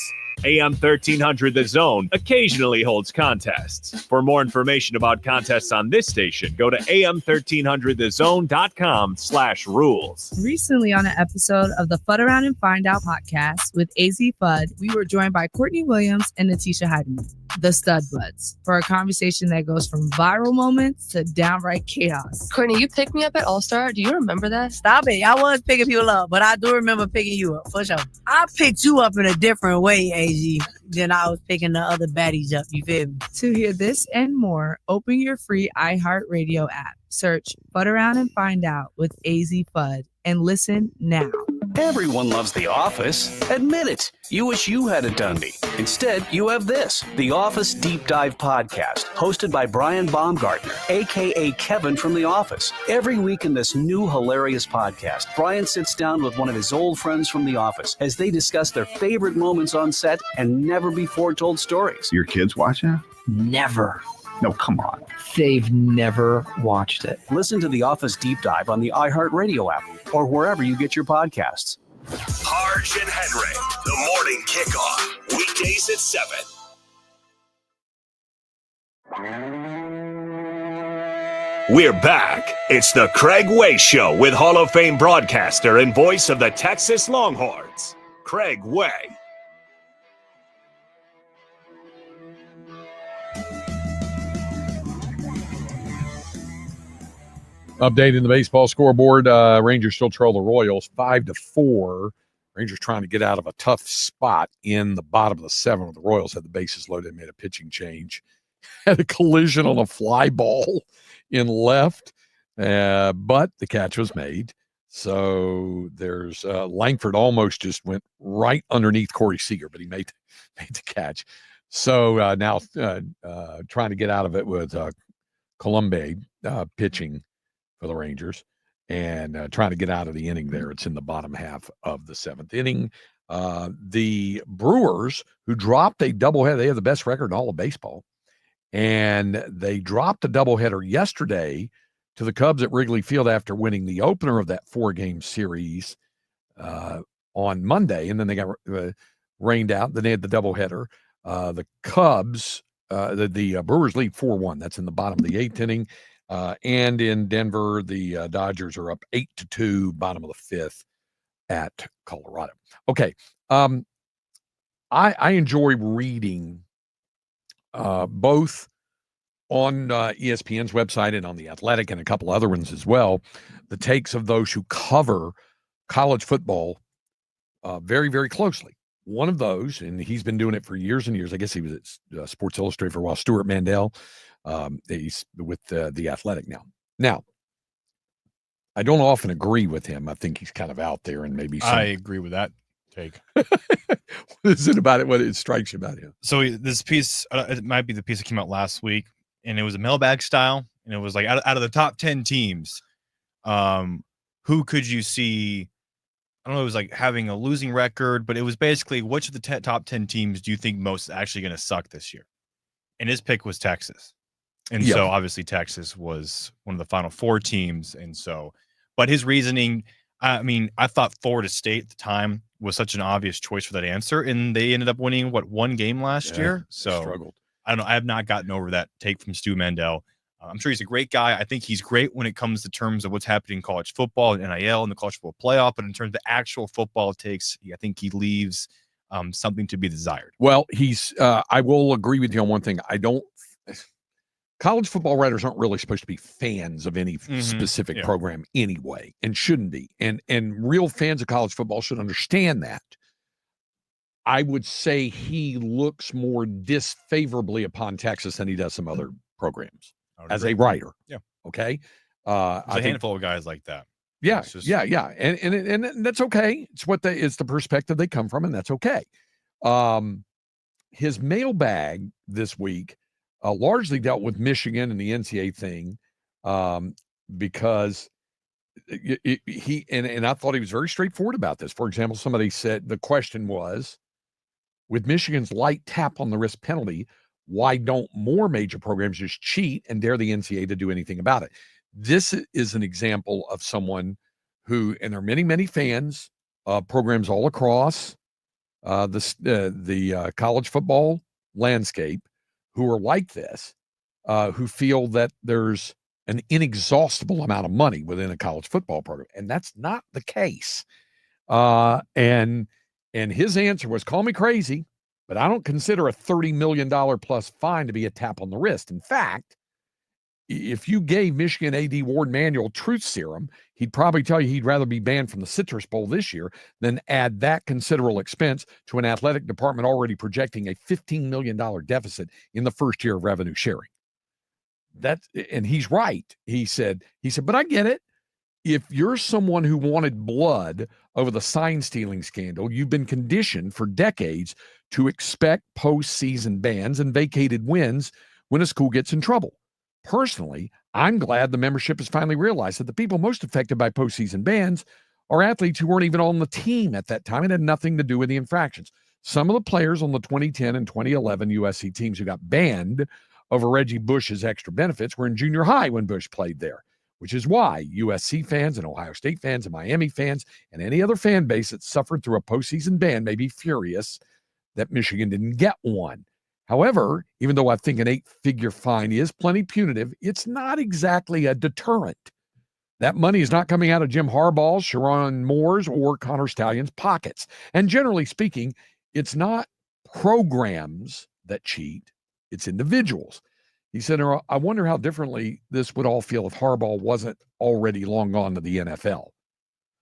AM 1300 The Zone occasionally holds contests. For more information about contests on this station, go to am1300thezone.com/rules. Recently on an episode of the Fud Around and Find Out podcast with AZ Fudd, we were joined by Courtney Williams and Natisha Heidemann, the Stud Buds, for a conversation that goes from viral moments to downright chaos. Courtney, you picked me up at All-Star. Do you remember that? Stop it. I was picking people up, but I do remember picking you up, for sure. I picked you up in a different way, AZ, than I was picking the other baddies up. You feel me? To hear this and more, open your free iHeartRadio app. Search Fud Around and Find Out with AZ Fudd and listen now. Everyone loves The Office. Admit it. You wish you had a Dundee. Instead, you have this, The Office Deep Dive Podcast, hosted by Brian Baumgartner, a.k.a. Kevin from The Office. Every week in this new hilarious podcast, Brian sits down with one of his old friends from The Office as they discuss their favorite moments on set and never-before-told stories. Your kids watch it? Never. No, come on. They've never watched it. Listen to The Office Deep Dive on the iHeartRadio app or wherever you get your podcasts. Harge and Henry, the morning kickoff, weekdays at 7. We're back. It's the Craig Way Show with Hall of Fame broadcaster and voice of the Texas Longhorns, Craig Way. Updating the baseball scoreboard, Rangers still trail the Royals 5-4. Rangers trying to get out of a tough spot in the bottom of the 7th. The Royals had the bases loaded, made a pitching change, had a collision on a fly ball in left, but the catch was made. So there's Langford almost just went right underneath Corey Seager, but he made the catch. So now trying to get out of it with Colombe pitching for the Rangers and trying to get out of the inning there. It's in the bottom half of the 7th inning. The Brewers, who dropped a doubleheader, they have the best record in all of baseball, and they dropped a doubleheader yesterday to the Cubs at Wrigley Field after winning the opener of that 4-game series on Monday, and then they got rained out. Then they had the doubleheader. The Cubs, the Brewers lead 4-1. That's in the bottom of the 8th inning. And in Denver, the Dodgers are up 8-2, bottom of the 5th at Colorado. Okay. I enjoy reading both on ESPN's website and on The Athletic and a couple other ones as well, the takes of those who cover college football very, very closely. One of those, and he's been doing it for years and years, I guess he was at Sports Illustrated for a while, Stuart Mandel. He's with The Athletic now. Now, I don't often agree with him. I think he's kind of out there and maybe I agree with that take. What is it about it? What it strikes you about him? So this piece, it might be the piece that came out last week, and it was a mailbag style, and it was like out of the top 10 teams, who could you see? I don't know. It was like having a losing record, but it was basically which of the top 10 teams do you think most actually going to suck this year? And his pick was Texas. And so obviously Texas was one of the Final Four teams. And so, but his reasoning, I mean, I thought Florida State at the time was such an obvious choice for that answer. And they ended up winning, one game last year? So struggled. I don't know. I have not gotten over that take from Stu Mandel. I'm sure he's a great guy. I think he's great when it comes to terms of what's happening in college football and NIL and the college football playoff. But in terms of actual football takes, I think he leaves something to be desired. Well, I will agree with you on one thing. College football writers aren't really supposed to be fans of any specific program anyway, and shouldn't be. And real fans of college football should understand that. I would say he looks more disfavorably upon Texas than he does some other programs as a writer. Yeah. Okay. There's a handful of guys like that. Yeah. Yeah. And that's okay. It's the perspective they come from, and that's okay. His mailbag this week largely dealt with Michigan and the NCAA thing, because he I thought he was very straightforward about this. For example, somebody said the question was, with Michigan's light tap on the wrist penalty, why don't more major programs just cheat and dare the NCAA to do anything about it? This is an example of someone who, and there are many, many fans, programs all across the college football landscape who are like this, who feel that there's an inexhaustible amount of money within a college football program. And that's not the case. And his answer was, call me crazy, but I don't consider a $30 million plus fine to be a tap on the wrist. In fact, if you gave Michigan AD Ward Manuel truth serum, he'd probably tell you he'd rather be banned from the Citrus Bowl this year than add that considerable expense to an athletic department already projecting a $15 million deficit in the first year of revenue sharing. And he's right. He said, but I get it. If you're someone who wanted blood over the sign stealing scandal, you've been conditioned for decades to expect postseason bans and vacated wins when a school gets in trouble. Personally, I'm glad the membership has finally realized that the people most affected by postseason bans are athletes who weren't even on the team at that time and had nothing to do with the infractions. Some of the players on the 2010 and 2011 USC teams who got banned over Reggie Bush's extra benefits were in junior high when Bush played there, which is why USC fans and Ohio State fans and Miami fans and any other fan base that suffered through a postseason ban may be furious that Michigan didn't get one. However, even though I think an 8-figure fine is plenty punitive, it's not exactly a deterrent. That money is not coming out of Jim Harbaugh's, Sharon Moore's, or Connor Stallion's pockets. And generally speaking, it's not programs that cheat, it's individuals. He said, I wonder how differently this would all feel if Harbaugh wasn't already long gone to the NFL.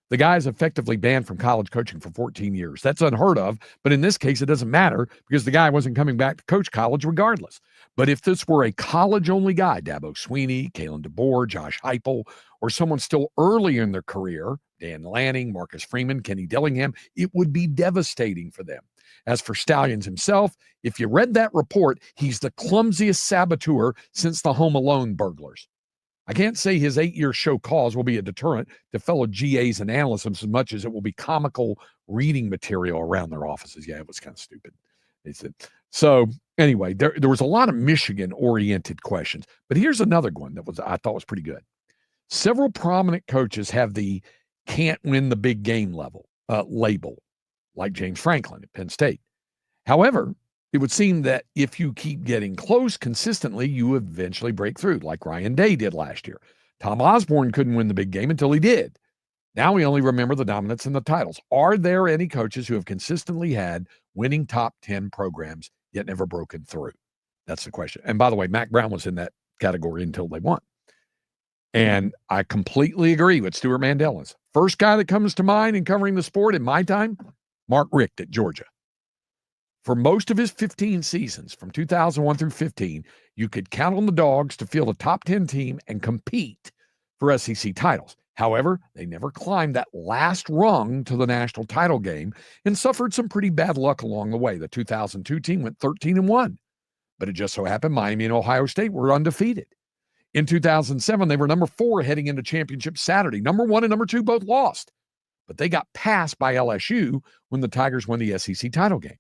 The guy is effectively banned from college coaching for 14 years. That's unheard of, but in this case, it doesn't matter because the guy wasn't coming back to coach college regardless. But if this were a college-only guy, Dabo Sweeney, Kalen DeBoer, Josh Heupel, or someone still early in their career, Dan Lanning, Marcus Freeman, Kenny Dillingham, it would be devastating for them. As for Stalions himself, if you read that report, he's the clumsiest saboteur since the Home Alone burglars. I can't say his 8-year show cause will be a deterrent to fellow GAs and analysts as much as it will be comical reading material around their offices. Yeah, it was kind of stupid. They said. So anyway, there was a lot of Michigan-oriented questions. But here's another one that I thought was pretty good. Several prominent coaches have the can't win the big game label, like James Franklin at Penn State. However, it would seem that if you keep getting close consistently, you eventually break through, like Ryan Day did last year. Tom Osborne couldn't win the big game until he did. Now we only remember the dominance and the titles. Are there any coaches who have consistently had winning top 10 programs yet never broken through? That's the question. And by the way, Mac Brown was in that category until they won. And I completely agree with Stuart Mandel. First guy that comes to mind in covering the sport in my time, Mark Richt at Georgia. For most of his 15 seasons, from 2001 through 15, you could count on the Dogs to field a top 10 team and compete for SEC titles. However, they never climbed that last rung to the national title game and suffered some pretty bad luck along the way. The 2002 team went 13-1, but it just so happened Miami and Ohio State were undefeated. In 2007, they were number 4 heading into championship Saturday. Number 1 and number 2 both lost, but they got passed by LSU when the Tigers won the SEC title game.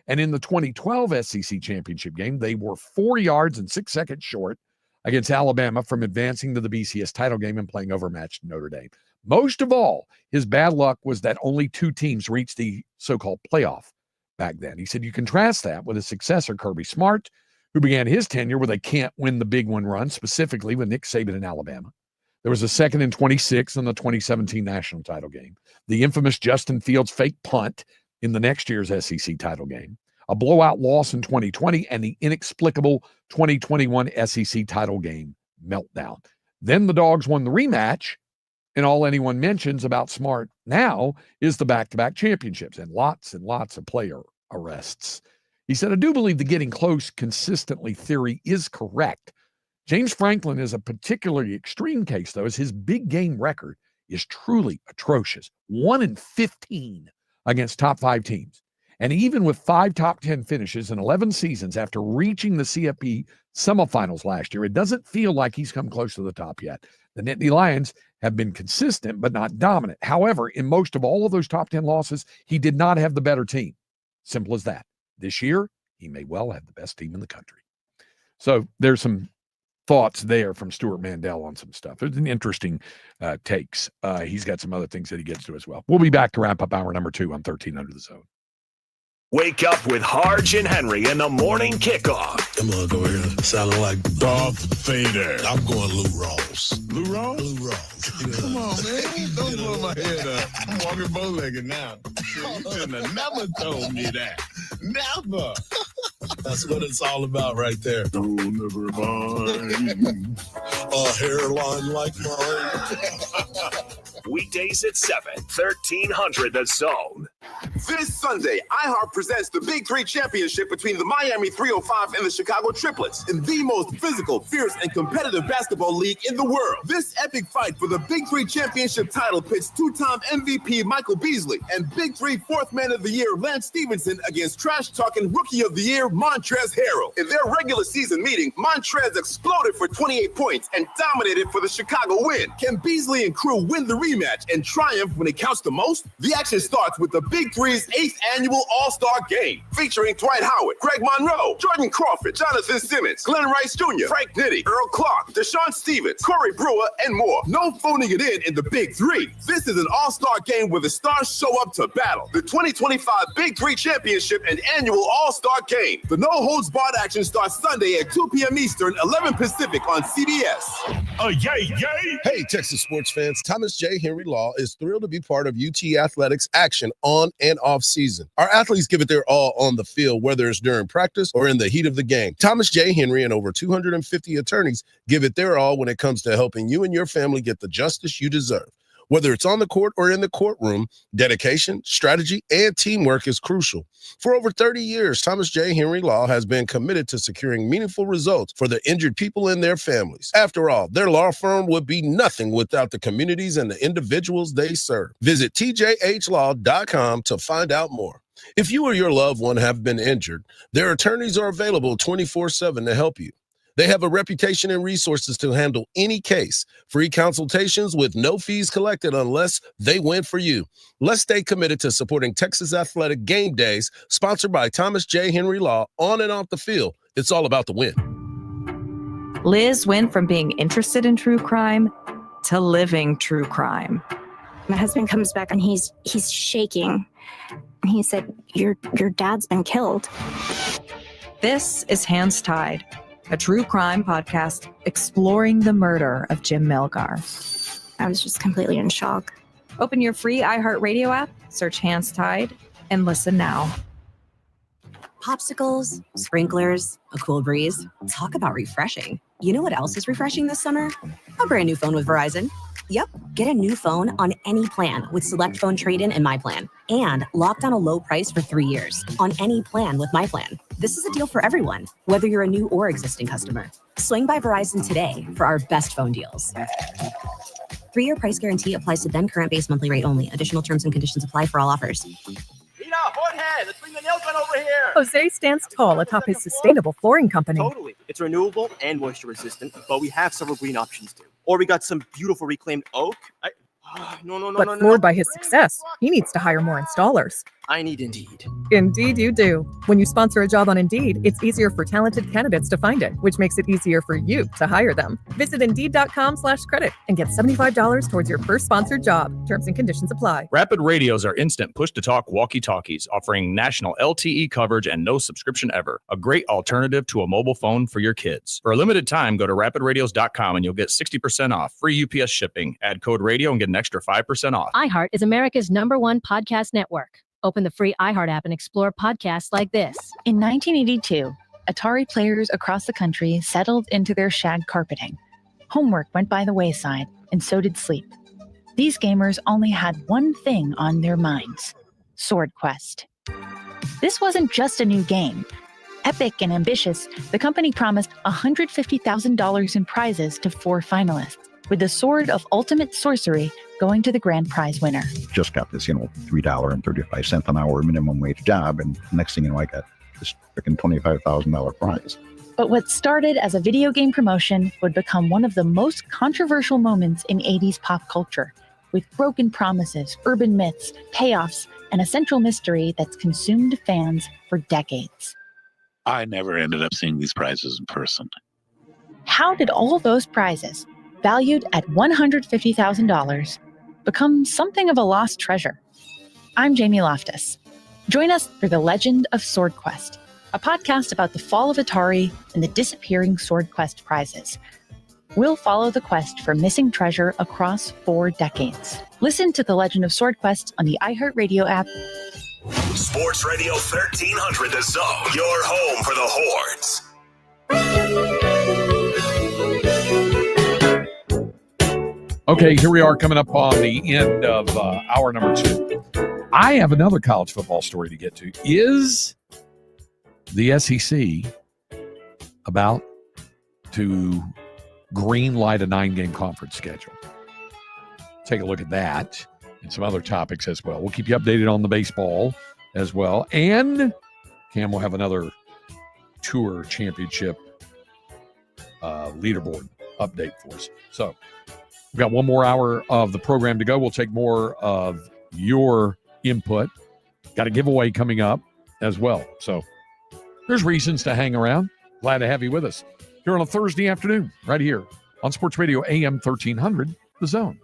And in the 2012 SEC championship game, they were 4 yards and 6 seconds short against Alabama from advancing to the BCS title game and playing overmatched Notre Dame. Most of all, his bad luck was that only 2 teams reached the so-called playoff back then. He said you contrast that with his successor, Kirby Smart, who began his tenure with a can't win the big one run, specifically with Nick Saban in Alabama. There was a 2nd and 26 in the 2017 national title game, the infamous Justin Fields fake punt in the next year's SEC title game, a blowout loss in 2020, and the inexplicable 2021 SEC title game meltdown. Then the Dogs won the rematch, and all anyone mentions about Smart now is the back-to-back championships and lots of player arrests. He said, I do believe the getting close consistently theory is correct. James Franklin is a particularly extreme case, though, as his big game record is truly atrocious. 1-15 against top 5 teams. And even with 5 top 10 finishes in 11 seasons after reaching the CFP semifinals last year, it doesn't feel like he's come close to the top yet. The Nittany Lions have been consistent but not dominant. However, in most of all of those top 10 losses, he did not have the better team. Simple as that. This year, he may well have the best team in the country. So there's some thoughts there from Stuart Mandel on some stuff. There's an interesting takes. He's got some other things that he gets to as well. We'll be back to wrap up hour number 2 on 13 Under the Zone. Wake up with Harge and Henry in the morning kickoff. Come on, go here. Sounding like Darth Vader. I'm going Lou Rawls. Lou Rawls? Lou Rawls. Come on, man. Don't blow my head up. I'm walking bow-legged now. You couldn't have never told me that. Never. That's what it's all about right there. Oh, never mind. A hairline like mine. Weekdays at 7, 1300 The Zone. This Sunday, iHeart presents the Big 3 Championship between the Miami 305 and the Chicago Triplets in the most physical, fierce, and competitive basketball league in the world. This epic fight for the Big 3 Championship title pits 2-time MVP Michael Beasley and Big 3 Fourth Man of the Year Lance Stevenson against trash-talking Rookie of the Year Montrezl Harrell. In their regular season meeting, Montrez exploded for 28 points and dominated for the Chicago win. Can Beasley and crew win the rematch and triumph when it counts the most? The action starts with the Big 3's 8th annual All-Star Game, featuring Dwight Howard, Greg Monroe, Jordan Crawford, Jonathan Simmons, Glenn Rice Jr., Frank Nitti, Earl Clark, Deshaun Stevens, Corey Brewer, and more. No phoning it in the Big 3. This is an All-Star Game where the stars show up to battle. The 2025 Big 3 Championship and annual All-Star Game. The no-holds-barred action starts Sunday at 2 p.m. Eastern, 11 Pacific on CBS. Yay! Hey, Texas sports fans. Thomas J. Henry Law is thrilled to be part of UT Athletics action on and off season. Our athletes give it their all on the field, whether it's during practice or in the heat of the game. Thomas J. Henry and over 250 attorneys give it their all when it comes to helping you and your family get the justice you deserve. Whether it's on the court or in the courtroom, dedication, strategy, and teamwork is crucial. For over 30 years, Thomas J. Henry Law has been committed to securing meaningful results for the injured people and their families. After all, their law firm would be nothing without the communities and the individuals they serve. Visit tjhlaw.com to find out more. If you or your loved one have been injured, their attorneys are available 24/7 to help you. They have a reputation and resources to handle any case. Free consultations with no fees collected unless they win for you. Let's stay committed to supporting Texas Athletic Game Days, sponsored by Thomas J. Henry Law, on and off the field. It's all about the win. Liz went from being interested in true crime to living true crime. My husband comes back and he's shaking. He said, your dad's been killed. This is Hands Tied, a true crime podcast exploring the murder of Jim Melgar. I was just completely in shock. Open your free iHeartRadio app, search Hands Tied, and listen now. Popsicles, sprinklers, a cool breeze. Talk about refreshing. You know what else is refreshing this summer? A brand new phone with Verizon. Yep, get a new phone on any plan with Select Phone Trade-in and My Plan. And locked on a low price for 3 years on any plan with My Plan. This is a deal for everyone, whether you're a new or existing customer. Swing by Verizon today for our best phone deals. 3-year price guarantee applies to then current base monthly rate only. Additional terms and conditions apply for all offers. Let's bring the nail gun over here. Jose stands tall atop his sustainable flooring company. Totally. It's renewable and moisture resistant, but we have several green options too. Or we got some beautiful reclaimed oak. But floored by his success, he needs to hire more installers. I need Indeed. Indeed you do. When you sponsor a job on Indeed, it's easier for talented candidates to find it, which makes it easier for you to hire them. Visit Indeed.com/credit and get $75 towards your first sponsored job. Terms and conditions apply. Rapid radios are instant push-to-talk walkie-talkies offering national LTE coverage and no subscription ever. A great alternative to a mobile phone for your kids. For a limited time, go to rapidradios.com and you'll get 60% off. Free UPS shipping. Add code radio and get an extra 5% off. iHeart is America's #1 podcast network. Open the free iHeart app and explore podcasts like this. In 1982, Atari players across the country settled into their shag carpeting. Homework went by the wayside, and so did sleep. These gamers only had one thing on their minds: Sword Quest. This wasn't just a new game. Epic and ambitious, the company promised $150,000 in prizes to 4 finalists, with the Sword of Ultimate Sorcery going to the grand prize winner. Just got this, $3.35 an hour minimum wage job, and next thing you know, I got this freaking $25,000 prize. But what started as a video game promotion would become one of the most controversial moments in 80s pop culture, with broken promises, urban myths, payoffs, and a central mystery that's consumed fans for decades. I never ended up seeing these prizes in person. How did all those prizes, valued at $150,000, become something of a lost treasure? I'm Jamie Loftus. Join us for The Legend of Sword Quest, a podcast about the fall of Atari and the disappearing Sword Quest prizes. We'll follow the quest for missing treasure across 4 decades. Listen to The Legend of Sword Quest on the iHeartRadio app. Sports Radio 1300 The Zone, your home for the Horns. Okay, here we are coming up on the end of hour number 2. I have another college football story to get to. Is the SEC about to green light a 9-game conference schedule? Take a look at that and some other topics as well. We'll keep you updated on the baseball as well. And Cam will have another tour championship leaderboard update for us. So we've got one more hour of the program to go. We'll take more of your input. Got a giveaway coming up as well. So there's reasons to hang around. Glad to have you with us here on a Thursday afternoon, right here on Sports Radio AM 1300, The Zone.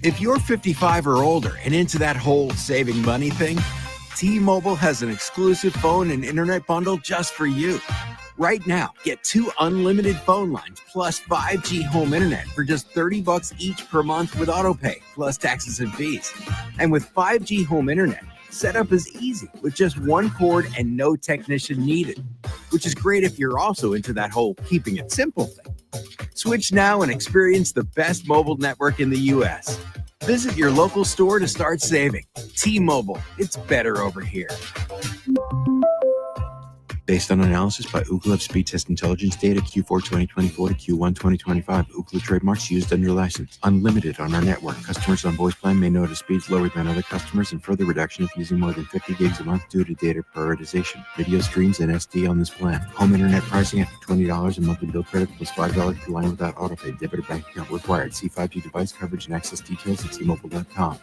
If you're 55 or older and into that whole saving money thing, T-Mobile has an exclusive phone and internet bundle just for you. Right now, get 2 unlimited phone lines plus 5G home internet for just $30 each per month with autopay, plus taxes and fees. And with 5G home internet, setup is easy with just 1 cord and no technician needed, which is great if you're also into that whole keeping it simple thing. Switch now and experience the best mobile network in the U.S. Visit your local store to start saving. T-Mobile, it's better over here. Based on analysis by Ookla Speed Test Intelligence data Q4 2024 to Q1 2025, Ookla trademarks used under license. Unlimited on our network. Customers on voice plan may notice speeds lower than other customers and further reduction if using more than 50 gigs a month due to data prioritization. Video streams and SD on this plan. Home internet pricing after $20 a monthly bill credit plus $5 per line without autopay. Debit or bank account required. See 5G device coverage and access details at T-Mobile.com.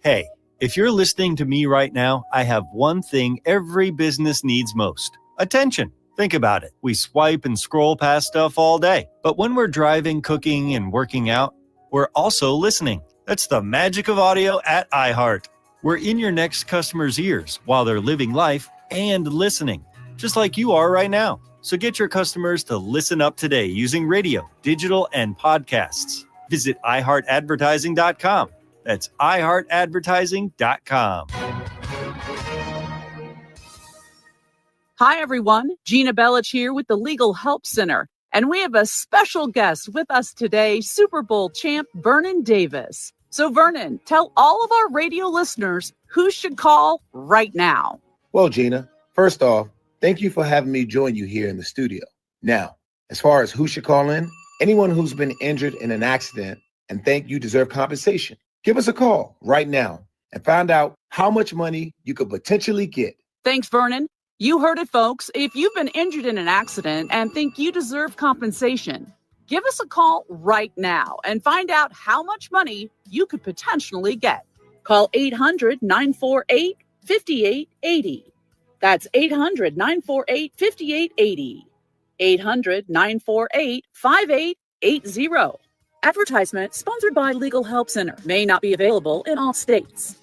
Hey. If you're listening to me right now, I have one thing every business needs most: attention. Think about it. We swipe and scroll past stuff all day. But when we're driving, cooking, and working out, we're also listening. That's the magic of audio at iHeart. We're in your next customer's ears while they're living life and listening, just like you are right now. So get your customers to listen up today using radio, digital, and podcasts. Visit iHeartAdvertising.com. That's iHeartAdvertising.com. Hi, everyone. Gina Bellich here with the Legal Help Center. And we have a special guest with us today, Super Bowl champ Vernon Davis. So Vernon, tell all of our radio listeners who should call right now. Well, Gina, first off, thank you for having me join you here in the studio. Now, as far as who should call in, anyone who's been injured in an accident and think you deserve compensation, give us a call right now and find out how much money you could potentially get. Thanks, Vernon. You heard it, folks. If you've been injured in an accident and think you deserve compensation, give us a call right now and find out how much money you could potentially get. Call 800-948-5880. That's 800-948-5880. 800-948-5880. Advertisement sponsored by Legal Help Center. May not be available in all states.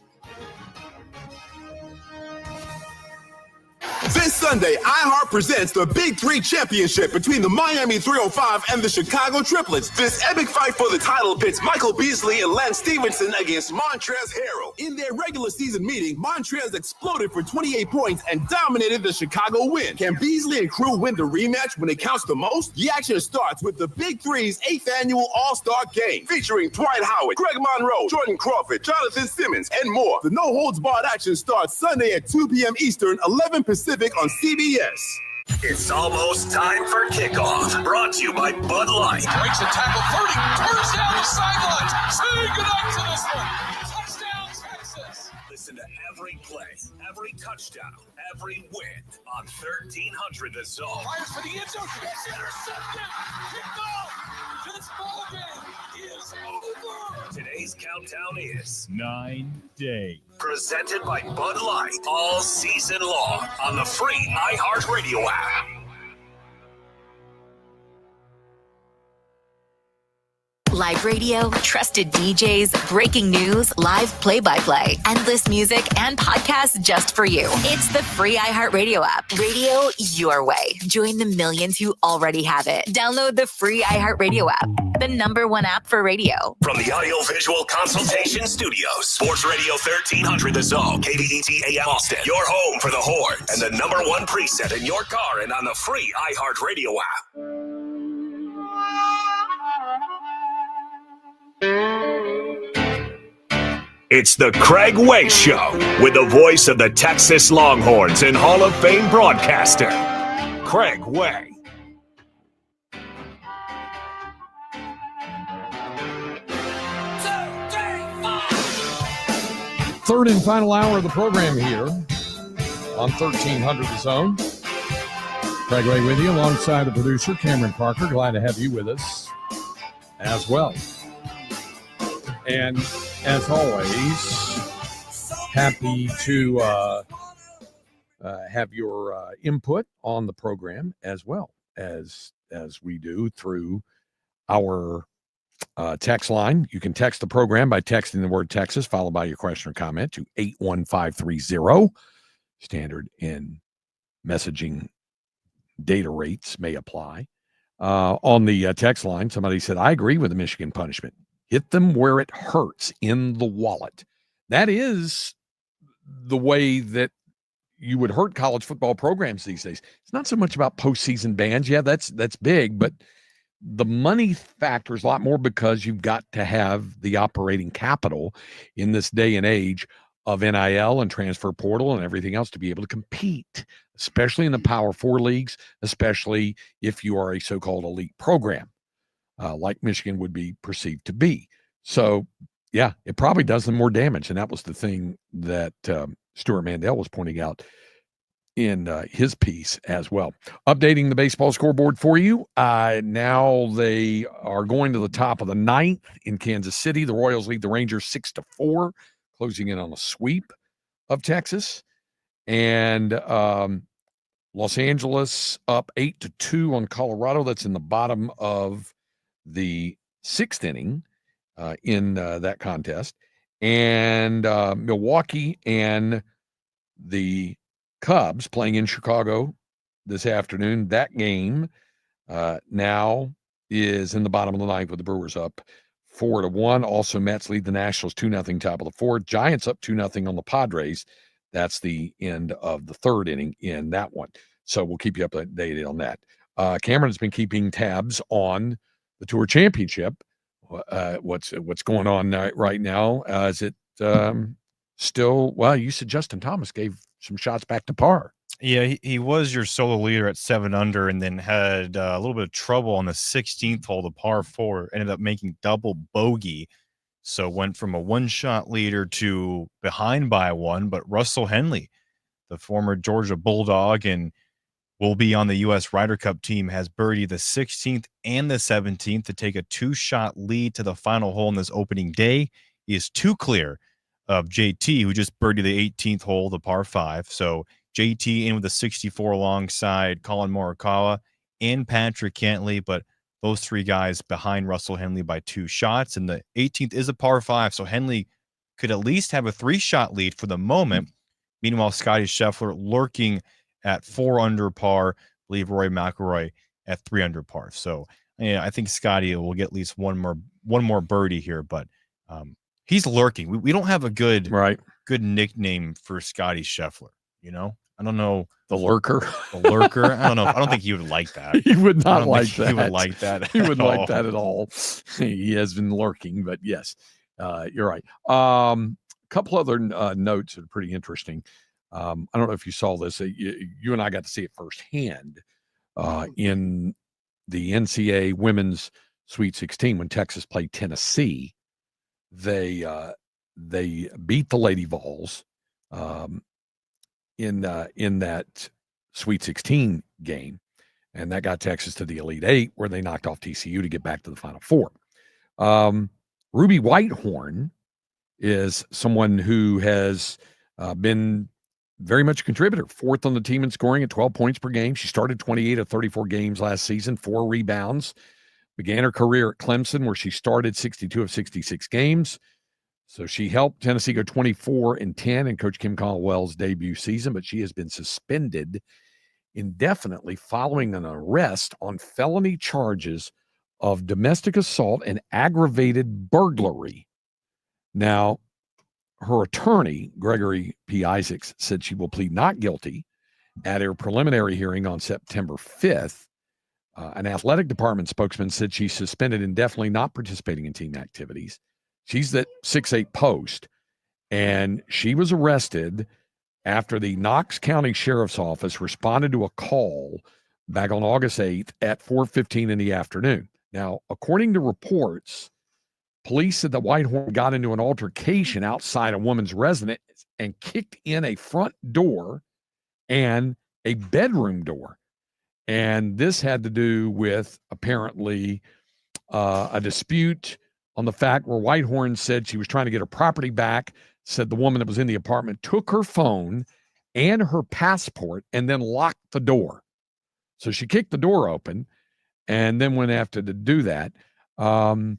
This Sunday, iHeart presents the Big Three Championship between the Miami 305 and the Chicago Triplets. This epic fight for the title pits Michael Beasley and Lance Stevenson against Montrezl Harrell. In their regular season meeting, Montrezl exploded for 28 points and dominated the Chicago win. Can Beasley and crew win the rematch when it counts the most? The action starts with the Big Three's 8th annual All-Star Game, featuring Dwight Howard, Greg Monroe, Jordan Crawford, Jonathan Simmons, and more. The no-holds-barred action starts Sunday at 2 p.m. Eastern, 11 Pacific on CBS. It's almost time for kickoff. Brought to you by Bud Light. Breaks a tackle, 30, turns down the sidelines. Say goodnight to this one. Touchdown, Texas. Listen to every play, every touchdown, every win on 1300 The Zone. Fires for the end zone. It's intercepted. Kicked off. This ball game is over. Today's countdown is 9 days. Presented by Bud Light all season long on the free iHeartRadio app. Live radio, trusted DJs, breaking news, live play-by-play, endless music, and podcasts just for you. It's the free iHeartRadio app. Radio your way. Join the millions who already have it. Download the free iHeartRadio app, the #1 app for radio. From the Audio-Visual Consultation Studios, Sports Radio 1300 The Zone, KDET AM Austin, your home for the Horns, and the #1 preset in your car and on the free iHeartRadio app. It's the Craig Way Show with the voice of the Texas Longhorns and Hall of Fame broadcaster, Craig Way. Third and final hour of the program here on 1300 The Zone. Craig Way with you alongside the producer, Cameron Parker. Glad to have you with us as well. And as always, happy to have your input on the program as well as we do through our text line. You can text the program by texting the word Texas, followed by your question or comment to 81530. Standard in messaging data rates may apply. On the text line, somebody said, I agree with the Michigan punishment. Hit them where it hurts, in the wallet. That is the way that you would hurt college football programs these days. It's not so much about postseason bans. Yeah, that's big, but the money factor is a lot more because you've got to have the operating capital in this day and age of NIL and transfer portal and everything else to be able to compete, especially in the Power 4 leagues, especially if you are a so-called elite program. Like Michigan would be perceived to be. So, yeah, it probably does them more damage. And that was the thing that Stuart Mandel was pointing out in his piece as well. Updating the baseball scoreboard for you. Now they are going to the top of the 9th in Kansas City. The Royals lead the Rangers 6-4, closing in on a sweep of Texas. And Los Angeles up 8-2 on Colorado. That's in the bottom of the 6th inning in that contest. And Milwaukee and the Cubs playing in Chicago this afternoon. That game now is in the bottom of the 9th with the Brewers up 4-1. Also, Mets lead the Nationals 2-0 top of the 4th. Giants up 2-0 on the Padres. That's the end of the 3rd inning in that one. So we'll keep you updated on that. Cameron has been keeping tabs on the Tour Championship. What's going on right now? Is it still? Well, you said Justin Thomas gave some shots back to par. Yeah, he was your solo leader at 7 under, and then had a little bit of trouble on the 16th hole, the par 4. Ended up making double bogey, so went from a one-shot leader to behind by 1. But Russell Henley, the former Georgia Bulldog and will be on the U.S. Ryder Cup team, has birdied the 16th and the 17th to take a 2-shot lead to the final hole in this opening day. He is 2 clear of JT, who just birdied the 18th hole, the par 5. So JT in with a 64 alongside Colin Morikawa and Patrick Cantlay, but those 3 guys behind Russell Henley by 2 shots. And the 18th is a par 5, so Henley could at least have a 3-shot lead for the moment. Meanwhile, Scottie Scheffler lurking at 4 under par. I believe Rory McIlroy at 3 under par. So yeah, I think Scottie will get at least one more birdie here, but he's lurking. We don't have a good nickname for Scottie Scheffler. You know, I don't know. The lurker. The lurker. I don't know. I don't think he would like that. He would not like that. He would like that. He wouldn't like that at all. He has been lurking, but yes, you're right. A couple other notes that are pretty interesting. I don't know if you saw this. You and I got to see it firsthand in the NCAA Women's Sweet 16 when Texas played Tennessee. They beat the Lady Vols in that Sweet 16 game, and that got Texas to the Elite Eight, where they knocked off TCU to get back to the Final Four. Ruby Whitehorn is someone who has been very much a contributor, 4th on the team in scoring at 12 points per game. She started 28 of 34 games last season, 4 rebounds. Began her career at Clemson, where she started 62 of 66 games. So she helped Tennessee go 24-10 in Coach Kim Caldwell's debut season, but she has been suspended indefinitely following an arrest on felony charges of domestic assault and aggravated burglary. Now, her attorney, Gregory P. Isaacs, said she will plead not guilty at her preliminary hearing on September 5th. An athletic department spokesman said she's suspended indefinitely, not participating in team activities. She's that 6'8" post, and she was arrested after the Knox County Sheriff's Office responded to a call back on August 8th at 4:15 in the afternoon. Now, according to reports, police said that Whitehorn got into an altercation outside a woman's residence and kicked in a front door and a bedroom door. And this had to do with apparently a dispute on the fact where Whitehorn said she was trying to get her property back, said the woman that was in the apartment took her phone and her passport and then locked the door. So she kicked the door open and then went after to do that. Her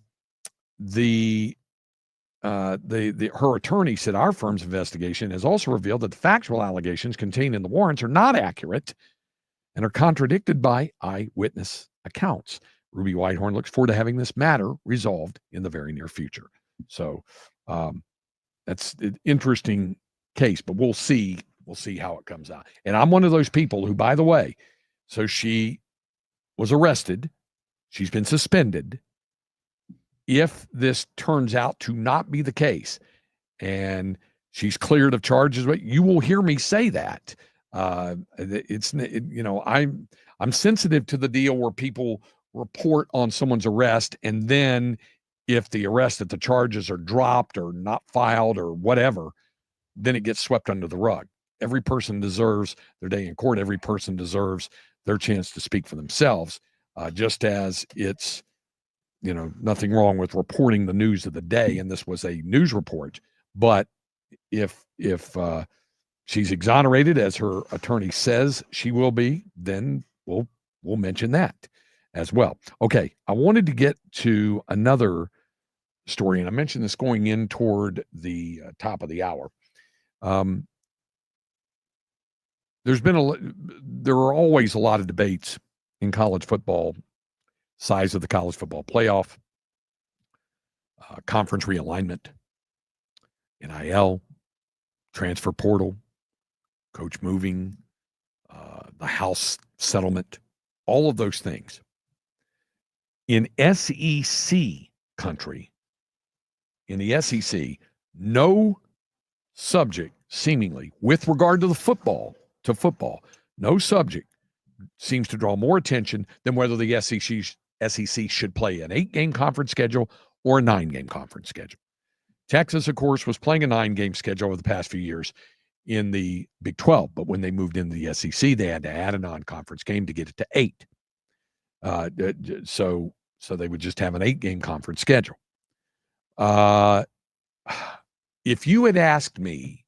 attorney said our firm's investigation has also revealed that the factual allegations contained in the warrants are not accurate and are contradicted by eyewitness accounts. Ruby Whitehorn looks forward to having this matter resolved in the very near future. So that's an interesting case, but we'll see how it comes out. And I'm one of those people who, by the way, so she was arrested. She's been suspended. If this turns out to not be the case and she's cleared of charges, you will hear me say that. I'm sensitive to the deal where people report on someone's arrest, and then if the charges are dropped or not filed or whatever, then it gets swept under the rug. Every person deserves their day in court. Every person deserves their chance to speak for themselves, just as it's, nothing wrong with reporting the news of the day. And this was a news report. But if she's exonerated, as her attorney says she will be, then we'll mention that as well. Okay, I wanted to get to another story, and I mentioned this going in toward the top of the hour. There are always a lot of debates in college football, size of the college football playoff, conference realignment, NIL, transfer portal, coach moving, the House settlement, all of those things. In SEC country, in the SEC, no subject seemingly with regard to football, no subject seems to draw more attention than whether the SEC should play an 8-game conference schedule or a 9-game conference schedule. Texas, of course, was playing a 9-game schedule over the past few years in the Big 12, but when they moved into the SEC, they had to add a non-conference game to get it to 8. So they would just have an 8-game conference schedule. If you had asked me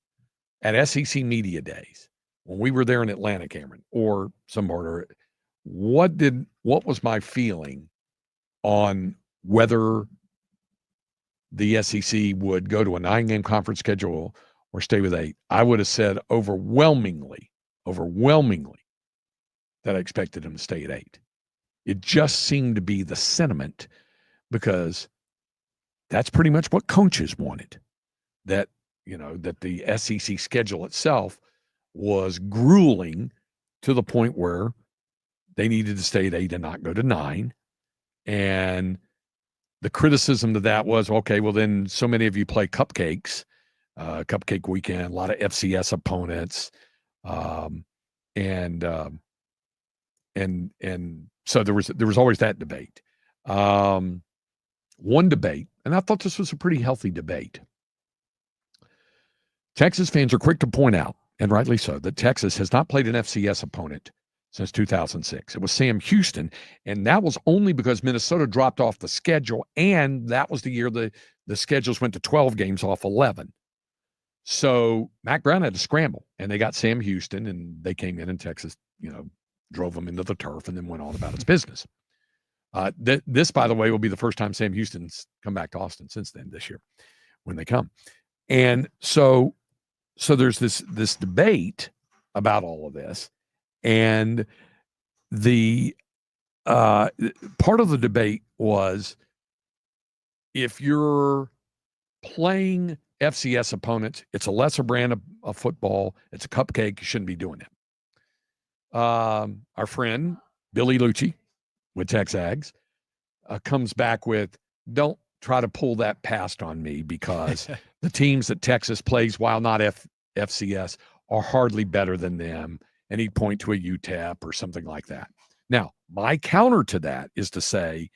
at SEC Media Days when we were there in Atlanta, Cameron, or some order, what was my feeling on whether the SEC would go to a 9-game conference schedule or stay with 8, I would have said overwhelmingly that I expected them to stay at 8. It just seemed to be the sentiment because that's pretty much what coaches wanted. That the SEC schedule itself was grueling to the point where they needed to stay at 8 and not go to 9. And the criticism to that was, okay, well then so many of you play cupcake weekend, a lot of FCS opponents. And so there was always that debate. One debate, and I thought this was a pretty healthy debate. Texas fans are quick to point out, and rightly so, that Texas has not played an FCS opponent since 2006. It was Sam Houston, and that was only because Minnesota dropped off the schedule, and that was the year the schedules went to 12 games off 11. So Mac Brown had to scramble, and they got Sam Houston, and they came in, and Texas, drove them into the turf and then went on about its business. This, by the way, will be the first time Sam Houston's come back to Austin since then this year when they come. And so there's this debate about all of this. And the part of the debate was, if you're playing FCS opponents, it's a lesser brand of football. It's a cupcake. You shouldn't be doing it. Our friend Billy Lucci with Texags comes back with, don't try to pull that past on me, because the teams that Texas plays, while not FCS, are hardly better than them. And he'd point to a UTEP or something like that. Now, my counter to that is to say,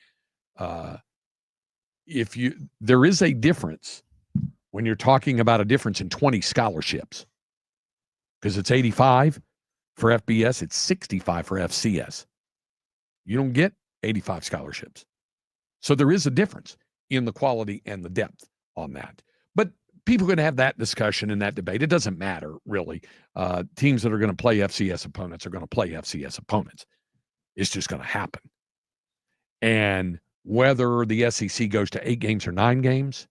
there is a difference when you're talking about a difference in 20 scholarships, because it's 85 for FBS, it's 65 for FCS. You don't get 85 scholarships. So there is a difference in the quality and the depth on that. But people are going to have that discussion and that debate. It doesn't matter, really. Teams that are going to play FCS opponents are going to play FCS opponents. It's just going to happen. And whether the SEC goes to 8 games or 9 games,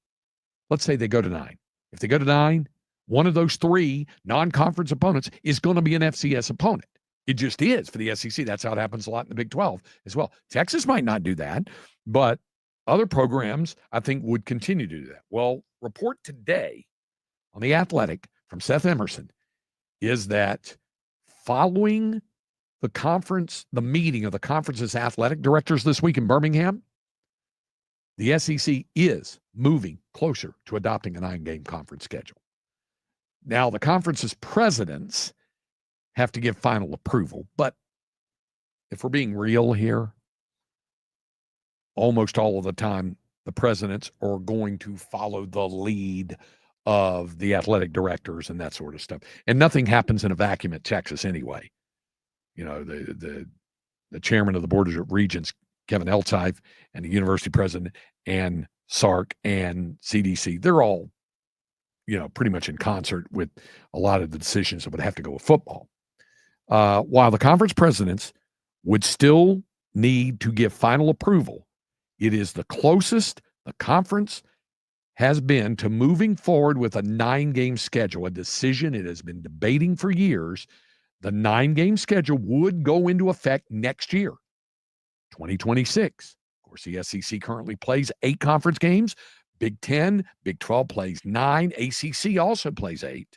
let's say they go to 9. If they go to 9, one of those 3 non-conference opponents is going to be an FCS opponent. It just is for the SEC. That's how it happens a lot in the Big 12 as well. Texas might not do that, but other programs, I think, would continue to do that. Well, report today on The Athletic from Seth Emerson is that following the meeting of the conference's athletic directors this week in Birmingham, the SEC is moving closer to adopting a 9-game conference schedule. Now, the conference's presidents have to give final approval, but if we're being real here, almost all of the time, the presidents are going to follow the lead of the athletic directors and that sort of stuff. And nothing happens in a vacuum at Texas anyway. The chairman of the Board of Regents, Kevin Eltife, and the university president, and Sark and CDC, they're all, pretty much in concert with a lot of the decisions that would have to go with football. While the conference presidents would still need to give final approval, it is the closest the conference has been to moving forward with a 9-game schedule, a decision it has been debating for years. The 9-game schedule would go into effect next year, 2026. Of course, the SEC currently plays 8 conference games. Big 10, Big 12 plays 9. ACC also plays 8.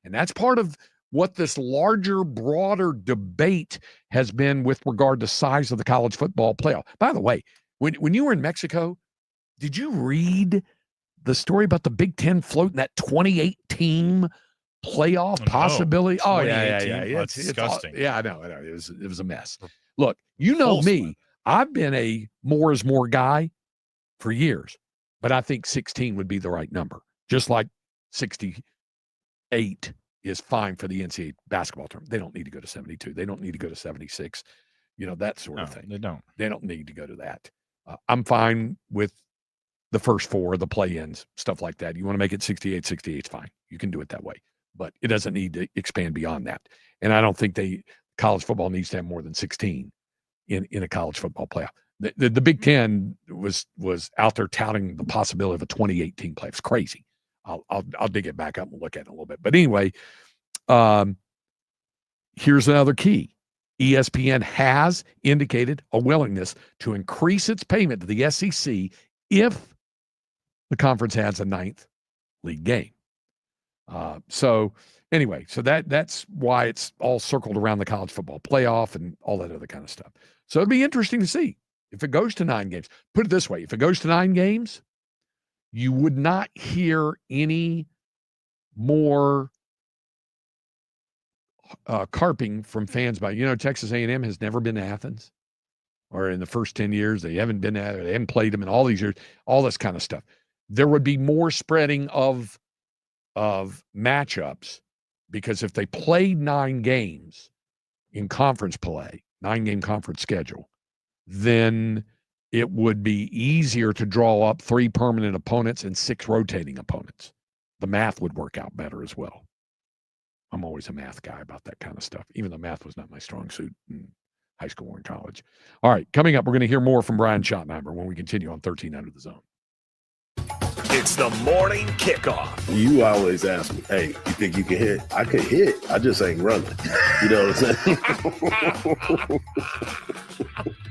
And that's part of what this larger, broader debate has been with regard to size of the college football playoff. By the way, when you were in Mexico, did you read the story about the Big Ten floating that 28-team playoff possibility? No. Oh, yeah. That's disgusting. I know. It was a mess. Look, you know me. I've been a more is more guy for years, but I think 16 would be the right number. Just like 68 is fine for the NCAA basketball tournament. They don't need to go to 72. They don't need to go to 76. That sort of thing. They don't. They don't need to go to that. I'm fine with the first four, the play-ins, stuff like that. You want to make it 68, 68's fine. You can do it that way. But it doesn't need to expand beyond that. And I don't think college football needs to have more than 16 in a college football playoff. The Big Ten was out there touting the possibility of a 28-team playoff. It's crazy. I'll dig it back up and look at it a little bit. But anyway, here's another key. ESPN has indicated a willingness to increase its payment to the SEC if the conference has a 9th league game. So that's why it's all circled around the college football playoff and all that other kind of stuff. So it'd be interesting to see if it goes to 9 games. Put it this way, if it goes to 9 games, you would not hear any more carping from fans about, Texas A&M has never been to Athens, or in the first 10 years, they haven't been there, they haven't played them in all these years, all this kind of stuff. There would be more spreading of matchups, because if they played 9 games in conference play, 9-game conference schedule, then it would be easier to draw up 3 permanent opponents and 6 rotating opponents. The math would work out better as well. I'm always a math guy about that kind of stuff, even though math was not my strong suit in high school or in college. All right, coming up, we're going to hear more from Brian Schottenheimer when we continue on 13 Under the Zone. It's the morning kickoff. You always ask me, hey, you think you can hit? I could hit. I just ain't running. You know what I'm saying?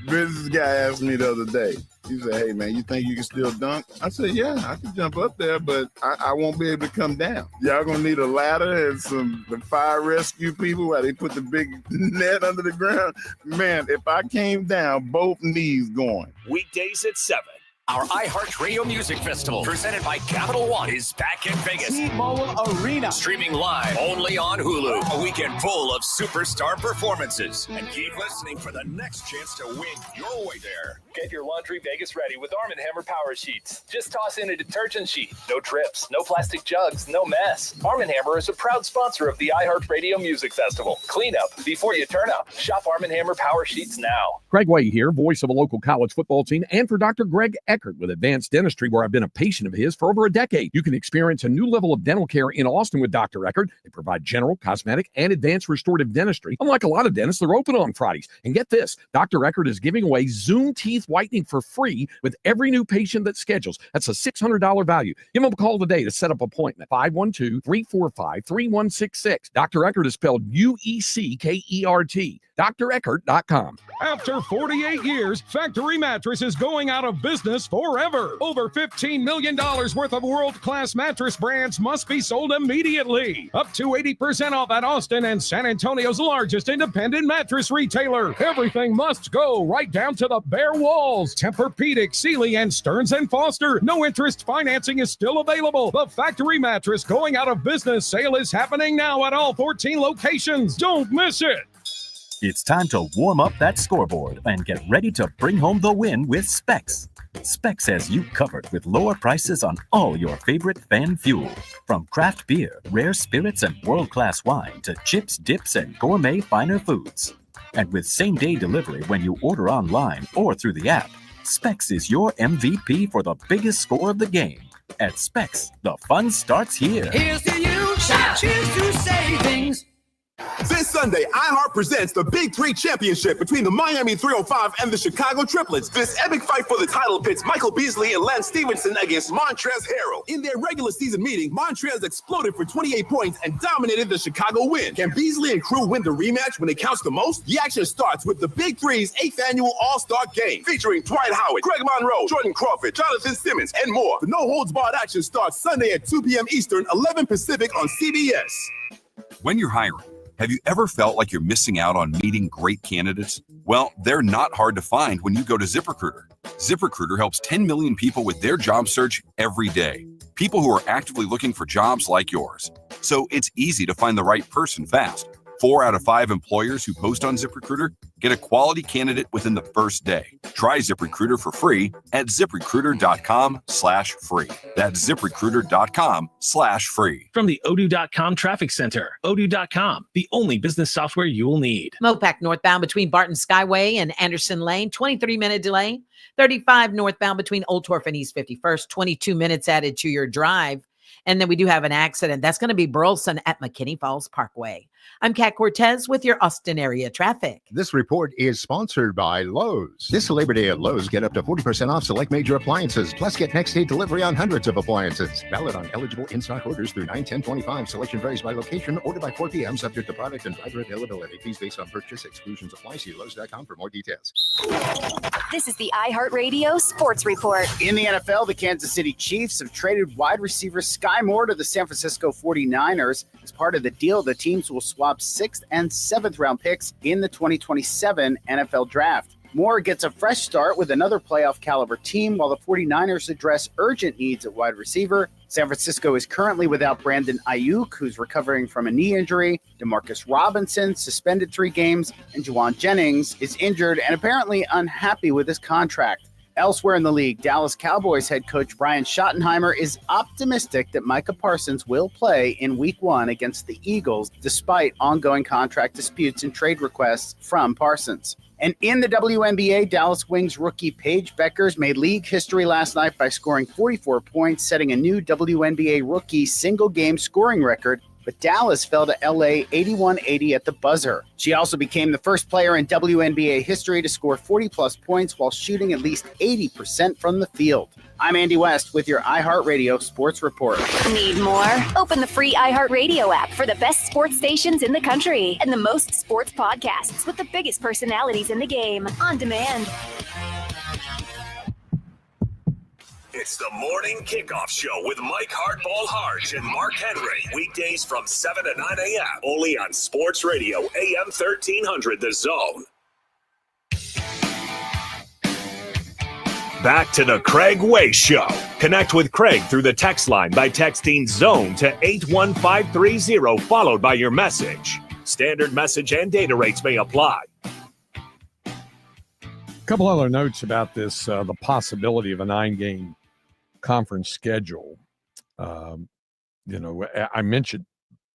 Business guy asked me the other day. He said, hey, man, you think you can still dunk? I said, yeah, I can jump up there, but I won't be able to come down. Y'all going to need a ladder and the fire rescue people while they put the big net under the ground. Man, if I came down, both knees going. Weekdays at 7. Our iHeartRadio Music Festival, presented by Capital One, is back in Vegas. T-Mobile Arena. Streaming live only on Hulu. A weekend full of superstar performances. And keep listening for the next chance to win your way there. Get your laundry Vegas ready with Arm & Hammer Power Sheets. Just toss in a detergent sheet. No trips, no plastic jugs, no mess. Arm & Hammer is a proud sponsor of the iHeartRadio Music Festival. Clean up before you turn up. Shop Arm & Hammer Power Sheets now. Greg Way here, voice of a local college football team, and for Dr. Greg Eckert with Advanced Dentistry, where I've been a patient of his for over a decade. You can experience a new level of dental care in Austin with Dr. Eckert. They provide general, cosmetic, and advanced restorative dentistry. Unlike a lot of dentists, they're open on Fridays. And get this, Dr. Eckert is giving away Zoom teeth whitening for free with every new patient that schedules. That's a $600 value. Give them a call today to set up an appointment. 512-345-3166. Dr. Eckert is spelled U-E-C-K-E-R-T. DrEckert.com. After 48 years, Factory Mattress is going out of business forever. Over $15 million worth of world-class mattress brands must be sold immediately. Up to 80% off at Austin and San Antonio's largest independent mattress retailer. Everything must go, right down to the bare walls. Tempur-Pedic, Sealy, and Stearns & Foster. No interest financing is still available. The Factory Mattress going out of business sale is happening now at all 14 locations. Don't miss it. It's time to warm up that scoreboard and get ready to bring home the win with Specs. Specs has you covered with lower prices on all your favorite fan fuel. From craft beer, rare spirits, and world-class wine to chips, dips, and gourmet finer foods. And with same-day delivery when you order online or through the app, Specs is your MVP for the biggest score of the game. At Specs, the fun starts here. Here's to you, shout cheers to savings. This Sunday, iHeart presents the Big Three Championship between the Miami 305 and the Chicago Triplets. This epic fight for the title pits Michael Beasley and Lance Stevenson against Montrezl Harrell. In their regular season meeting, Montrezl exploded for 28 points and dominated the Chicago win. Can Beasley and crew win the rematch when it counts the most? The action starts with the Big Three's 8th annual All-Star Game, featuring Dwight Howard, Greg Monroe, Jordan Crawford, Jonathan Simmons, and more. The no-holds-barred action starts Sunday at 2 p.m. Eastern, 11 Pacific on CBS. When you're hiring, Have you ever felt like you're missing out on meeting great candidates? Well, they're not hard to find when you go to ZipRecruiter. ZipRecruiter helps 10 million people with their job search every day. People who are actively looking for jobs like yours. So it's easy to find the right person fast. 4 out of 5 employers who post on ZipRecruiter get a quality candidate within the first day. Try ZipRecruiter for free at ZipRecruiter.com/free. That's ZipRecruiter.com/free. From the Odoo.com Traffic Center, Odoo.com, the only business software you will need. Mopac northbound between Barton Skyway and Anderson Lane, 23-minute delay. 35 northbound between Old Torf and East 51st, 22 minutes added to your drive. And then we do have an accident. That's going to be Burleson at McKinney Falls Parkway. I'm Kat Cortez with your Austin area traffic. This report is sponsored by Lowe's. This Labor Day at Lowe's, get up to 40% off select major appliances, plus get next day delivery on hundreds of appliances. Valid on eligible in-stock orders through 9/10/25. Selection varies by location. Order by 4 p.m. subject to product and driver availability. Fees based on purchase. Exclusions apply. See Lowe's.com for more details. This is the iHeartRadio Sports Report. In the NFL, the Kansas City Chiefs have traded wide receiver Sky Moore to the San Francisco 49ers. As part of the deal, the teams will swap 6th and 7th round picks in the 2027 NFL Draft. Moore gets a fresh start with another playoff caliber team while the 49ers address urgent needs at wide receiver. San Francisco is currently without Brandon Ayuk, who's recovering from a knee injury. Demarcus Robinson suspended 3 games, and Juwan Jennings is injured and apparently unhappy with his contract. Elsewhere in the league, Dallas Cowboys head coach Brian Schottenheimer is optimistic that Micah Parsons will play in Week 1 against the Eagles, despite ongoing contract disputes and trade requests from Parsons. And in the WNBA, Dallas Wings rookie Paige Beckers made league history last night by scoring 44 points, setting a new WNBA rookie single-game scoring record. But Dallas fell to LA 81-80 at the buzzer. She also became the first player in WNBA history to score 40-plus points while shooting at least 80% from the field. I'm Andy West with your iHeartRadio Sports Report. Need more? Open the free iHeartRadio app for the best sports stations in the country and the most sports podcasts with the biggest personalities in the game on demand. It's the Morning Kickoff Show with Mike Hardball Hart and Mark Henry. Weekdays from 7 to 9 a.m. Only on Sports Radio, AM 1300, The Zone. Back to the Craig Way Show. Connect with Craig through the text line by texting ZONE to 81530, followed by your message. Standard message and data rates may apply. A couple other notes about this, the possibility of a 9-game conference schedule. I mentioned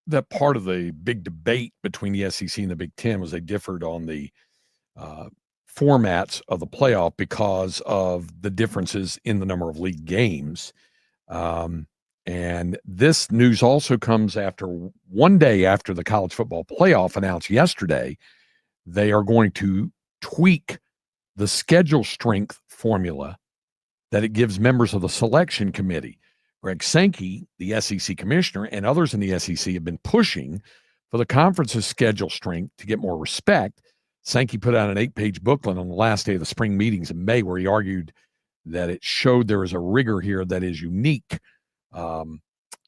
that part of the big debate between the SEC and the Big Ten was they differed on the formats of the playoff because of the differences in the number of league games. And this news also comes after one day after the college football playoff announced yesterday, they are going to tweak the schedule strength formula that it gives members of the selection committee. Greg Sankey, the SEC commissioner, and others in the SEC have been pushing for the conference's schedule strength to get more respect. Sankey put out an 8-page booklet on the last day of the spring meetings in May where he argued that it showed there is a rigor here that is unique.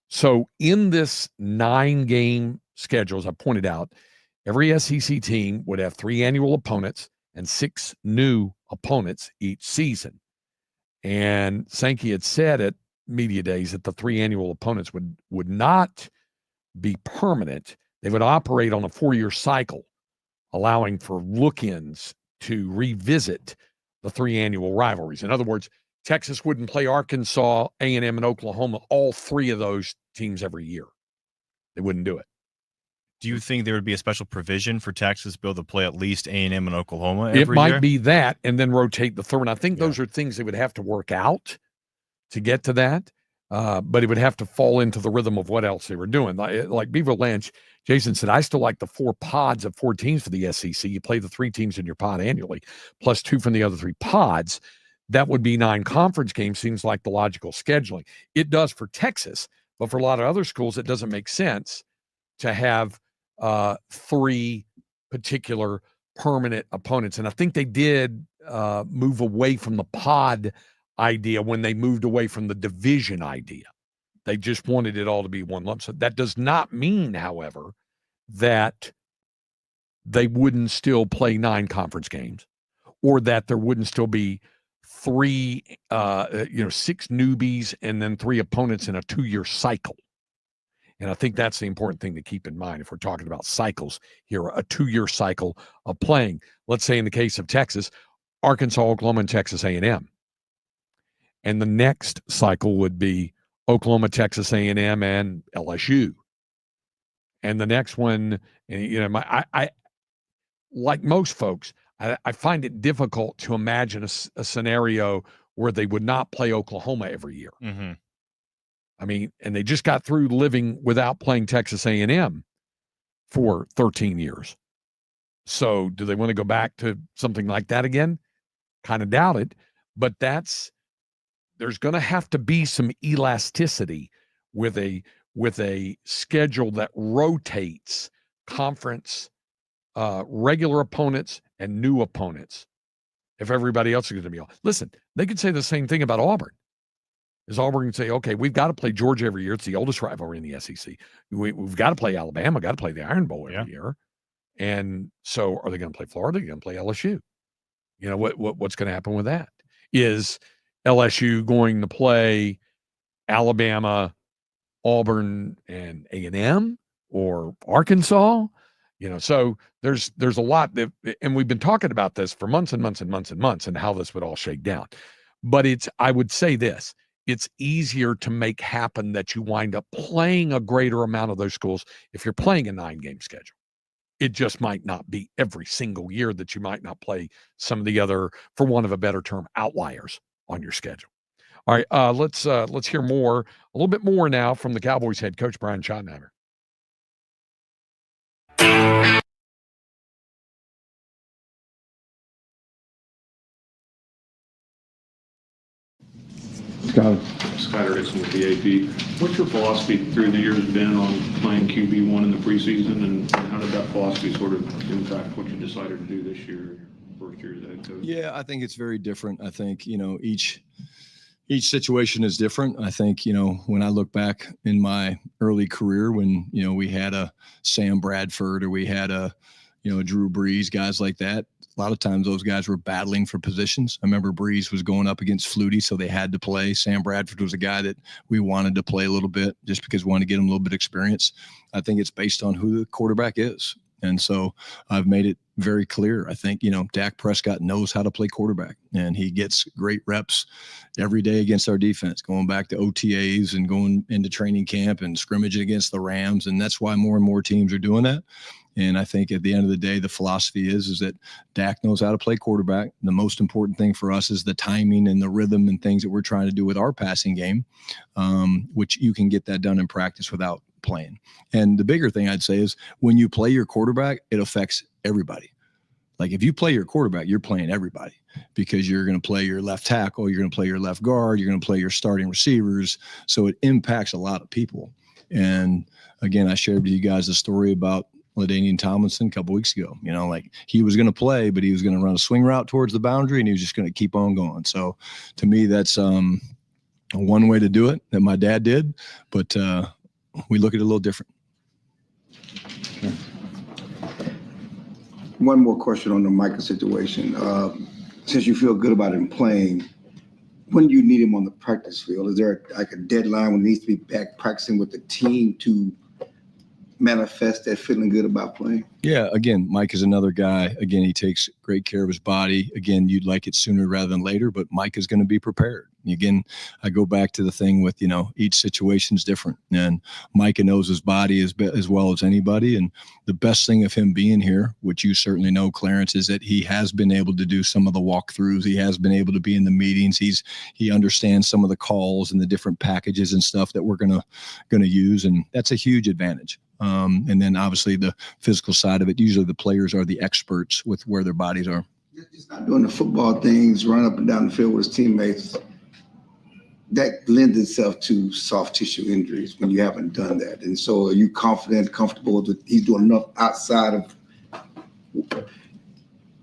So in this 9-game schedule, as I pointed out, every SEC team would have 3 annual opponents and 6 new opponents each season. And Sankey had said at media days that the 3 annual opponents would not be permanent. They would operate on a 4-year cycle, allowing for look-ins to revisit the 3 annual rivalries. In other words, Texas wouldn't play Arkansas, A&M, and Oklahoma, all 3 of those teams every year. They wouldn't do it. Do you think there would be a special provision for Texas to be able to play at least A&M and Oklahoma every year? It might be that, and then rotate the third. And I think those are things they would have to work out to get to that. But it would have to fall into the rhythm of what else they were doing. Like Beaver Lynch, Jason said, I still like the 4 pods of 4 teams for the SEC. You play the 3 teams in your pod annually, plus 2 from the other 3 pods. That would be 9 conference games. Seems like the logical scheduling. It does for Texas, but for a lot of other schools, it doesn't make sense to have 3 particular permanent opponents. And I think they did move away from the pod idea when they moved away from the division idea. They just wanted it all to be one lump. So that does not mean, however, that they wouldn't still play 9 conference games, or that there wouldn't still be 6 newbies and then 3 opponents in a 2-year cycle. And I think that's the important thing to keep in mind if we're talking about cycles here, a 2-year cycle of playing. Let's say in the case of Texas, Arkansas, Oklahoma, and Texas A&M. And the next cycle would be Oklahoma, Texas A&M, and LSU. And the next one, I like most folks, I find it difficult to imagine a scenario where they would not play Oklahoma every year. Mm-hmm. I mean, and they just got through living without playing Texas A&M for 13 years. So do they want to go back to something like that again? Kind of doubt it. But there's going to have to be some elasticity with a schedule that rotates conference, regular opponents and new opponents. If everybody else is going to be on. Listen, they could say the same thing about Auburn. Is Auburn can say, okay, we've got to play Georgia every year. It's the oldest rivalry in the SEC. We've got to play Alabama, got to play the Iron Bowl every year. And so are they going to play Florida? Are they going to play LSU? What's going to happen with that? Is LSU going to play Alabama, Auburn, and A&M or Arkansas? So there's a lot that, and we've been talking about this for months and months and months and months and how this would all shake down. But I would say this, it's easier to make happen that you wind up playing a greater amount of those schools if you're playing a 9-game schedule. It just might not be every single year that you might not play some of the other, for want of a better term, outliers on your schedule. All right, let's hear a little bit more now from the Cowboys head coach, Brian Schottenheimer. Skyler Dixon with the AP. What's your philosophy through the years been on playing QB1 in the preseason, and how did that philosophy sort of impact what you decided to do this year, first year as head coach? Yeah, I think it's very different. I think, each situation is different. I think, when I look back in my early career when, we had a Sam Bradford or we had a Drew Brees, guys like that, a lot of times those guys were battling for positions. I remember Brees was going up against Flutie, so they had to play. Sam Bradford was a guy that we wanted to play a little bit just because we wanted to get him a little bit of experience. I think it's based on who the quarterback is. And so I've made it very clear. I think, Dak Prescott knows how to play quarterback, and he gets great reps every day against our defense, going back to OTAs and going into training camp and scrimmaging against the Rams. And that's why more and more teams are doing that. And I think at the end of the day, the philosophy is that Dak knows how to play quarterback. The most important thing for us is the timing and the rhythm and things that we're trying to do with our passing game, which you can get that done in practice without playing. And the bigger thing I'd say is when you play your quarterback, it affects everybody. Like if you play your quarterback, you're playing everybody because you're going to play your left tackle, you're going to play your left guard, you're going to play your starting receivers. So it impacts a lot of people. And again, I shared with you guys a story about LaDainian Tomlinson a couple weeks ago. He was going to play, but he was going to run a swing route towards the boundary and he was just going to keep on going. So to me, that's one way to do it that my dad did, but we look at it a little different. One more question on the Micah situation. Since you feel good about him playing, when do you need him on the practice field? Is there a deadline when he needs to be back practicing with the team to manifest that feeling good about playing? Yeah, again, Mike is another guy. Again, he takes great care of his body. Again, you'd like it sooner rather than later, but Mike is going to be prepared. Again, I go back to the thing with, each situation is different. And Micah knows his body as well as anybody. And the best thing of him being here, which you certainly know, Clarence, is that he has been able to do some of the walkthroughs. He has been able to be in the meetings. He understands some of the calls and the different packages and stuff that we're going to use. And that's a huge advantage. And then obviously the physical side of it, usually the players are the experts with where their bodies are. He's not doing the football things, run up and down the field with his teammates. That lends itself to soft tissue injuries when you haven't done that. And so are you comfortable that he's doing enough outside of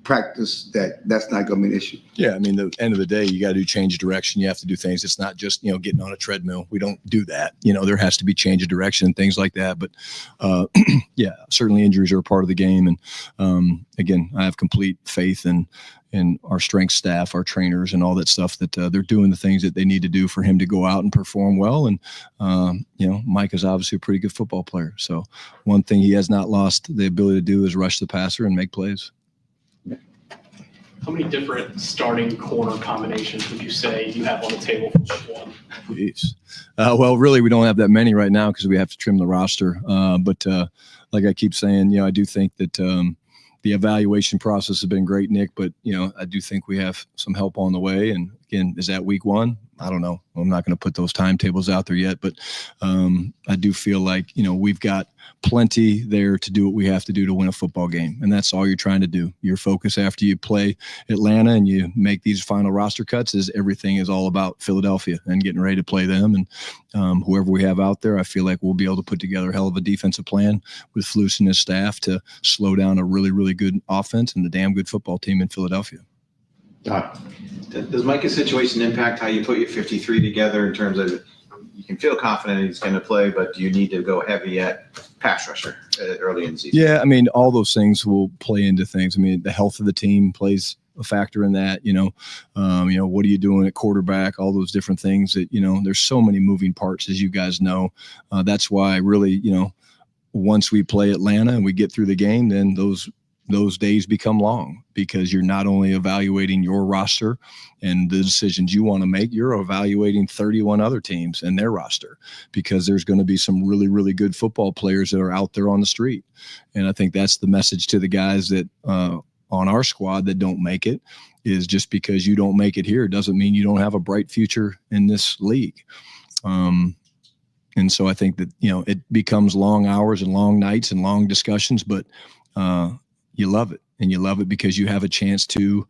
practice, that's not going to be an issue. Yeah, I mean, the end of the day, you got to do change of direction. You have to do things. It's not just, getting on a treadmill. We don't do that. There has to be change of direction and things like that. But yeah, certainly injuries are a part of the game. And again, I have complete faith in our strength staff, our trainers, and all that stuff that they're doing the things that they need to do for him to go out and perform well. And, Mike is obviously a pretty good football player. So one thing he has not lost the ability to do is rush the passer and make plays. How many different starting corner combinations would you say you have on the table for week one? Jeez. Well, really, we don't have that many right now because we have to trim the roster. But like I keep saying, I do think that the evaluation process has been great, Nick. But, I do think we have some help on the way. And again, is that week one? I don't know. I'm not going to put those timetables out there yet. But I do feel like, we've got plenty there to do what we have to do to win a football game. And that's all you're trying to do. Your focus after you play Atlanta and you make these final roster cuts is everything is all about Philadelphia and getting ready to play them. And whoever we have out there, I feel like we'll be able to put together a hell of a defensive plan with Flus and his staff to slow down a really, really good offense and the damn good football team in Philadelphia. Does Micah's situation impact how you put your 53 together in terms of you can feel confident he's going to play, but do you need to go heavy at pass rusher early in the season? Yeah, I mean, all those things will play into things. I mean, the health of the team plays a factor in that, what are you doing at quarterback, all those different things that, there's so many moving parts, as you guys know. That's why really, once we play Atlanta and we get through the game, then those days become long because you're not only evaluating your roster and the decisions you want to make, you're evaluating 31 other teams and their roster because there's going to be some really, really good football players that are out there on the street. And I think that's the message to the guys that on our squad that don't make it is just because you don't make it here doesn't mean you don't have a bright future in this league. And so I think that, it becomes long hours and long nights and long discussions, but you love it, and you love it because you have a chance to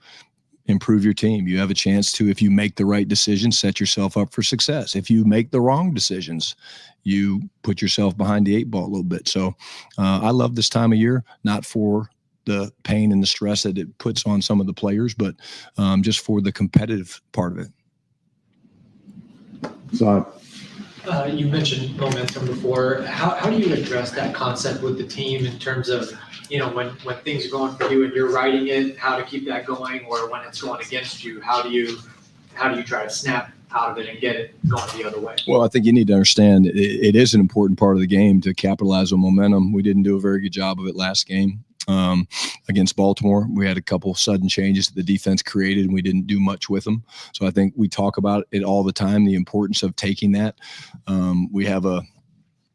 improve your team. You have a chance to, if you make the right decisions, set yourself up for success. If you make the wrong decisions, you put yourself behind the 8 ball a little bit. So I love this time of year, not for the pain and the stress that it puts on some of the players, but just for the competitive part of it. So You mentioned momentum before. How do you address that concept with the team in terms of, when things are going for you and you're riding it, how to keep that going, or when it's going against you, how do you try to snap out of it and get it going the other way? Well, I think you need to understand it is an important part of the game to capitalize on momentum. We didn't do a very good job of it last game. Against Baltimore, we had a couple sudden changes that the defense created and we didn't do much with them. So I think we talk about it all the time, the importance of taking that. We have a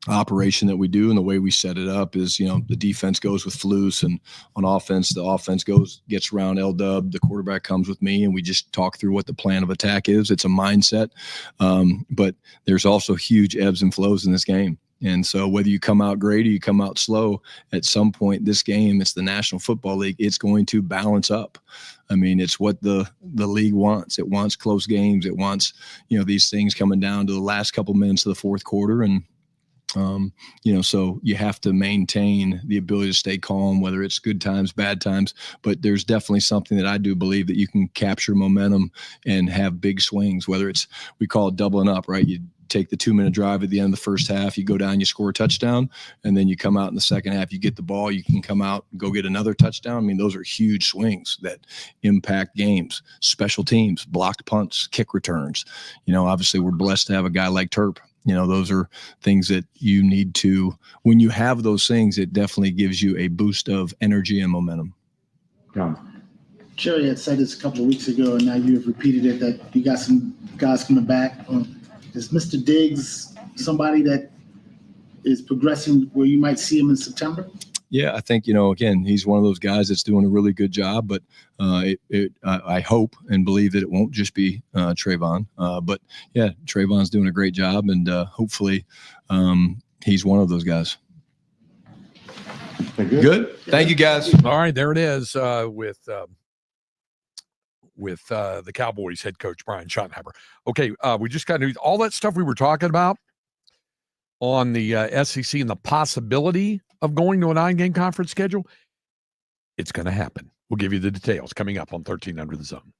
operation that we do, and the way we set it up is, the defense goes with Flus, and on offense, the offense gets around L-Dub, the quarterback comes with me, and we just talk through what the plan of attack is. It's a mindset. But there's also huge ebbs and flows in this game. And so whether you come out great or you come out slow, at some point this game, it's the National Football League, it's going to balance up. I mean, it's what the league wants. It wants close games. It wants, these things coming down to the last couple minutes of the fourth quarter. And, so you have to maintain the ability to stay calm, whether it's good times, bad times. But there's definitely something that I do believe that you can capture momentum and have big swings, whether it's, we call it doubling up, right? You take the 2-minute drive at the end of the first half, you go down, you score a touchdown, and then you come out in the second half, you get the ball, you can come out and go get another touchdown. I mean, those are huge swings that impact games. Special teams, blocked punts, kick returns. Obviously we're blessed to have a guy like Terp. Those are things that you need to, when you have those things, it definitely gives you a boost of energy and momentum. Jerry had said this a couple of weeks ago, and now you have repeated it, that you got some guys coming back. Is Mr. Diggs somebody that is progressing where you might see him in September? Yeah, I think, again, he's one of those guys that's doing a really good job, but I hope and believe that it won't just be Trayvon. But yeah, Trayvon's doing a great job, and hopefully he's one of those guys. Good. Thank you, guys. All right, there it is with the Cowboys head coach, Brian Schottenheimer. Okay, we just got to all that stuff we were talking about on the SEC and the possibility of going to a 9-game conference schedule. It's going to happen. We'll give you the details coming up on 13 Under the Zone.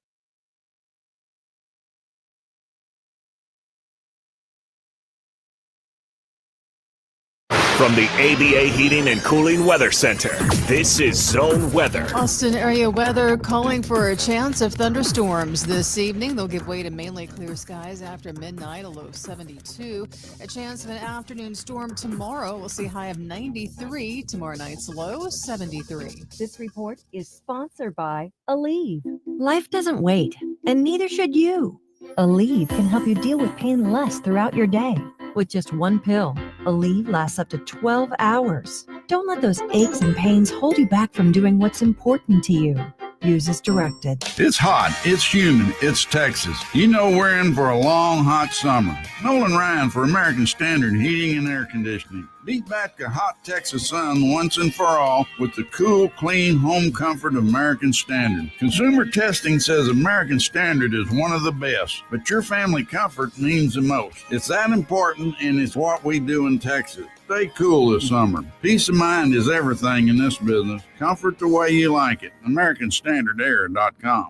From the ABA Heating and Cooling Weather Center, this is Zone Weather. Austin area weather calling for a chance of thunderstorms this evening. They'll give way to mainly clear skies after midnight, a low of 72. A chance of an afternoon storm tomorrow. We'll see a high of 93. Tomorrow night's low, 73. This report is sponsored by Aleve. Life doesn't wait, and neither should you. Aleve can help you deal with pain less throughout your day. With just one pill, Aleve lasts up to 12 hours. Don't let those aches and pains hold you back from doing what's important to you. Use as directed. It's hot, it's humid, it's Texas. You know we're in for a long, hot summer. Nolan Ryan for American Standard Heating and Air Conditioning. Beat back the hot Texas sun once and for all with the cool, clean home comfort of American Standard. Consumer testing says American Standard is one of the best, but your family comfort means the most. It's that important, and it's what we do in Texas. Stay cool this summer. Peace of mind is everything in this business. Comfort the way you like it. AmericanStandardAir.com.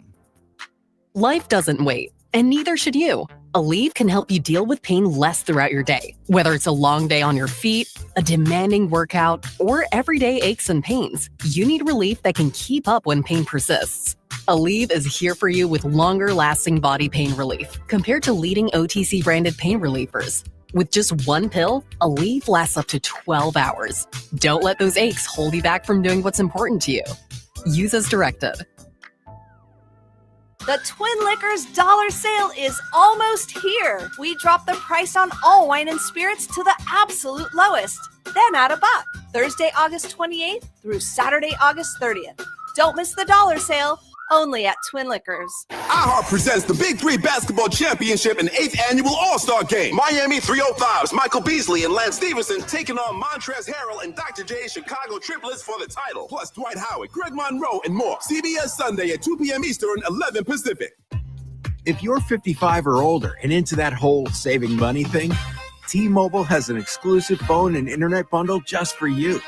Life doesn't wait, and neither should you. Aleve can help you deal with pain less throughout your day. Whether it's a long day on your feet, a demanding workout, or everyday aches and pains, you need relief that can keep up when pain persists. Aleve is here for you with longer-lasting body pain relief compared to leading OTC branded pain relievers. With just one pill, Aleve lasts up to 12 hours. Don't let those aches hold you back from doing what's important to you. Use as directed. The Twin Liquors dollar sale is almost here. We dropped the price on all wine and spirits to the absolute lowest. Then add a buck. Thursday, August 28th through Saturday, August 30th. Don't miss the dollar sale. Only at Twin Liquors. iHeart presents the Big Three Basketball Championship and 8th Annual All-Star Game. Miami 305's Michael Beasley and Lance Stevenson taking on Montrezl Harrell and Dr. J's Chicago Triplets for the title. Plus Dwight Howard, Greg Monroe, and more. CBS Sunday at 2 p.m. Eastern, 11 Pacific. If you're 55 or older and into that whole saving money thing, T-Mobile has an exclusive phone and internet bundle just for you.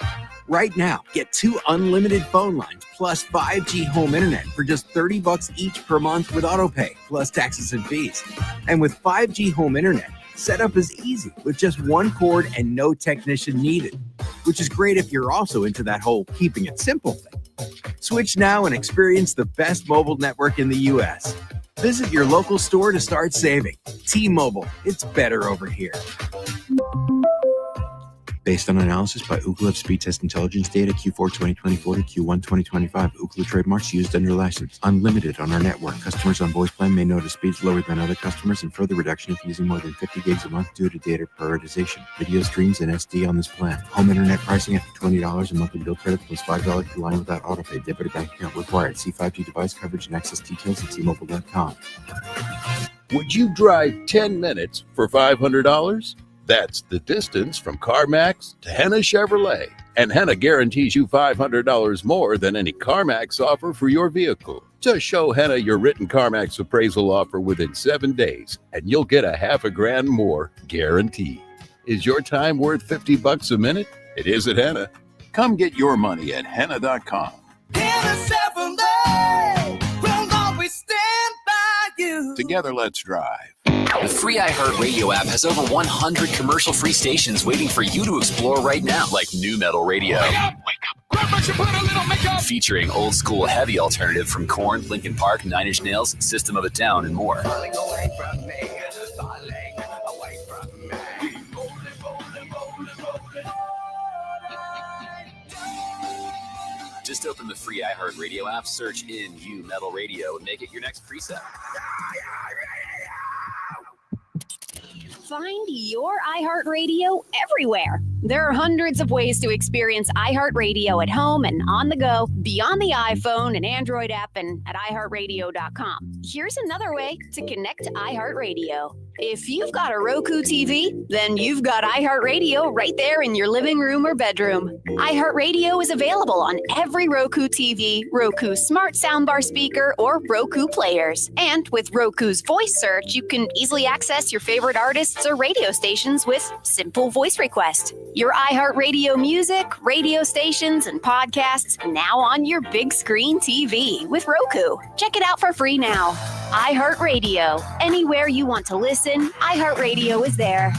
Right now, get 2 unlimited phone lines plus 5G home internet for just $30 each per month with autopay, plus taxes and fees. And with 5G home internet, setup is easy with just one cord and no technician needed, which is great if you're also into that whole keeping it simple thing. Switch now and experience the best mobile network in the U.S. Visit your local store to start saving. T-Mobile, it's better over here. Based on analysis by Ookla of speed test intelligence data Q4 2024 to Q1 2025, Ookla trademarks used under license. Unlimited on our network. Customers on voice plan may notice speeds lower than other customers and further reduction if using more than 50 gigs a month due to data prioritization. Video streams and SD on this plan. Home internet pricing after $20 a monthly bill credit plus $5 per line without autopay. Debit or bank account required. See 5G device coverage and access details at T-Mobile.com. Would you drive 10 minutes for $500? That's the distance from CarMax to Henna Chevrolet. And Henna guarantees you $500 more than any CarMax offer for your vehicle. Just show Henna your written CarMax appraisal offer within 7 days, and you'll get $500,000 more guaranteed. Is your time worth $50 a minute? It is at Henna. Come get your money at Henna.com. Henna Chevrolet will always stand by you. Together, let's drive. The free iHeartRadio app has over 100 commercial-free stations waiting for you to explore right now, like New Metal Radio. Wake up! Put a little makeup. Featuring old-school heavy alternative from Korn, Linkin Park, Nine Inch Nails, System of a Down, and more. Just open the free iHeartRadio app, search in New Metal Radio, and make it your next preset. Find your iHeartRadio everywhere. There are hundreds of ways to experience iHeartRadio at home and on the go, beyond the iPhone and Android app and at iHeartRadio.com. Here's another way to connect to iHeartRadio. If you've got a Roku TV, then you've got iHeartRadio right there in your living room or bedroom. iHeartRadio is available on every Roku TV, Roku smart soundbar speaker, or Roku players. And with Roku's voice search, you can easily access your favorite artists or radio stations with simple voice request. Your iHeartRadio music, radio stations, and podcasts now on your big screen TV with Roku. Check it out for free now. iHeartRadio. Anywhere you want to listen, iHeartRadio is there.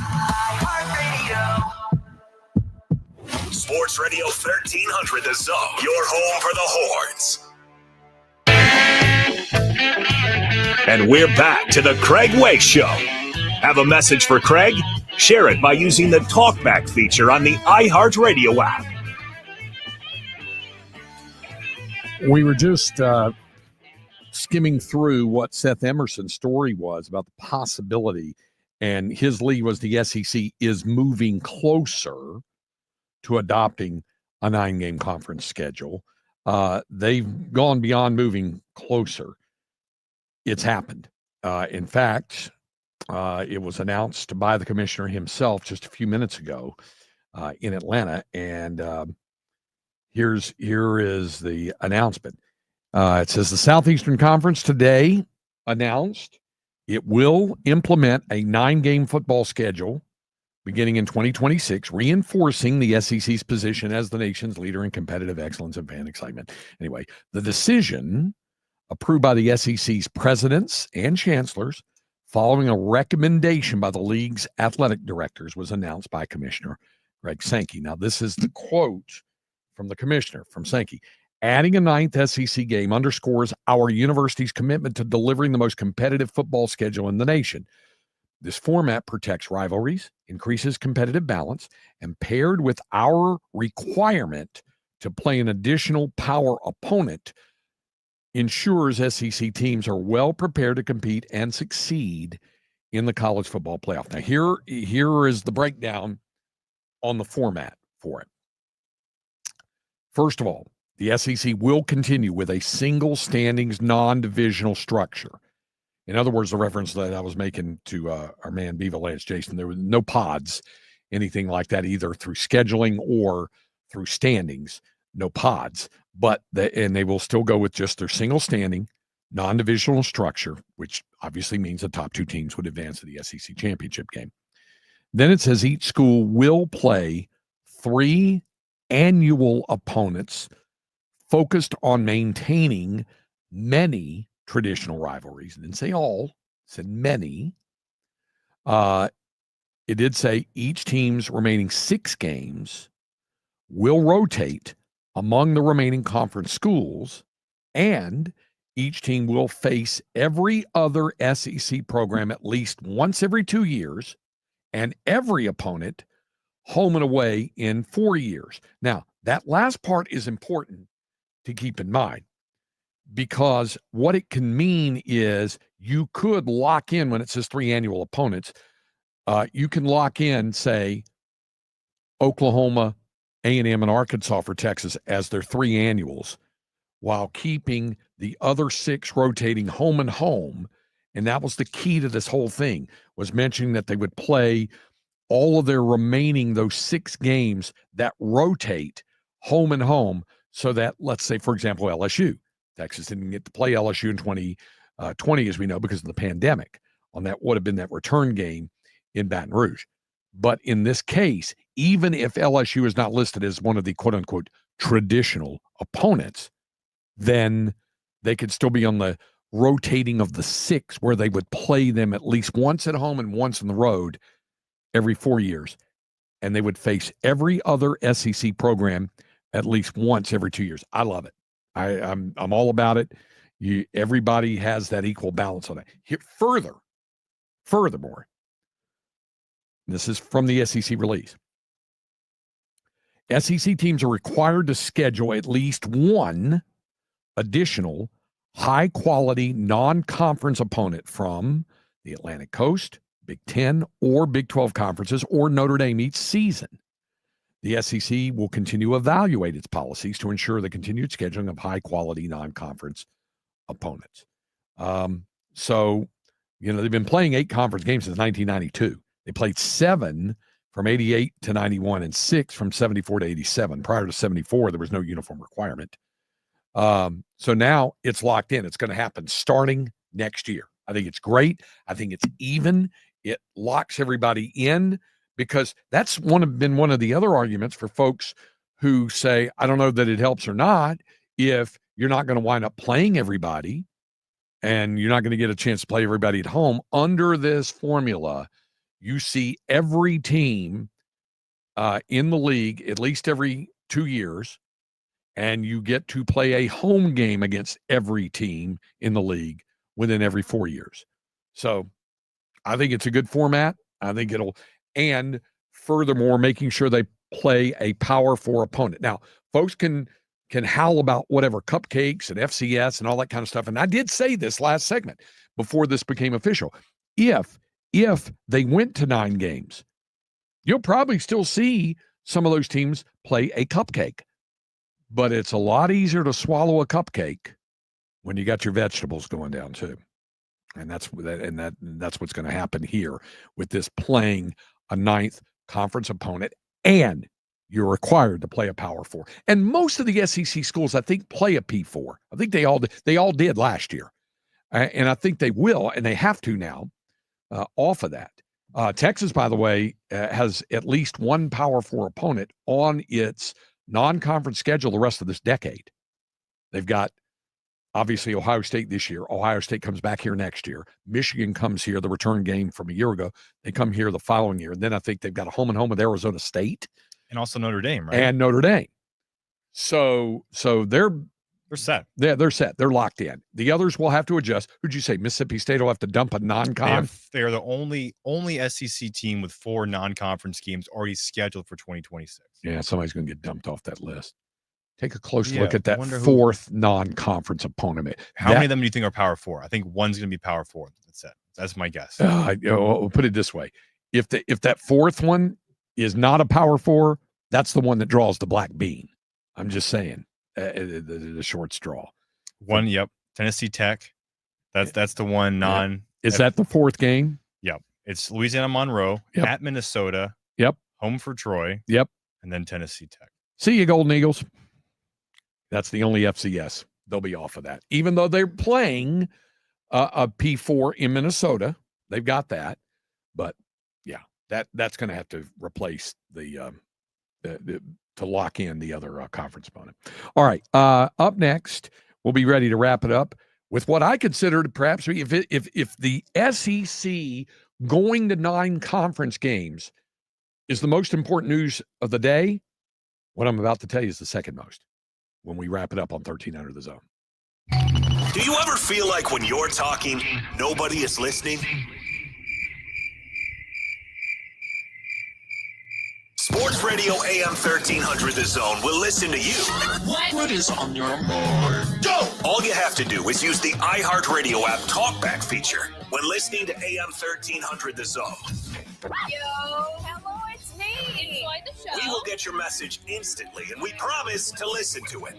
Sports Radio 1300 The Zone, your home for the Horns. And we're back to the Craig Way Show. Have a message for Craig? Share it by using the TalkBack feature on the iHeartRadio app. We were just skimming through what Seth Emerson's story was about the possibility, and his lead was the SEC is moving closer to adopting a 9-game conference schedule. They've gone beyond moving closer. It's happened. In fact, it was announced by the commissioner himself just a few minutes ago in Atlanta, and here is the announcement. It says the Southeastern Conference today announced it will implement a 9-game football schedule beginning in 2026, reinforcing the SEC's position as the nation's leader in competitive excellence and fan excitement. Anyway, the decision, approved by the SEC's presidents and chancellors, following a recommendation by the league's athletic directors, was announced by Commissioner Greg Sankey. Now, this is the quote from the commissioner, from Sankey. Adding a 9th SEC game underscores our university's commitment to delivering the most competitive football schedule in the nation. This format protects rivalries, increases competitive balance, and paired with our requirement to play an additional power opponent, ensures SEC teams are well prepared to compete and succeed in the college football playoff. Now, here is the breakdown on the format for it. First of all, the SEC will continue with a single standings non-divisional structure. In other words, the reference that I was making to our man Viva Lance Jason, there were no pods, anything like that, either through scheduling or through standings, no pods. But they will still go with just their single standing non-divisional structure, which obviously means the top 2 teams would advance to the SEC championship game. Then it says each school will play 3 annual opponents focused on maintaining many traditional rivalries. It didn't say all, it said many. It did say each team's remaining 6 games will rotate among the remaining conference schools, and each team will face every other SEC program at least once every 2 years, and every opponent home and away in 4 years. Now, that last part is important to keep in mind, because what it can mean is you could lock in, when it says 3 annual opponents, you can lock in, say, Oklahoma, A&M, and Arkansas for Texas as their 3 annuals, while keeping the other 6 rotating home and home. And that was the key to this whole thing, was mentioning that they would play all of their remaining, those 6 games that rotate home and home, so that, let's say, for example, LSU. Texas didn't get to play LSU in 2020, as we know, because of the pandemic. On that would have been that return game in Baton Rouge. But in this case, even if LSU is not listed as one of the quote-unquote traditional opponents, then they could still be on the rotating of the 6, where they would play them at least once at home and once on the road every 4 years. And they would face every other SEC program at least once every 2 years. I love it. I'm all about it. Everybody has that equal balance on it. Here, furthermore, this is from the SEC release. SEC teams are required to schedule at least 1 additional high-quality non-conference opponent from the Atlantic Coast, Big Ten, or Big 12 conferences, or Notre Dame each season. The SEC will continue to evaluate its policies to ensure the continued scheduling of high-quality non-conference opponents. So They've been playing 8 conference games since 1992. They played 7 from 88 to 91 and 6 from 74 to 87. Prior to 74, there was no uniform requirement. So now it's locked in. It's going to happen starting next year. I think it's great. I think it's even. It locks everybody in, because that's been one of the other arguments for folks who say, I don't know that it helps or not if you're not going to wind up playing everybody and you're not going to get a chance to play everybody at home. Under this formula, you see every team in the league at least every 2 years, and you get to play a home game against every team in the league within every 4 years. So I think it's a good format. I think and furthermore, making sure they play a Power 4 opponent. Now, folks can howl about whatever cupcakes and FCS and all that kind of stuff. And I did say this last segment before this became official. If they went to 9 games, you'll probably still see some of those teams play a cupcake. But it's a lot easier to swallow a cupcake when you got your vegetables going down too. And that's what's going to happen here with this playing a 9th conference opponent, and you're required to play a Power 4. And most of the SEC schools, I think, play a P4. I think they all did last year. And I think they will, and they have to now off of that. Texas, by the way, has at least one Power 4 opponent on its non-conference schedule the rest of this decade. They've got, obviously, Ohio State this year. Ohio State comes back here next year. Michigan comes here, the return game from a year ago. They come here the following year. And then I think they've got a home and home with Arizona State. And also Notre Dame, right? And Notre Dame. So they're set. They're set. They're locked in. The others will have to adjust. Who'd you say? Mississippi State will have to dump a non-con? They are the only SEC team with 4 non-conference games already scheduled for 2026. Yeah, somebody's going to get dumped off that list. Take a close look at that 4th non-conference opponent. How many of them do you think are Power 4? I think one's going to be Power 4. That's it. That's my guess. We'll put it this way. If that 4th one is not a Power 4, that's the one that draws the black bean. I'm just saying. The short straw. One, yep. Tennessee Tech. That's the one non. Is that the 4th game? Yep. It's Louisiana Monroe at Minnesota. Yep. Home for Troy. Yep. And then Tennessee Tech. See you, Golden Eagles. That's the only FCS. They'll be off of that. Even though they're playing a P4 in Minnesota. They've got that. But, yeah, that's going to have to replace the to lock in the other conference opponent. All right. Up next, we'll be ready to wrap it up with what I consider to perhaps be, if the SEC going to 9 conference games is the most important news of the day, what I'm about to tell you is the second most when we wrap it up on 13 Under the Zone. Do you ever feel like when you're talking, nobody is listening? Sports Radio AM 1300 The Zone will listen to you. What is on your mind? Go! All you have to do is use the iHeartRadio app talkback feature when listening to AM 1300 The Zone. Yo, hello, it's me. Enjoy the show. We will get your message instantly, and we promise to listen to it.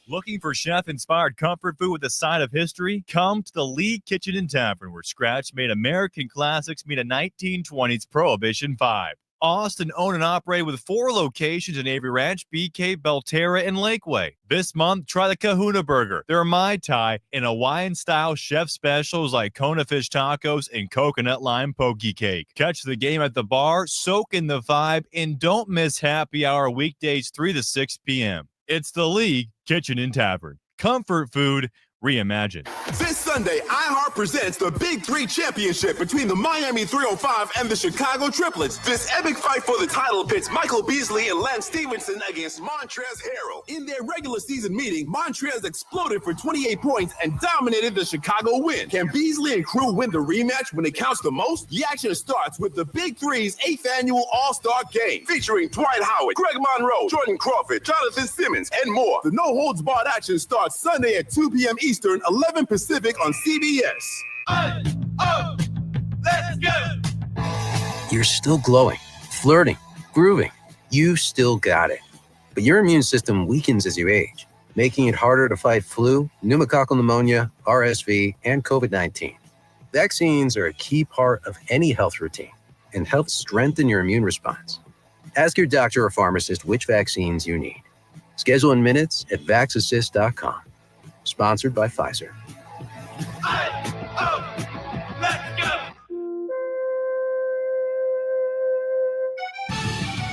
Looking for chef-inspired comfort food with a side of history? Come to the Lee Kitchen and Tavern, where scratch-made American classics meet a 1920s Prohibition vibe. Austin owned and operated with 4 locations in Avery Ranch, BK, Belterra, and Lakeway. This month, try the Kahuna Burger, their Mai Tai, and Hawaiian-style chef specials like Kona Fish Tacos and Coconut Lime Poke Cake. Catch the game at the bar, soak in the vibe, and don't miss happy hour weekdays 3 to 6 p.m. It's the League Kitchen and Tavern. Comfort food reimagined. This Sunday, iHeart presents the Big 3 Championship between the Miami 305 and the Chicago Triplets. This epic fight for the title pits Michael Beasley and Lance Stevenson against Montrezl Harrell. In their regular season meeting, Montrezl exploded for 28 points and dominated the Chicago win. Can Beasley and crew win the rematch when it counts the most? The action starts with the Big 3's 8th annual All-Star Game, featuring Dwight Howard, Greg Monroe, Jordan Crawford, Jonathan Simmons, and more. The no-holds-barred action starts Sunday at 2 p.m. Eastern, 11 Pacific on CBS. Let's go! You're still glowing, flirting, grooving. You still got it. But your immune system weakens as you age. making it harder to fight flu, pneumococcal pneumonia, RSV, and COVID-19. Vaccines are a key part of any health routine and help strengthen your immune response. Ask your doctor or pharmacist which vaccines you need. Schedule in minutes at vaxassist.com. Sponsored by Pfizer.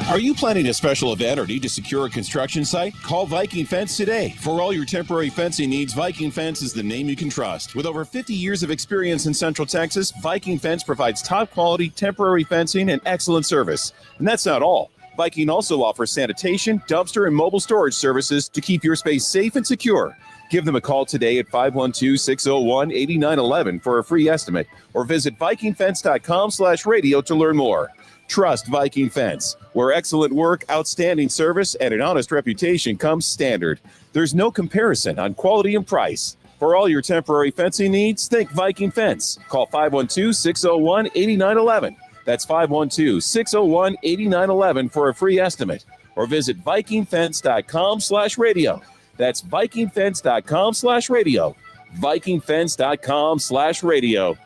Are you planning a special event or need to secure a construction site? Call Viking Fence today. For all your temporary fencing needs, Viking Fence is the name you can trust. With over 50 years of experience in Central Texas, Viking Fence provides top quality temporary fencing and excellent service. And that's not all. Viking also offers sanitation, dumpster, and mobile storage services to keep your space safe and secure. Give them a call today at 512-601-8911 for a free estimate or visit vikingfence.com/radio to learn more. Trust Viking Fence, where excellent work, outstanding service, and an honest reputation comes standard. There's no comparison on quality and price. For all your temporary fencing needs, think Viking Fence. Call 512-601-8911. That's 512-601-8911 for a free estimate. Or visit vikingfence.com/radio. That's vikingfence.com/radio. vikingfence.com/radio.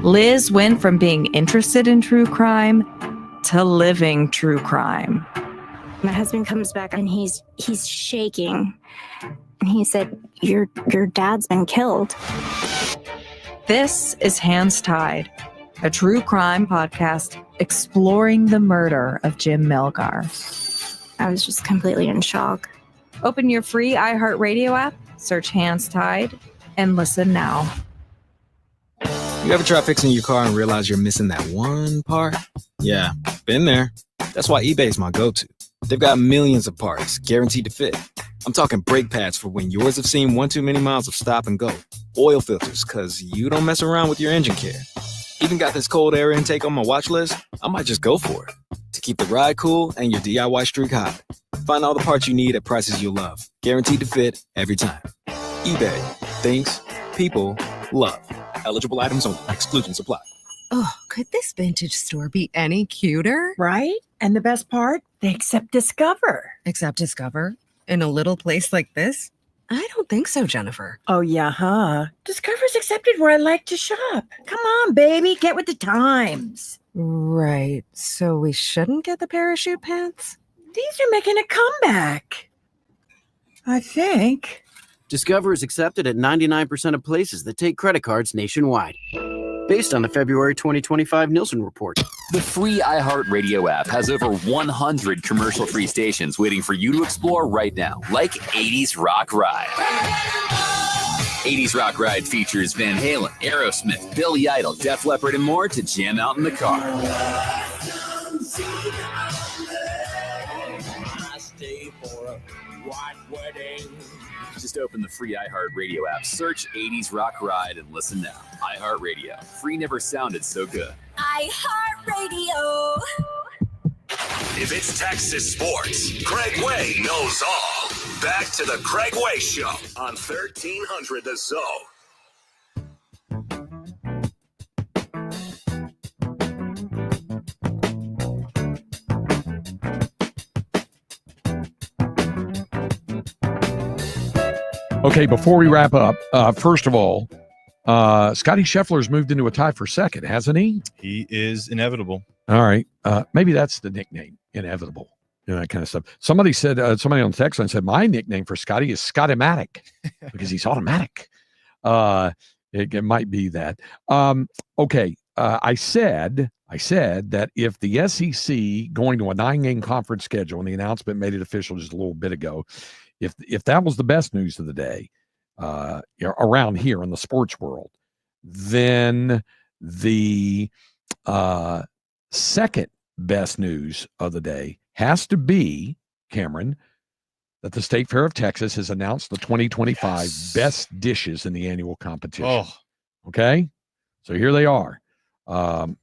Liz went from being interested in true crime to living true crime. My husband comes back and he's shaking. And he said, your dad's been killed. This is Hands Tied, a true crime podcast exploring the murder of Jim Melgar. I was just completely in shock. Open your free iHeartRadio app, search Hands Tied, and listen now. You ever try fixing your car and realize you're missing that one part? Yeah, been there. That's why eBay's my go-to. They've got millions of parts, guaranteed to fit. I'm talking brake pads for when yours have seen one too many miles of stop and go. Oil filters, because you don't mess around with your engine care. Even got this cold air intake on my watch list. I might just go for it. To keep the ride cool and your DIY streak hot. Find all the parts you need at prices you'll love. Guaranteed to fit every time. eBay. Things people love. Eligible items only. Exclusions apply. Oh, could this vintage store be any cuter? Right? And the best part? They accept Discover. Accept Discover? In a little place like this? I don't think so, Jennifer. Oh, yeah, huh? Discover's accepted where I like to shop. Come on, baby. Get with the times. Right. So we shouldn't get the parachute pants? These are making a comeback. I think. Discover is accepted at 99% of places that take credit cards nationwide. Based on the February 2025 Nielsen report. The free iHeartRadio app has over 100 commercial-free stations waiting for you to explore right now, like 80s Rock Ride. 80s Rock Ride features Van Halen, Aerosmith, Billy Idol, Def Leppard, and more to jam out in the car. Just open the free iHeartRadio app, search 80s Rock Ride, and listen now. iHeartRadio. Free never sounded so good. iHeartRadio. If it's Texas sports, Craig Way knows all. Back to the Craig Way Show on 1300 The Zone. Okay, before we wrap up, first of all, Scotty Scheffler's moved into a tie for second, hasn't he? He is inevitable. All right. Maybe that's the nickname, inevitable. You know, that kind of stuff. Somebody said, somebody on the text line said, my nickname for Scotty is Scotty-matic because he's automatic. It might be that. Okay. I said that if the SEC going to a 9-game conference schedule, and the announcement made it official just a little bit ago, if that was the best news of the day around here in the sports world, then the second best news of the day has to be, Cameron, that the State Fair of Texas has announced the 2025 best dishes in the annual competition. Oh. Okay? So here they are. Is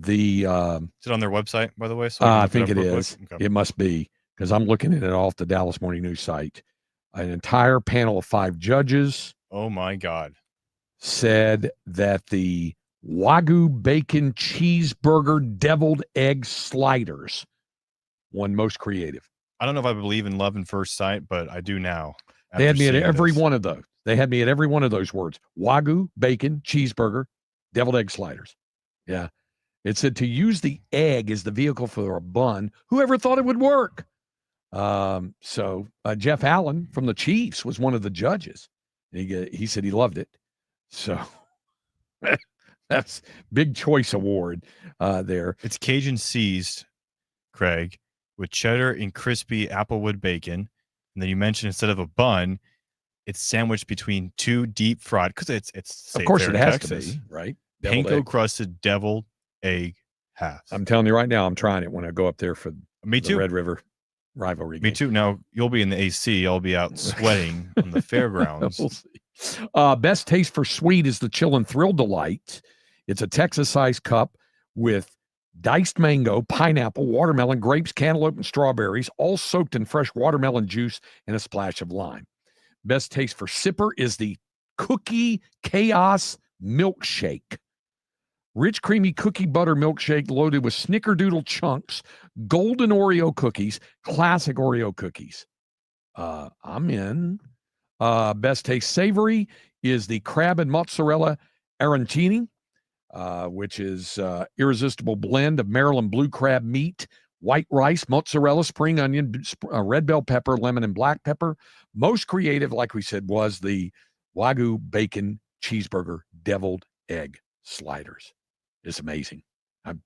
it on their website, by the way? So I think it is. Okay. It must be, because I'm looking at it off the Dallas Morning News site. An entire panel of 5 judges. Oh, my God. Said that the Wagyu bacon cheeseburger deviled egg sliders won most creative. I don't know if I believe in love at first sight, but I do now. They had me at seeing every this. one of those. They had me at every one of those words. Wagyu bacon cheeseburger deviled egg sliders. Yeah. It said to use the egg as the vehicle for a bun. Whoever thought it would work? So Jeff Allen from the Chiefs was one of the judges. He said he loved it. So that's big choice award there. It's Cajun seized, Craig, with cheddar and crispy applewood bacon. And then you mentioned instead of a bun, it's sandwiched between two deep fried, because it's of course it has Texas, to be, right? Panko crusted deviled egg halves. I'm telling you right now, I'm trying it when I go up there for Me the too. Red River rivalry Me game. too. Now you'll be in the AC. I'll be out sweating on the fairgrounds. We'll see. Best taste for sweet is the Chillin' Thrill Delight. It's a Texas-sized cup with diced mango, pineapple, watermelon, grapes, cantaloupe, and strawberries, all soaked in fresh watermelon juice and a splash of lime. Best taste for sipper is the Cookie Chaos Milkshake. Rich, creamy cookie butter milkshake loaded with snickerdoodle chunks, golden Oreo cookies, classic Oreo cookies. I'm in. Best taste savory is the crab and mozzarella arancini, which is irresistible blend of Maryland blue crab meat, white rice, mozzarella, spring onion, red bell pepper, lemon, and black pepper. Most creative, like we said, was the Wagyu bacon cheeseburger deviled egg sliders. It's amazing. I'm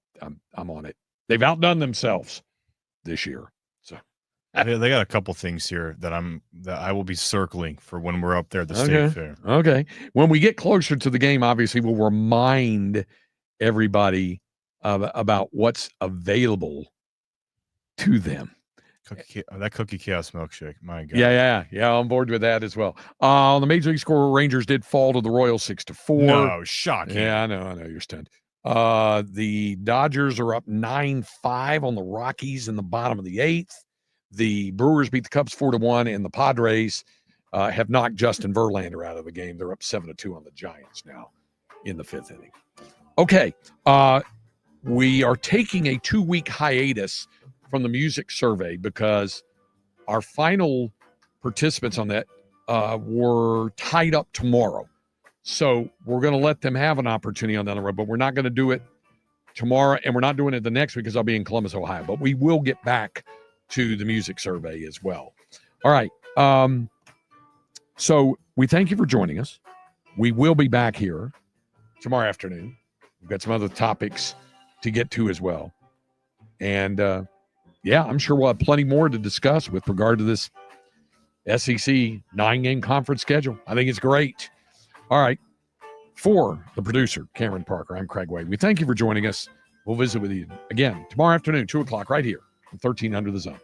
on it. They've outdone themselves this year. So they got a couple things here that I will be circling for when we're up there at the state fair. Okay. When we get closer to the game, obviously we'll remind everybody about what's available to them. That cookie chaos milkshake, my God. Yeah, on board with that as well. On the Major League score, Rangers did fall to the Royals 6-4. No, shocking. Yeah, I know, you're stunned. The Dodgers are up 9-5 on the Rockies in the bottom of the 8th. The Brewers beat the Cubs 4-1, and the Padres have knocked Justin Verlander out of the game. They're up 7-2 on the Giants now in the 5th inning. Okay, we are taking a 2-week hiatus from the music survey because our final participants on that were tied up tomorrow. So we're going to let them have an opportunity on down the road, but we're not going to do it tomorrow, and we're not doing it the next week because I'll be in Columbus, Ohio. But we will get back to the music survey as well. All right. So we thank you for joining us. We will be back here tomorrow afternoon. We've got some other topics to get to as well. And, I'm sure we'll have plenty more to discuss with regard to this SEC 9-game conference schedule. I think it's great. All right. For the producer, Cameron Parker, I'm Craig Wade. We thank you for joining us. We'll visit with you again tomorrow afternoon, 2 o'clock, right here, 13 Under the Zone.